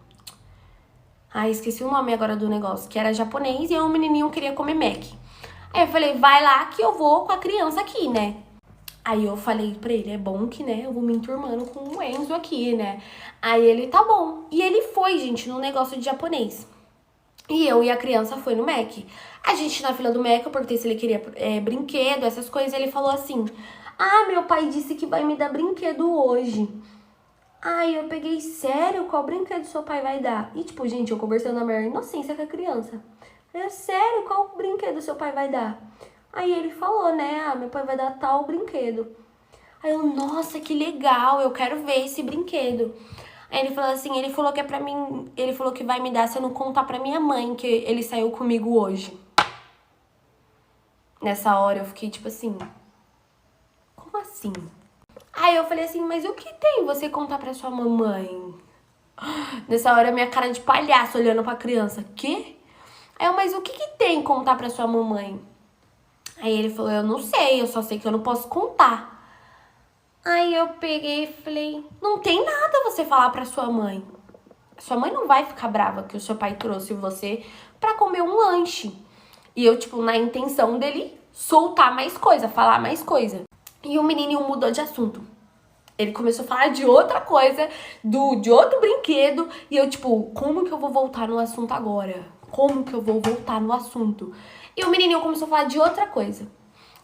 Ai, esqueci o nome agora do negócio, que era japonês, e eu, o menininho queria comer Mac. Aí eu falei, vai lá que eu vou com a criança aqui, né? Aí eu falei pra ele, é bom que, né, eu vou me enturmando com o Enzo aqui, né? Aí ele, tá bom. E ele foi, gente, no negócio de japonês. E eu e a criança foi no Mac. A gente na fila do Mac, eu perguntei se ele queria brinquedo, essas coisas. Ele falou assim, ah, meu pai disse que vai me dar brinquedo hoje. Aí eu peguei, sério? Qual brinquedo seu pai vai dar? E tipo, gente, eu conversando na maior inocência com a criança. Eu, sério? Qual brinquedo seu pai vai dar? Aí ele falou, né, ah, meu pai vai dar tal brinquedo. Aí eu, nossa, que legal, eu quero ver esse brinquedo. Aí ele falou assim, ele falou que é pra mim, ele falou que vai me dar se eu não contar pra minha mãe que ele saiu comigo hoje. Nessa hora eu fiquei tipo assim, como assim? Aí eu falei assim, mas o que tem você contar pra sua mamãe? Nessa hora minha cara de palhaço olhando pra criança, quê? Aí eu, mas o que tem contar pra sua mamãe? Aí ele falou, eu não sei, eu só sei que eu não posso contar. Aí eu peguei e falei, não tem nada você falar pra sua mãe. Sua mãe não vai ficar brava que o seu pai trouxe você pra comer um lanche. E eu, tipo, na intenção dele soltar mais coisa, falar mais coisa. E o menininho mudou de assunto. Ele começou a falar de outra coisa, de outro brinquedo. E eu, tipo, como que eu vou voltar no assunto agora? Como que eu vou voltar no assunto? E o menininho começou a falar de outra coisa.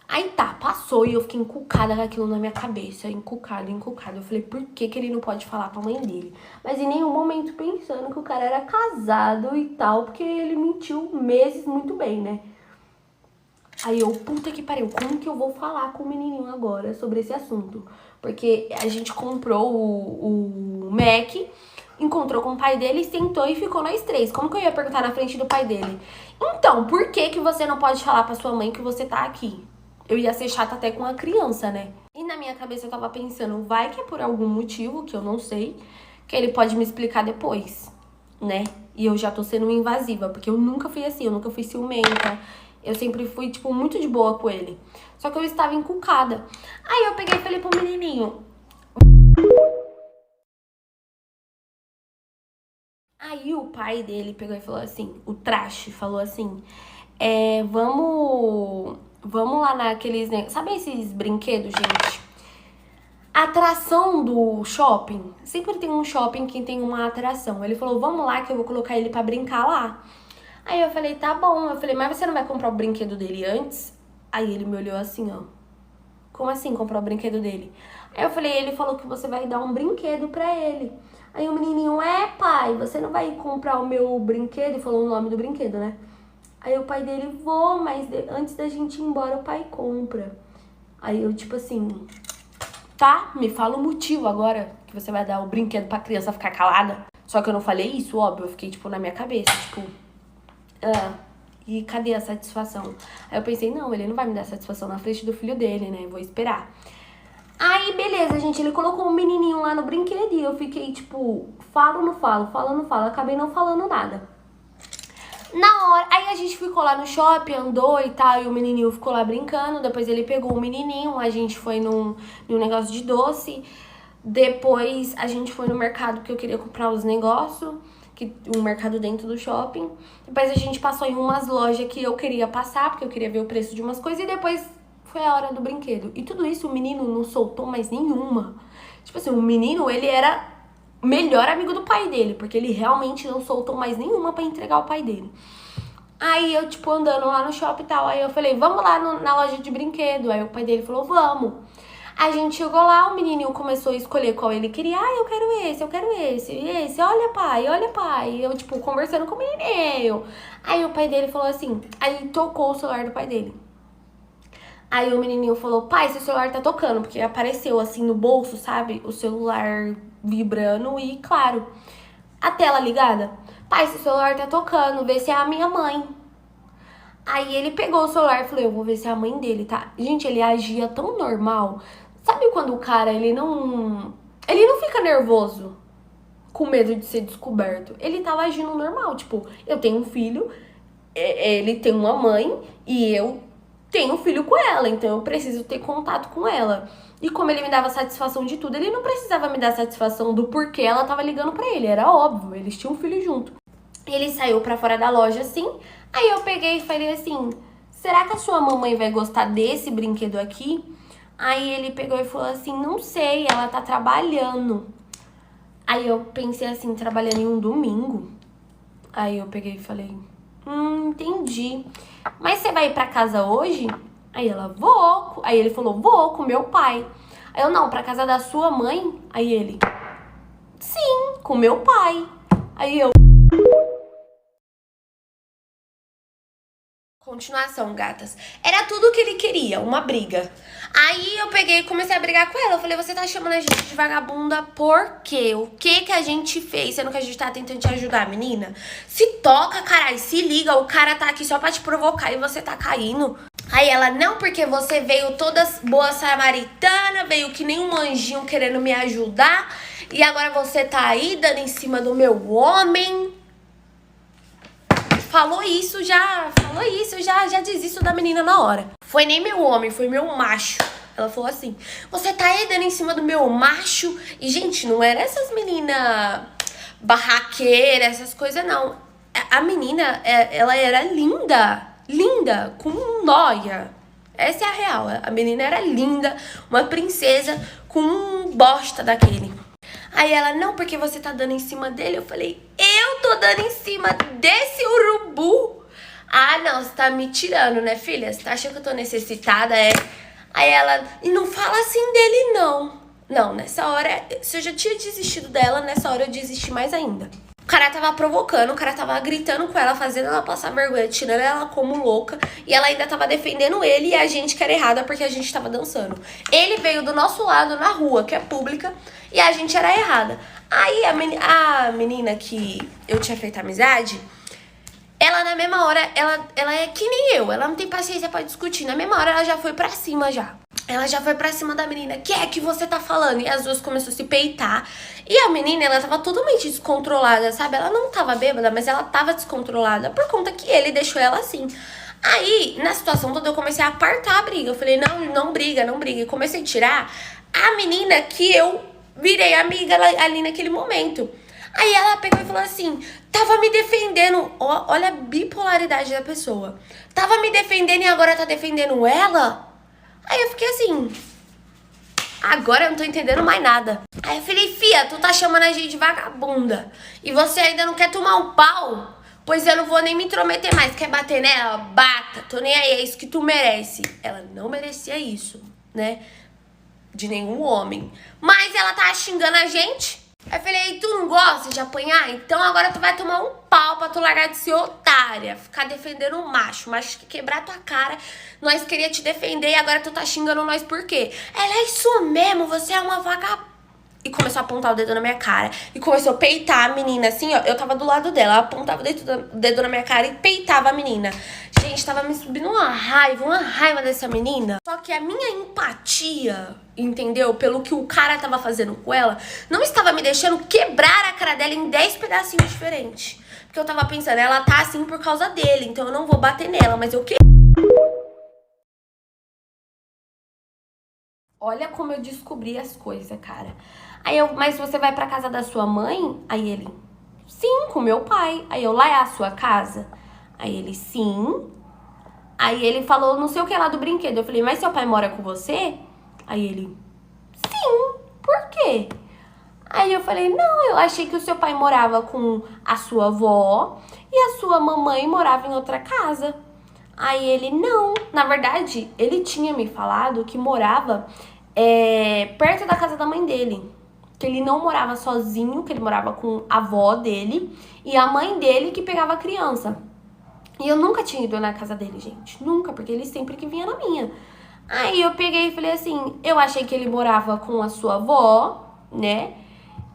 Aí tá, passou e eu fiquei encucada com aquilo na minha cabeça, encucada. Eu falei, por que que ele não pode falar pra mãe dele? Mas em nenhum momento pensando que o cara era casado e tal, porque ele mentiu meses muito bem, né? Aí eu, puta que pariu, como que eu vou falar com o menininho agora sobre esse assunto? Porque a gente comprou o Mac, encontrou com o pai dele, sentou e ficou nós três. Como que eu ia perguntar na frente do pai dele? Então, por que que você não pode falar pra sua mãe que você tá aqui? Eu ia ser chata até com a criança, né? E na minha cabeça eu tava pensando, vai que é por algum motivo, que eu não sei, que ele pode me explicar depois, né? E eu já tô sendo invasiva, porque eu nunca fui assim, eu nunca fui ciumenta. Eu sempre fui, tipo, muito de boa com ele. Só que eu estava encucada. Aí eu peguei e falei pro menininho. Aí o pai dele pegou e falou assim, o traste falou assim, vamos lá naqueles, sabe esses brinquedos, gente? A atração do shopping, sempre tem um shopping que tem uma atração. Ele falou, vamos lá que eu vou colocar ele pra brincar lá. Aí eu falei, tá bom. Eu falei, mas você não vai comprar o brinquedo dele antes? Aí ele me olhou assim, ó. Como assim comprar o brinquedo dele? Aí eu falei, ele falou que você vai dar um brinquedo pra ele. Aí o menininho, pai, você não vai comprar o meu brinquedo? E falou o nome do brinquedo, né? Aí o pai dele, vou, mas antes da gente ir embora, o pai compra. Aí eu, tipo assim, tá, me fala o motivo agora que você vai dar o brinquedo pra criança ficar calada. Só que eu não falei isso, óbvio, eu fiquei, tipo, na minha cabeça, tipo, e cadê a satisfação? Aí eu pensei, não, ele não vai me dar satisfação na frente do filho dele, né, vou esperar. Aí, beleza, gente, ele colocou um menininho lá no brinquedo e eu fiquei, tipo, falo, não falo, falo, não falo, acabei não falando nada. Na hora, aí a gente ficou lá no shopping, andou e tal, e o menininho ficou lá brincando. Depois ele pegou o menininho, a gente foi num negócio de doce. Depois a gente foi no mercado porque eu queria comprar os negócios, um mercado dentro do shopping. Depois a gente passou em umas lojas que eu queria passar, porque eu queria ver o preço de umas coisas. E depois foi a hora do brinquedo. E tudo isso o menino não soltou mais nenhuma. Tipo assim, o menino, ele era melhor amigo do pai dele, porque ele realmente não soltou mais nenhuma pra entregar ao pai dele. Aí eu, tipo, andando lá no shopping e tal, aí eu falei, vamos lá na loja de brinquedo. Aí o pai dele falou, vamos. A gente chegou lá, o menininho começou a escolher qual ele queria. Ah, eu quero esse, olha pai, olha pai. Eu, tipo, conversando com o menininho. Aí o pai dele falou assim, aí tocou o celular do pai dele. Aí o menininho falou, pai, seu celular tá tocando, porque apareceu assim no bolso, sabe? O celular vibrando e, claro, a tela ligada. Pai, seu celular tá tocando, vê se é a minha mãe. Aí ele pegou o celular e falou, eu vou ver se é a mãe dele, tá? Gente, ele agia tão normal. Sabe quando o cara, ele não fica nervoso, com medo de ser descoberto. Ele tava agindo normal, tipo, eu tenho um filho, ele tem uma mãe e eu tenho um filho com ela, então eu preciso ter contato com ela. E como ele me dava satisfação de tudo, ele não precisava me dar satisfação do porquê ela tava ligando pra ele, era óbvio, eles tinham um filho junto. Ele saiu pra fora da loja assim, aí eu peguei e falei assim, será que a sua mamãe vai gostar desse brinquedo aqui? Aí ele pegou e falou assim, não sei, ela tá trabalhando. Aí eu pensei assim, trabalhando em um domingo. Aí eu peguei e falei, entendi. Mas você vai ir pra casa hoje? Aí ela, vou. Aí ele falou, vou com meu pai. Aí eu, não, pra casa da sua mãe? Aí ele, sim, com meu pai. Aí eu... Continuação, gatas. Era tudo o que ele queria, uma briga. Aí eu peguei e comecei a brigar com ela. Eu falei, você tá chamando a gente de vagabunda por quê? O que a gente fez, sendo que a gente tá tentando te ajudar, menina? Se toca, caralho, se liga, o cara tá aqui só pra te provocar e você tá caindo. Aí ela, não, porque você veio toda boa samaritana, veio que nem um anjinho querendo me ajudar, e agora você tá aí dando em cima do meu homem. Falou isso, já desisto da menina na hora. Foi nem meu homem, foi meu macho. Ela falou assim, você tá aí dando em cima do meu macho? E, gente, não era essas meninas barraqueiras, essas coisas, não. A menina, ela era linda, com um nóia. Essa é a real, a menina era linda, uma princesa com um bosta daquele. Aí ela, não, porque você tá dando em cima dele. Eu falei, eu tô dando em cima desse urubu? Ah, não, você tá me tirando, né, filha? Você tá achando que eu tô necessitada, é? Aí ela, e não fala assim dele, não. Não, nessa hora, se eu já tinha desistido dela, nessa hora eu desisti mais ainda. O cara tava provocando, o cara tava gritando com ela, fazendo ela passar vergonha, tirando ela como louca. E ela ainda tava defendendo ele e a gente que era errada porque a gente tava dançando. Ele veio do nosso lado na rua, que é pública, e a gente era errada. Aí a menina que eu tinha feito amizade, ela na mesma hora, ela é que nem eu, ela não tem paciência pra discutir. Na mesma hora ela já foi pra cima já. Ela já foi pra cima da menina, que é que você tá falando? E as duas começaram a se peitar. E a menina, ela tava totalmente descontrolada, sabe? Ela não tava bêbada, mas ela tava descontrolada por conta que ele deixou ela assim. Aí, na situação toda, eu comecei a apartar a briga. Eu falei, não briga, não briga. E comecei a tirar a menina que eu virei amiga ali naquele momento. Aí ela pegou e falou assim, tava me defendendo. Olha a bipolaridade da pessoa. Tava me defendendo e agora tá defendendo ela? Aí eu fiquei assim, agora eu não tô entendendo mais nada. Aí eu falei, fia, tu tá chamando a gente de vagabunda e você ainda não quer tomar um pau? Pois eu não vou nem me intrometer mais. Quer bater nela? Bata, tô nem aí, é isso que tu merece. Ela não merecia isso, né? De nenhum homem. Mas ela tá xingando a gente. Aí eu falei, tu não gosta de apanhar? Então agora tu vai tomar um pau pra tu largar de ser otária. Ficar defendendo o macho que quebrar tua cara. Nós queria te defender e agora tu tá xingando nós por quê? Ela, é isso mesmo, você é uma vagabunda. E começou a apontar o dedo na minha cara. E começou a peitar a menina, assim, ó. Eu tava do lado dela, ela apontava o dedo na minha cara e peitava a menina. Gente, tava me subindo uma raiva dessa menina. Só que a minha empatia, entendeu? Pelo que o cara tava fazendo com ela, não estava me deixando quebrar a cara dela em 10 pedacinhos diferentes. Porque eu tava pensando, ela tá assim por causa dele, então eu não vou bater nela, mas eu queria. Olha como eu descobri as coisas, cara. Aí eu, mas você vai pra casa da sua mãe? Aí ele, sim, com meu pai. Aí eu, lá é a sua casa? Aí ele, sim. Aí ele falou não sei o que lá do brinquedo. Eu falei, mas seu pai mora com você? Aí ele, sim, por quê? Aí eu falei, não, eu achei que o seu pai morava com a sua avó e a sua mamãe morava em outra casa. Aí ele, não, na verdade, ele tinha me falado que morava perto da casa da mãe dele. Que ele não morava sozinho, que ele morava com a avó dele e a mãe dele que pegava a criança. E eu nunca tinha ido na casa dele, gente. Nunca, porque ele sempre que vinha na minha. Aí eu peguei e falei assim, eu achei que ele morava com a sua avó, né?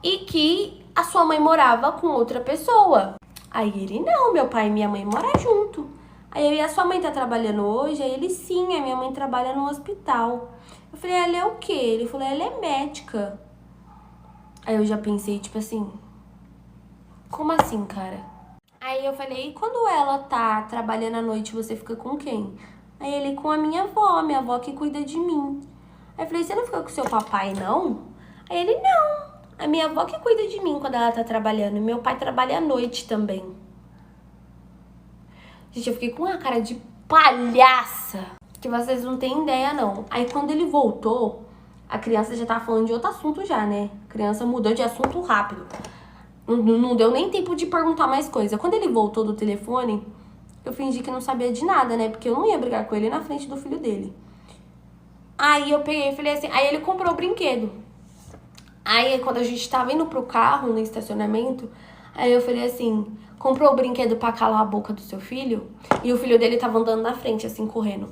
E que a sua mãe morava com outra pessoa. Aí ele, não, meu pai e minha mãe moram junto. Aí eu, e a sua mãe tá trabalhando hoje? Aí ele, sim, a minha mãe trabalha no hospital. Eu falei, ela é o quê? Ele falou, ela é médica. Aí eu já pensei, tipo assim, como assim, cara? Aí eu falei, e quando ela tá trabalhando à noite, você fica com quem? Aí ele, com a minha avó que cuida de mim. Aí eu falei, você não fica com seu papai, não? Aí ele, não, a minha avó que cuida de mim quando ela tá trabalhando. E meu pai trabalha à noite também. Gente, eu fiquei com uma cara de palhaça, que vocês não têm ideia, não. Aí quando ele voltou, a criança já tava falando de outro assunto já, né? A criança mudou de assunto rápido. Não deu nem tempo de perguntar mais coisa. Quando ele voltou do telefone, eu fingi que não sabia de nada, né? Porque eu não ia brigar com ele na frente do filho dele. Aí eu peguei e falei assim, aí ele comprou o brinquedo. Aí quando a gente tava indo pro carro, no estacionamento, aí eu falei assim, comprou o brinquedo pra calar a boca do seu filho? E o filho dele tava andando na frente, assim, correndo.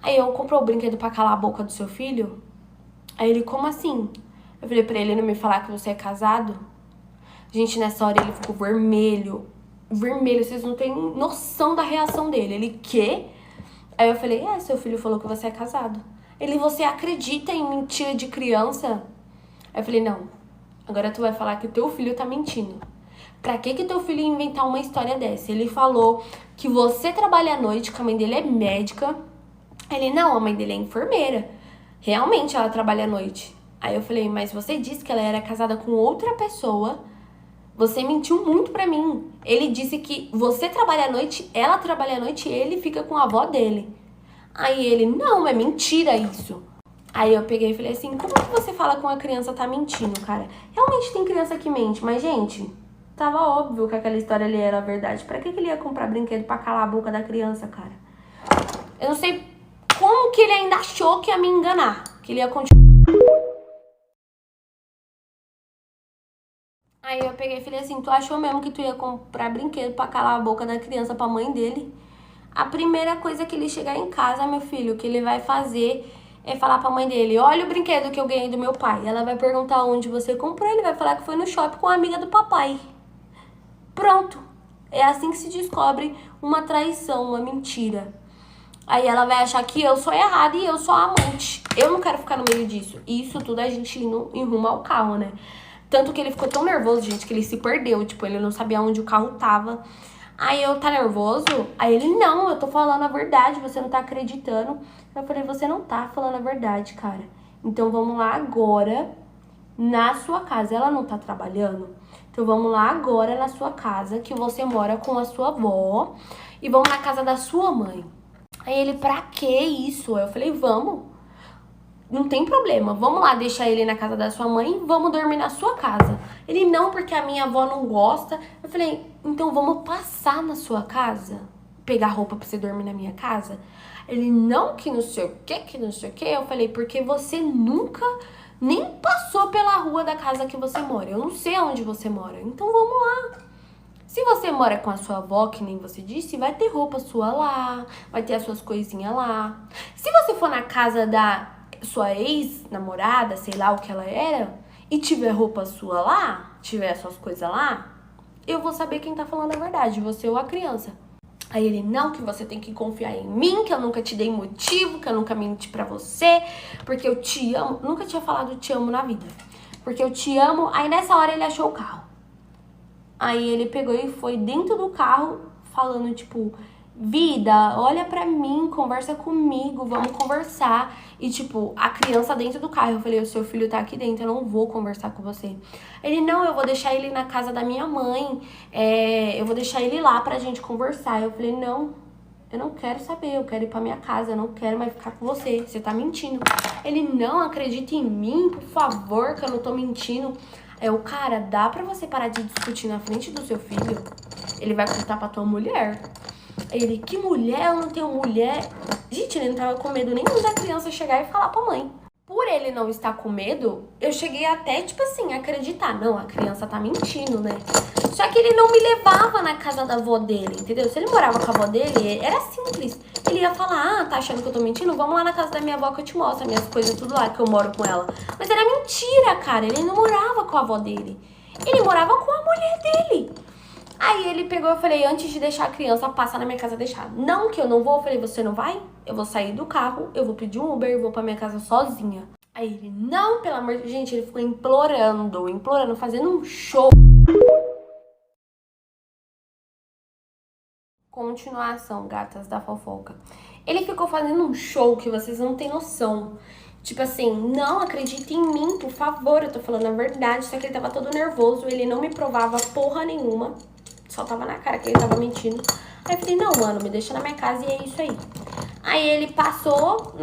Aí eu, comprou o brinquedo pra calar a boca do seu filho? Aí ele, como assim? Eu falei pra ele não me falar que você é casado. Gente, nessa hora ele ficou vermelho. Vermelho, vocês não têm noção da reação dele. Ele, quê? Aí eu falei, seu filho falou que você é casado. Ele, você acredita em mentira de criança? Aí eu falei, não, agora tu vai falar que o teu filho tá mentindo. Pra que teu filho ia inventar uma história dessa? Ele falou que você trabalha à noite, que a mãe dele é médica. Ele, não, a mãe dele é enfermeira. Realmente ela trabalha à noite. Aí eu falei, mas você disse que ela era casada com outra pessoa. Você mentiu muito pra mim. Ele disse que você trabalha à noite, ela trabalha à noite e ele fica com a avó dele. Aí ele, não, é mentira isso. Aí eu peguei e falei assim, como que você fala que uma criança tá mentindo, cara? Realmente tem criança que mente, mas, gente, tava óbvio que aquela história ali era a verdade. Pra que ele ia comprar brinquedo pra calar a boca da criança, cara? Eu não sei como que ele ainda achou que ia me enganar, que ele ia continuar. Aí eu peguei e falei assim, tu achou mesmo que tu ia comprar brinquedo pra calar a boca da criança pra mãe dele? A primeira coisa que ele chegar em casa, meu filho, que ele vai fazer é falar pra mãe dele, olha o brinquedo que eu ganhei do meu pai. Ela vai perguntar onde você comprou, ele vai falar que foi no shopping com a amiga do papai. Pronto. É assim que se descobre uma traição, uma mentira. Aí ela vai achar que eu sou errada e eu sou a amante. Eu não quero ficar no meio disso. E isso tudo a gente indo em rumo ao carro, né? Tanto que ele ficou tão nervoso, gente, que ele se perdeu. Tipo, ele não sabia onde o carro tava. Aí eu, tá nervoso? Aí ele, não, eu tô falando a verdade, você não tá acreditando. Eu falei, você não tá falando a verdade, cara. Então vamos lá agora na sua casa. Ela não tá trabalhando? Então vamos lá agora na sua casa, que você mora com a sua avó. E vamos na casa da sua mãe. Aí ele, pra que isso? Eu falei, vamos. Não tem problema, vamos lá deixar ele na casa da sua mãe e vamos dormir na sua casa. Ele, não, porque a minha avó não gosta. Eu falei, então vamos passar na sua casa? Pegar roupa pra você dormir na minha casa? Ele, não, que não sei o que não sei o que. Eu falei, porque você nunca nem passou pela rua da casa que você mora. Eu não sei onde você mora, então vamos lá. Se você mora com a sua avó, que nem você disse, vai ter roupa sua lá, vai ter as suas coisinhas lá. Se você for na casa da sua ex-namorada, sei lá o que ela era, e tiver roupa sua lá, tiver suas coisas lá, eu vou saber quem tá falando a verdade, você ou a criança. Aí ele, não, que você tem que confiar em mim, que eu nunca te dei motivo, que eu nunca menti pra você, porque eu te amo. Nunca tinha falado te amo na vida. Porque eu te amo. Aí nessa hora ele achou o carro. Aí ele pegou e foi dentro do carro falando, tipo, vida, olha pra mim, conversa comigo, vamos conversar. E, tipo, a criança dentro do carro. Eu falei, o seu filho tá aqui dentro, eu não vou conversar com você. Ele, não, eu vou deixar ele na casa da minha mãe, eu vou deixar ele lá pra gente conversar. Eu falei, não, eu não quero saber, eu quero ir pra minha casa, eu não quero mais ficar com você, você tá mentindo. Ele, não, acredita em mim, por favor, que eu não tô mentindo. O cara, dá pra você parar de discutir na frente do seu filho? Ele vai contar pra tua mulher. Ele, que mulher? Eu não tenho mulher. Gente, ele não tava com medo nenhum da criança chegar e falar pra mãe. Por ele não estar com medo, eu cheguei até, tipo assim, a acreditar. Não, a criança tá mentindo, né? Só que ele não me levava na casa da avó dele, entendeu? Se ele morava com a avó dele, era simples. Ele ia falar, tá achando que eu tô mentindo? Vamos lá na casa da minha avó que eu te mostro as minhas coisas, tudo lá, que eu moro com ela. Mas era mentira, cara. Ele não morava com a avó dele. Ele morava com a mulher dele. Aí ele pegou, eu falei, antes de deixar a criança passar na minha casa, deixar. Não que eu não vou, eu falei, você não vai? Eu vou sair do carro, eu vou pedir um Uber e vou pra minha casa sozinha. Aí ele, não, pelo amor de... Gente, ele ficou implorando, fazendo um show. Continuação, gatas da fofoca. Ele ficou fazendo um show que vocês não têm noção. Tipo assim, não acredita em mim, por favor, eu tô falando a verdade. Só que ele tava todo nervoso, ele não me provava porra nenhuma. Só tava na cara que ele tava mentindo. Aí eu falei, não, mano, me deixa na minha casa e é isso aí. Aí ele passou,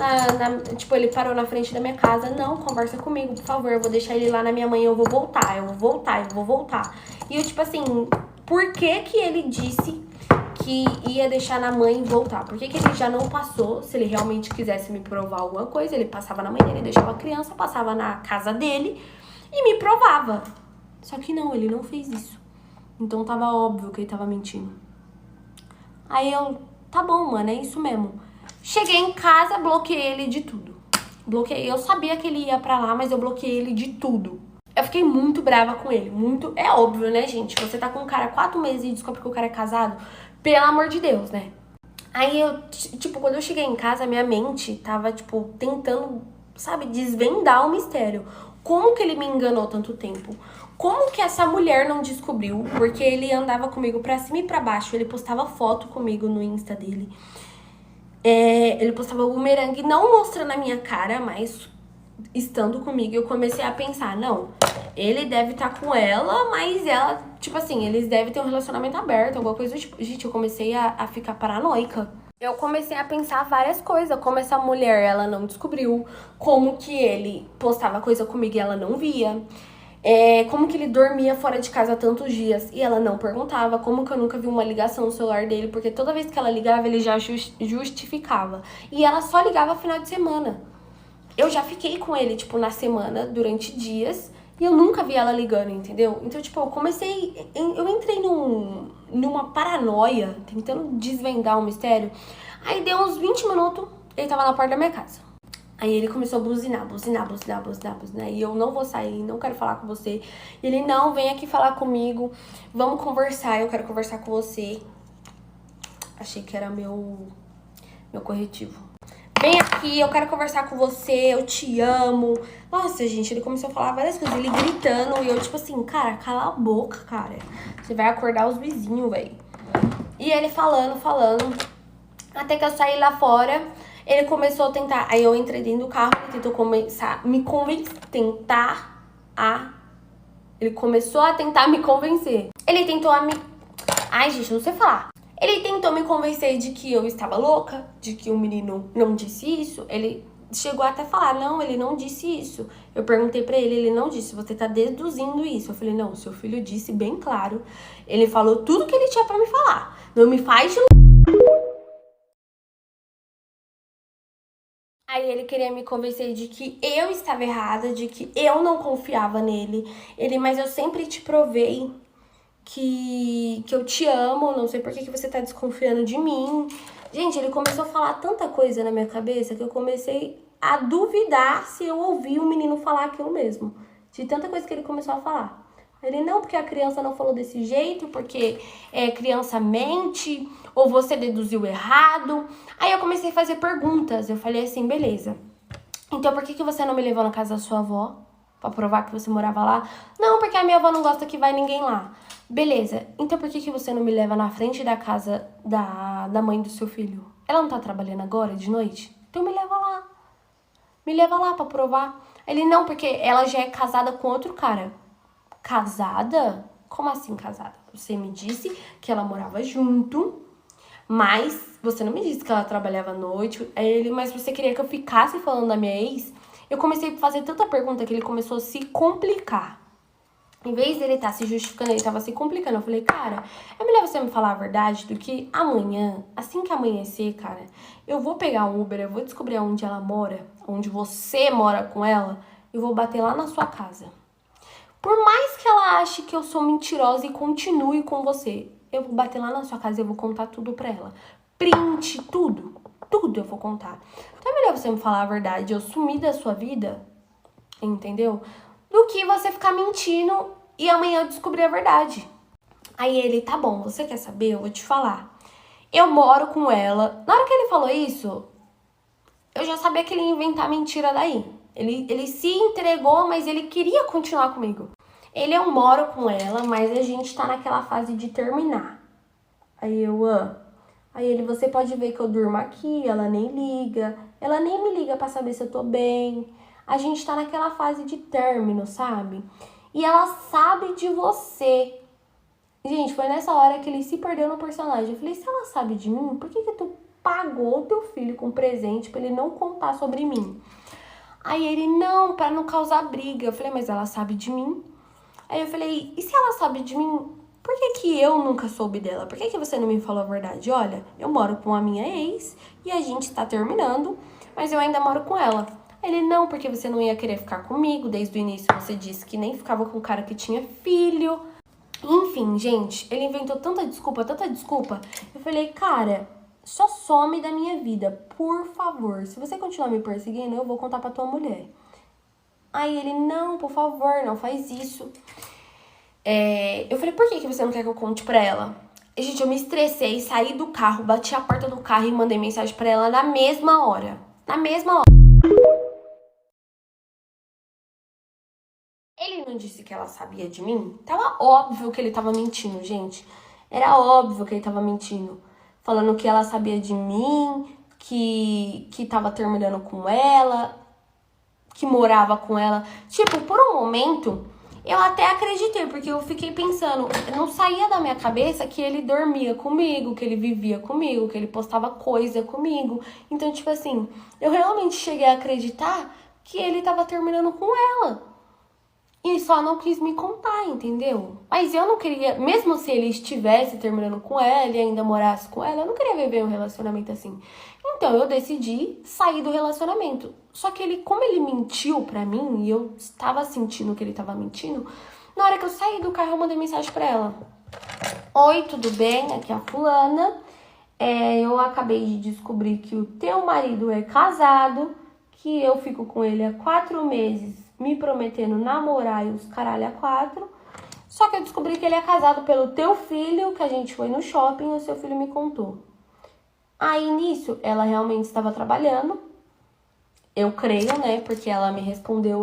tipo, ele parou na frente da minha casa. Não, conversa comigo, por favor, eu vou deixar ele lá na minha mãe, eu vou voltar. E eu, tipo assim, por que que ele disse que ia deixar na mãe e voltar? Por que que ele já não passou? Se ele realmente quisesse me provar alguma coisa, ele passava na mãe dele, deixava a criança, passava na casa dele e me provava. Só que não, ele não fez isso. Então tava óbvio que ele tava mentindo. Aí eu, tá bom, mano, é isso mesmo. Cheguei em casa, bloqueei ele de tudo. Bloqueei, eu sabia que ele ia pra lá, mas eu bloqueei ele de tudo. Eu fiquei muito brava com ele, muito... É óbvio, né, gente? Você tá com um cara há 4 meses e descobre que o cara é casado, pelo amor de Deus, né? Aí eu, tipo, quando eu cheguei em casa, minha mente tava, tipo, tentando, sabe, desvendar o mistério. Como que ele me enganou tanto tempo? Como que essa mulher não descobriu? Porque ele andava comigo pra cima e pra baixo. Ele postava foto comigo no Insta dele. Ele postava o bumerangue não mostrando a minha cara, mas estando comigo. Eu comecei a pensar, não, ele deve estar com ela, mas ela, tipo assim, eles devem ter um relacionamento aberto, alguma coisa do tipo. Gente, eu comecei a ficar paranoica. Eu comecei a pensar várias coisas, como essa mulher, ela não descobriu, como que ele postava coisa comigo e ela não via. Como que ele dormia fora de casa tantos dias e ela não perguntava, como que eu nunca vi uma ligação no celular dele, porque toda vez que ela ligava, ele já justificava. E ela só ligava final de semana. Eu já fiquei com ele, tipo, na semana, durante dias, e eu nunca vi ela ligando, entendeu? Então, tipo, eu entrei numa paranoia, tentando desvendar o mistério. Aí deu uns 20 minutos, ele tava na porta da minha casa. Aí ele começou a buzinar. E eu não vou sair, não quero falar com você. E ele, não, vem aqui falar comigo. Vamos conversar, eu quero conversar com você. Achei que era meu corretivo. Vem aqui, eu quero conversar com você, eu te amo. Nossa, gente, ele começou a falar várias coisas, ele gritando. E eu, tipo assim, cara, cala a boca, cara. Você vai acordar os vizinhos, velho. E ele falando. Até que eu saí lá fora... Ele começou a tentar, aí eu entrei dentro do carro, ele tentou começar me convencer, ele começou a tentar me convencer. Ele tentou ai, gente, não sei falar. Ele tentou me convencer de que eu estava louca, de que o menino não disse isso. Ele chegou até a falar, não, ele não disse isso. Eu perguntei pra ele não disse, você tá deduzindo isso. Eu falei, não, seu filho disse bem claro. Ele falou tudo que ele tinha pra me falar. Não me faz de... Aí ele queria me convencer de que eu estava errada, de que eu não confiava nele. Mas eu sempre te provei que eu te amo, não sei por que você tá desconfiando de mim. Gente, ele começou a falar tanta coisa na minha cabeça que eu comecei a duvidar se eu ouvi o menino falar aquilo mesmo. De tanta coisa que ele começou a falar. Ele, não, porque a criança não falou desse jeito, porque criança mente, ou você deduziu errado. Aí eu comecei a fazer perguntas. Eu falei assim, beleza. Então por que você não me levou na casa da sua avó? Pra provar que você morava lá? Não, porque a minha avó não gosta que vai ninguém lá. Beleza. Então por que você não me leva na frente da casa da mãe do seu filho? Ela não tá trabalhando agora, de noite? Então me leva lá. Me leva lá pra provar. Ele, não, porque ela já é casada com outro cara. Casada? Como assim casada? Você me disse que ela morava junto, mas você não me disse que ela trabalhava à noite. Aí ele, mas você queria que eu ficasse falando da minha ex? Eu comecei a fazer tanta pergunta que ele começou a se complicar. Em vez dele estar se justificando, ele tava se complicando. Eu falei, cara, é melhor você me falar a verdade do que amanhã, assim que amanhecer, cara, eu vou pegar um Uber, eu vou descobrir onde ela mora, onde você mora com ela, e vou bater lá na sua casa. Por mais que ela ache que eu sou mentirosa e continue com você, eu vou bater lá na sua casa e eu vou contar tudo pra ela. Print, tudo. Tudo eu vou contar. Então é melhor você me falar a verdade, eu sumir da sua vida, entendeu? Do que você ficar mentindo e amanhã eu descobrir a verdade. Aí ele, tá bom, você quer saber? Eu vou te falar. Eu moro com ela. Na hora que ele falou isso, eu já sabia que ele ia inventar mentira daí. Ele se entregou, mas ele queria continuar comigo. Eu moro com ela, mas a gente tá naquela fase de terminar. Aí eu, Aí ele, você pode ver que eu durmo aqui, ela nem liga. Ela nem me liga pra saber se eu tô bem. A gente tá naquela fase de término, sabe? E ela sabe de você. Gente, foi nessa hora que ele se perdeu no personagem. Eu falei, se ela sabe de mim, por que tu pagou teu filho com presente pra ele não contar sobre mim? Aí ele, não, pra não causar briga. Eu falei, mas ela sabe de mim? Aí eu falei, e se ela sabe de mim, por que eu nunca soube dela? Por que você não me falou a verdade? Olha, eu moro com a minha ex e a gente tá terminando, mas eu ainda moro com ela. Ele, não, porque você não ia querer ficar comigo. Desde o início você disse que nem ficava com o cara que tinha filho. Enfim, gente, ele inventou tanta desculpa, tanta desculpa. Eu falei, cara, só some da minha vida, por favor. Se você continuar me perseguindo, eu vou contar pra tua mulher. Aí ele, não, por favor, não faz isso. Eu falei, por que você não quer que eu conte pra ela? E, gente, eu me estressei, saí do carro, bati a porta do carro e mandei mensagem pra ela na mesma hora. Na mesma hora. Ele não disse que ela sabia de mim? Tava óbvio que ele tava mentindo, gente. Era óbvio que ele tava mentindo. Falando que ela sabia de mim, que tava terminando com ela, que morava com ela. Tipo, por um momento, eu até acreditei, porque eu fiquei pensando, não saía da minha cabeça que ele dormia comigo, que ele vivia comigo, que ele postava coisa comigo. Então, tipo assim, eu realmente cheguei a acreditar que ele tava terminando com ela. E só não quis me contar, entendeu? Mas eu não queria, mesmo se ele estivesse terminando com ela e ainda morasse com ela, eu não queria viver um relacionamento assim. Então eu decidi sair do relacionamento. Só que ele, como ele mentiu pra mim, e eu estava sentindo que ele tava mentindo, na hora que eu saí do carro eu mandei mensagem pra ela. Oi, tudo bem? Aqui é a fulana. Eu acabei de descobrir que o teu marido é casado, que eu fico com ele há 4 meses, me prometendo namorar e os caralho a 4. Só que eu descobri que ele é casado pelo teu filho, que a gente foi no shopping e o seu filho me contou. Aí, nisso, ela realmente estava trabalhando. Eu creio, né? Porque ela me respondeu,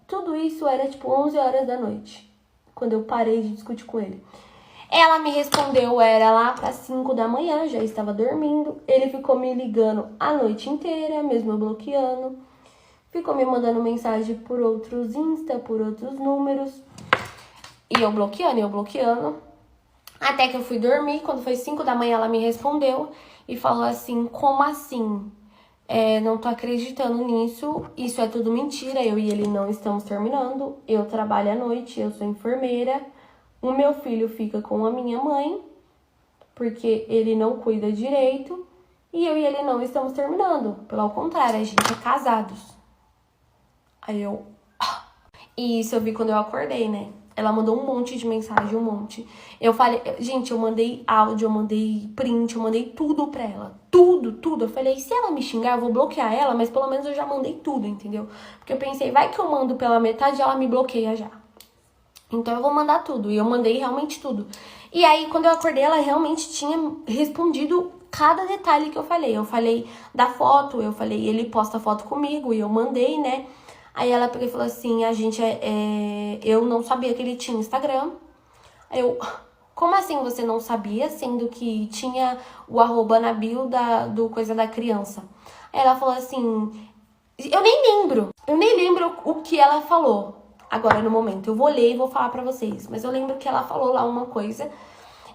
tudo isso era tipo 11 horas da noite, quando eu parei de discutir com ele. Ela me respondeu, era lá para 5 da manhã, já estava dormindo. Ele ficou me ligando a noite inteira, mesmo eu bloqueando. Ficou me mandando mensagem por outros Insta, por outros números. E eu bloqueando. Até que eu fui dormir. Quando foi 5 da manhã, ela me respondeu e falou assim, como assim? Não tô acreditando nisso. Isso é tudo mentira. Eu e ele não estamos terminando. Eu trabalho à noite, eu sou enfermeira. O meu filho fica com a minha mãe, porque ele não cuida direito. E eu e ele não estamos terminando. Pelo contrário, a gente é casados. Aí eu... E isso eu vi quando eu acordei, né? Ela mandou um monte de mensagem, um monte. Eu falei... Gente, eu mandei áudio, eu mandei print, eu mandei tudo pra ela. Tudo. Eu falei, se ela me xingar, eu vou bloquear ela, mas pelo menos eu já mandei tudo, entendeu? Porque eu pensei, vai que eu mando pela metade e ela me bloqueia já. Então eu vou mandar tudo. E eu mandei realmente tudo. E aí, quando eu acordei, ela realmente tinha respondido cada detalhe que eu falei. Eu falei da foto, eu falei, ele posta foto comigo e eu mandei, né? Aí ela pegou e falou assim, eu não sabia que ele tinha Instagram. Aí eu, como assim você não sabia, sendo que tinha o arroba na bio do coisa da criança? Aí ela falou assim, eu nem lembro o que ela falou agora no momento. Eu vou ler e vou falar pra vocês, mas eu lembro que ela falou lá uma coisa.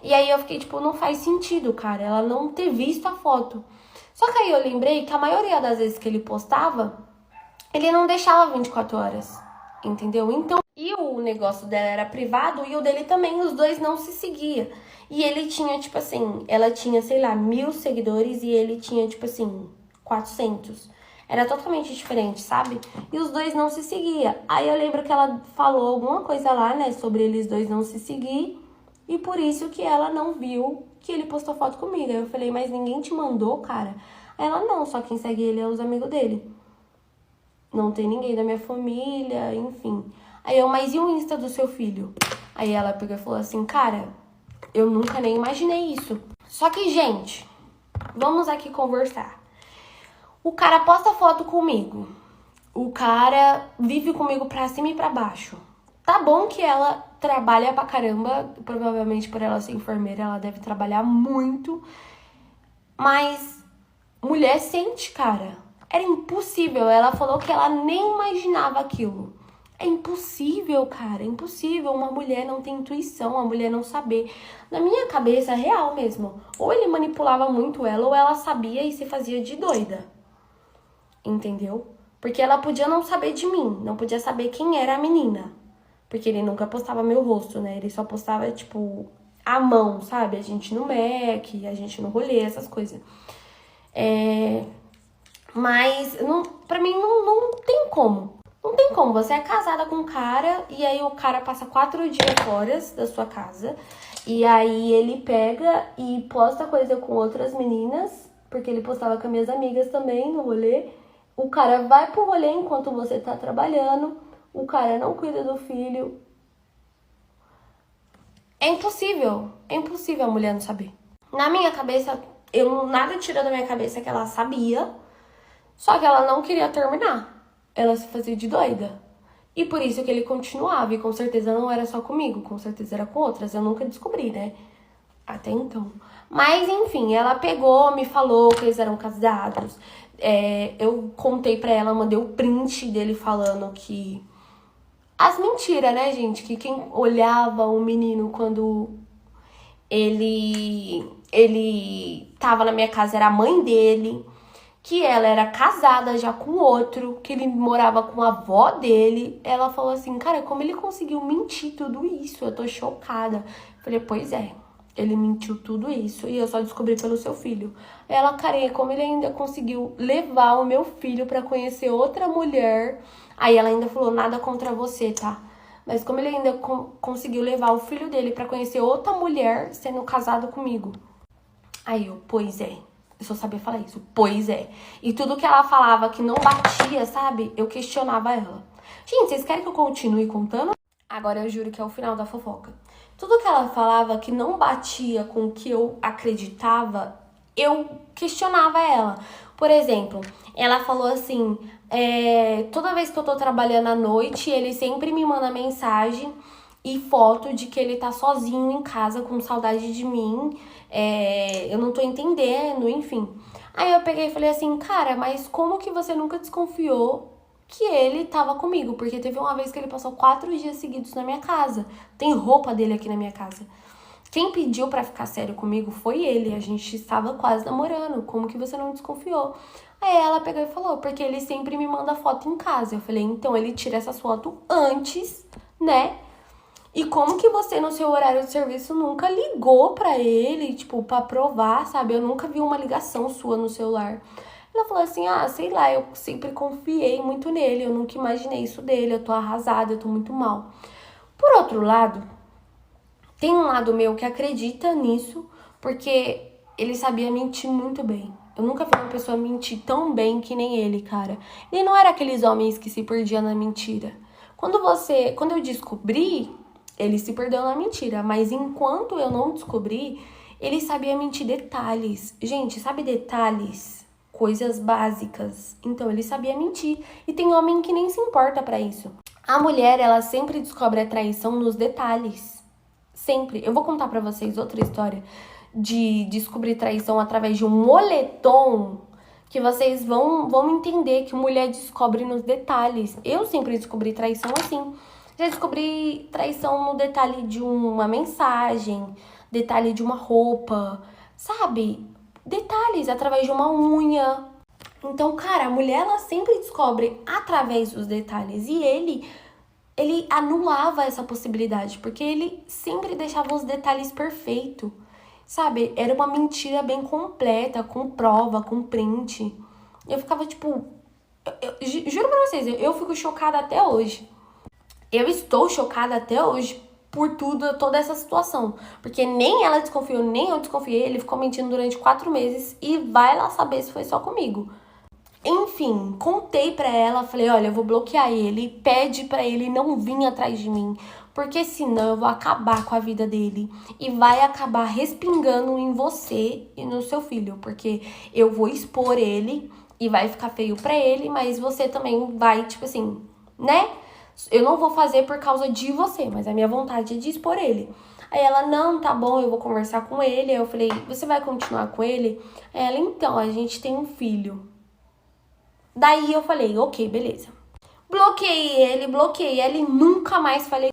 E aí eu fiquei tipo, não faz sentido, cara, ela não ter visto a foto. Só que aí eu lembrei que a maioria das vezes que ele postava, ele não deixava 24 horas, entendeu? Então, E o negócio dela era privado e o dele também, os dois não se seguiam. E ele tinha, tipo assim, ela tinha, sei lá, 1.000 seguidores e ele tinha, tipo assim, 400. Era totalmente diferente, sabe? E os dois não se seguiam. Aí eu lembro que ela falou alguma coisa lá, né, sobre eles dois não se seguir. E por isso que ela não viu que ele postou foto comigo. Aí eu falei, mas ninguém te mandou, cara? Aí ela, não, só quem segue ele é os amigos dele. Não tem ninguém da minha família, enfim. Aí eu, mas e o Insta do seu filho? Aí ela pegou e falou assim, cara, eu nunca nem imaginei isso. Só que, gente, vamos aqui conversar. O cara posta foto comigo. O cara vive comigo pra cima e pra baixo. Tá bom que ela trabalha pra caramba, provavelmente por ela ser enfermeira, ela deve trabalhar muito. Mas mulher sente, cara. Era impossível. Ela falou que ela nem imaginava aquilo. É impossível, cara. É impossível. Uma mulher não ter intuição, uma mulher não saber. Na minha cabeça, é real mesmo. Ou ele manipulava muito ela, ou ela sabia e se fazia de doida. Entendeu? Porque ela podia não saber de mim, não podia saber quem era a menina. Porque ele nunca postava meu rosto, né? Ele só postava, tipo, a mão, sabe? A gente no Mac, a gente no rolê, essas coisas. Mas não, pra mim não tem como. Não tem como. Você é casada com um cara e aí o cara passa 4 dias fora da sua casa. E aí ele pega e posta coisa com outras meninas. Porque ele postava com as minhas amigas também no rolê. O cara vai pro rolê enquanto você tá trabalhando. O cara não cuida do filho. É impossível a mulher não saber. Na minha cabeça, eu nada tirou da minha cabeça que ela sabia. Só que ela não queria terminar. Ela se fazia de doida. E por isso que ele continuava. E com certeza não era só comigo. Com certeza era com outras. Eu nunca descobri, né? Até então. Mas, enfim, ela pegou, me falou que eles eram casados. Eu contei pra ela, mandei o print dele falando que... As mentiras, né, gente? Que quem olhava o menino quando ele tava na minha casa era a mãe dele, que ela era casada já com outro, que ele morava com a avó dele. Ela falou assim, cara, como ele conseguiu mentir tudo isso? Eu tô chocada. Falei, pois é, ele mentiu tudo isso e eu só descobri pelo seu filho. Ela, cara, como ele ainda conseguiu levar o meu filho pra conhecer outra mulher. Aí ela ainda falou, nada contra você, tá? Mas como ele ainda conseguiu levar o filho dele pra conhecer outra mulher sendo casado comigo. Aí eu, pois é. Eu só sabia falar isso, pois é. E tudo que ela falava que não batia, sabe? Eu questionava ela. Gente, vocês querem que eu continue contando? Agora eu juro que é o final da fofoca. Tudo que ela falava que não batia com o que eu acreditava, eu questionava ela. Por exemplo, ela falou assim, toda vez que eu tô trabalhando à noite, ele sempre me manda mensagem e foto de que ele tá sozinho em casa com saudade de mim. Eu não tô entendendo, enfim. Aí eu peguei e falei assim, cara, mas como que você nunca desconfiou que ele tava comigo? Porque teve uma vez que ele passou 4 dias seguidos na minha casa. Tem roupa dele aqui na minha casa. Quem pediu pra ficar sério comigo foi ele. A gente estava quase namorando. Como que você não desconfiou? Aí ela pegou e falou, porque ele sempre me manda foto em casa. Eu falei, então ele tira essas fotos antes, né? E como que você, no seu horário de serviço, nunca ligou pra ele, tipo, pra provar, sabe? Eu nunca vi uma ligação sua no celular. Ela falou assim, sei lá, eu sempre confiei muito nele, eu nunca imaginei isso dele, eu tô arrasada, eu tô muito mal. Por outro lado, tem um lado meu que acredita nisso, porque ele sabia mentir muito bem. Eu nunca vi uma pessoa mentir tão bem que nem ele, cara. Ele não era aqueles homens que se perdiam na mentira. Quando eu descobri, ele se perdeu na mentira, mas enquanto eu não descobri, ele sabia mentir detalhes. Gente, sabe detalhes? Coisas básicas. Então, ele sabia mentir. E tem homem que nem se importa pra isso. A mulher, ela sempre descobre a traição nos detalhes. Sempre. Eu vou contar pra vocês outra história de descobrir traição através de um moletom que vocês vão entender que mulher descobre nos detalhes. Eu sempre descobri traição assim. Já descobri traição no detalhe de uma mensagem, detalhe de uma roupa, sabe? Detalhes através de uma unha. Então, cara, a mulher, ela sempre descobre através dos detalhes. E ele ele anulava essa possibilidade, porque ele sempre deixava os detalhes perfeitos, sabe? Era uma mentira bem completa, com prova, com print. Eu ficava tipo, juro pra vocês, eu fico chocada até hoje. Eu estou chocada até hoje por toda essa situação. Porque nem ela desconfiou, nem eu desconfiei. Ele ficou mentindo durante 4 meses e vai lá saber se foi só comigo. Enfim, contei pra ela, falei, olha, eu vou bloquear ele, pede pra ele não vir atrás de mim, porque senão eu vou acabar com a vida dele e vai acabar respingando em você e no seu filho, porque eu vou expor ele e vai ficar feio pra ele, mas você também vai, tipo assim, né? Eu não vou fazer por causa de você, mas a minha vontade é de expor ele. Aí ela, não, tá bom, eu vou conversar com ele. Aí eu falei, você vai continuar com ele? Aí ela, então, a gente tem um filho. Daí eu falei, ok, beleza. Bloqueei ele, e nunca mais falei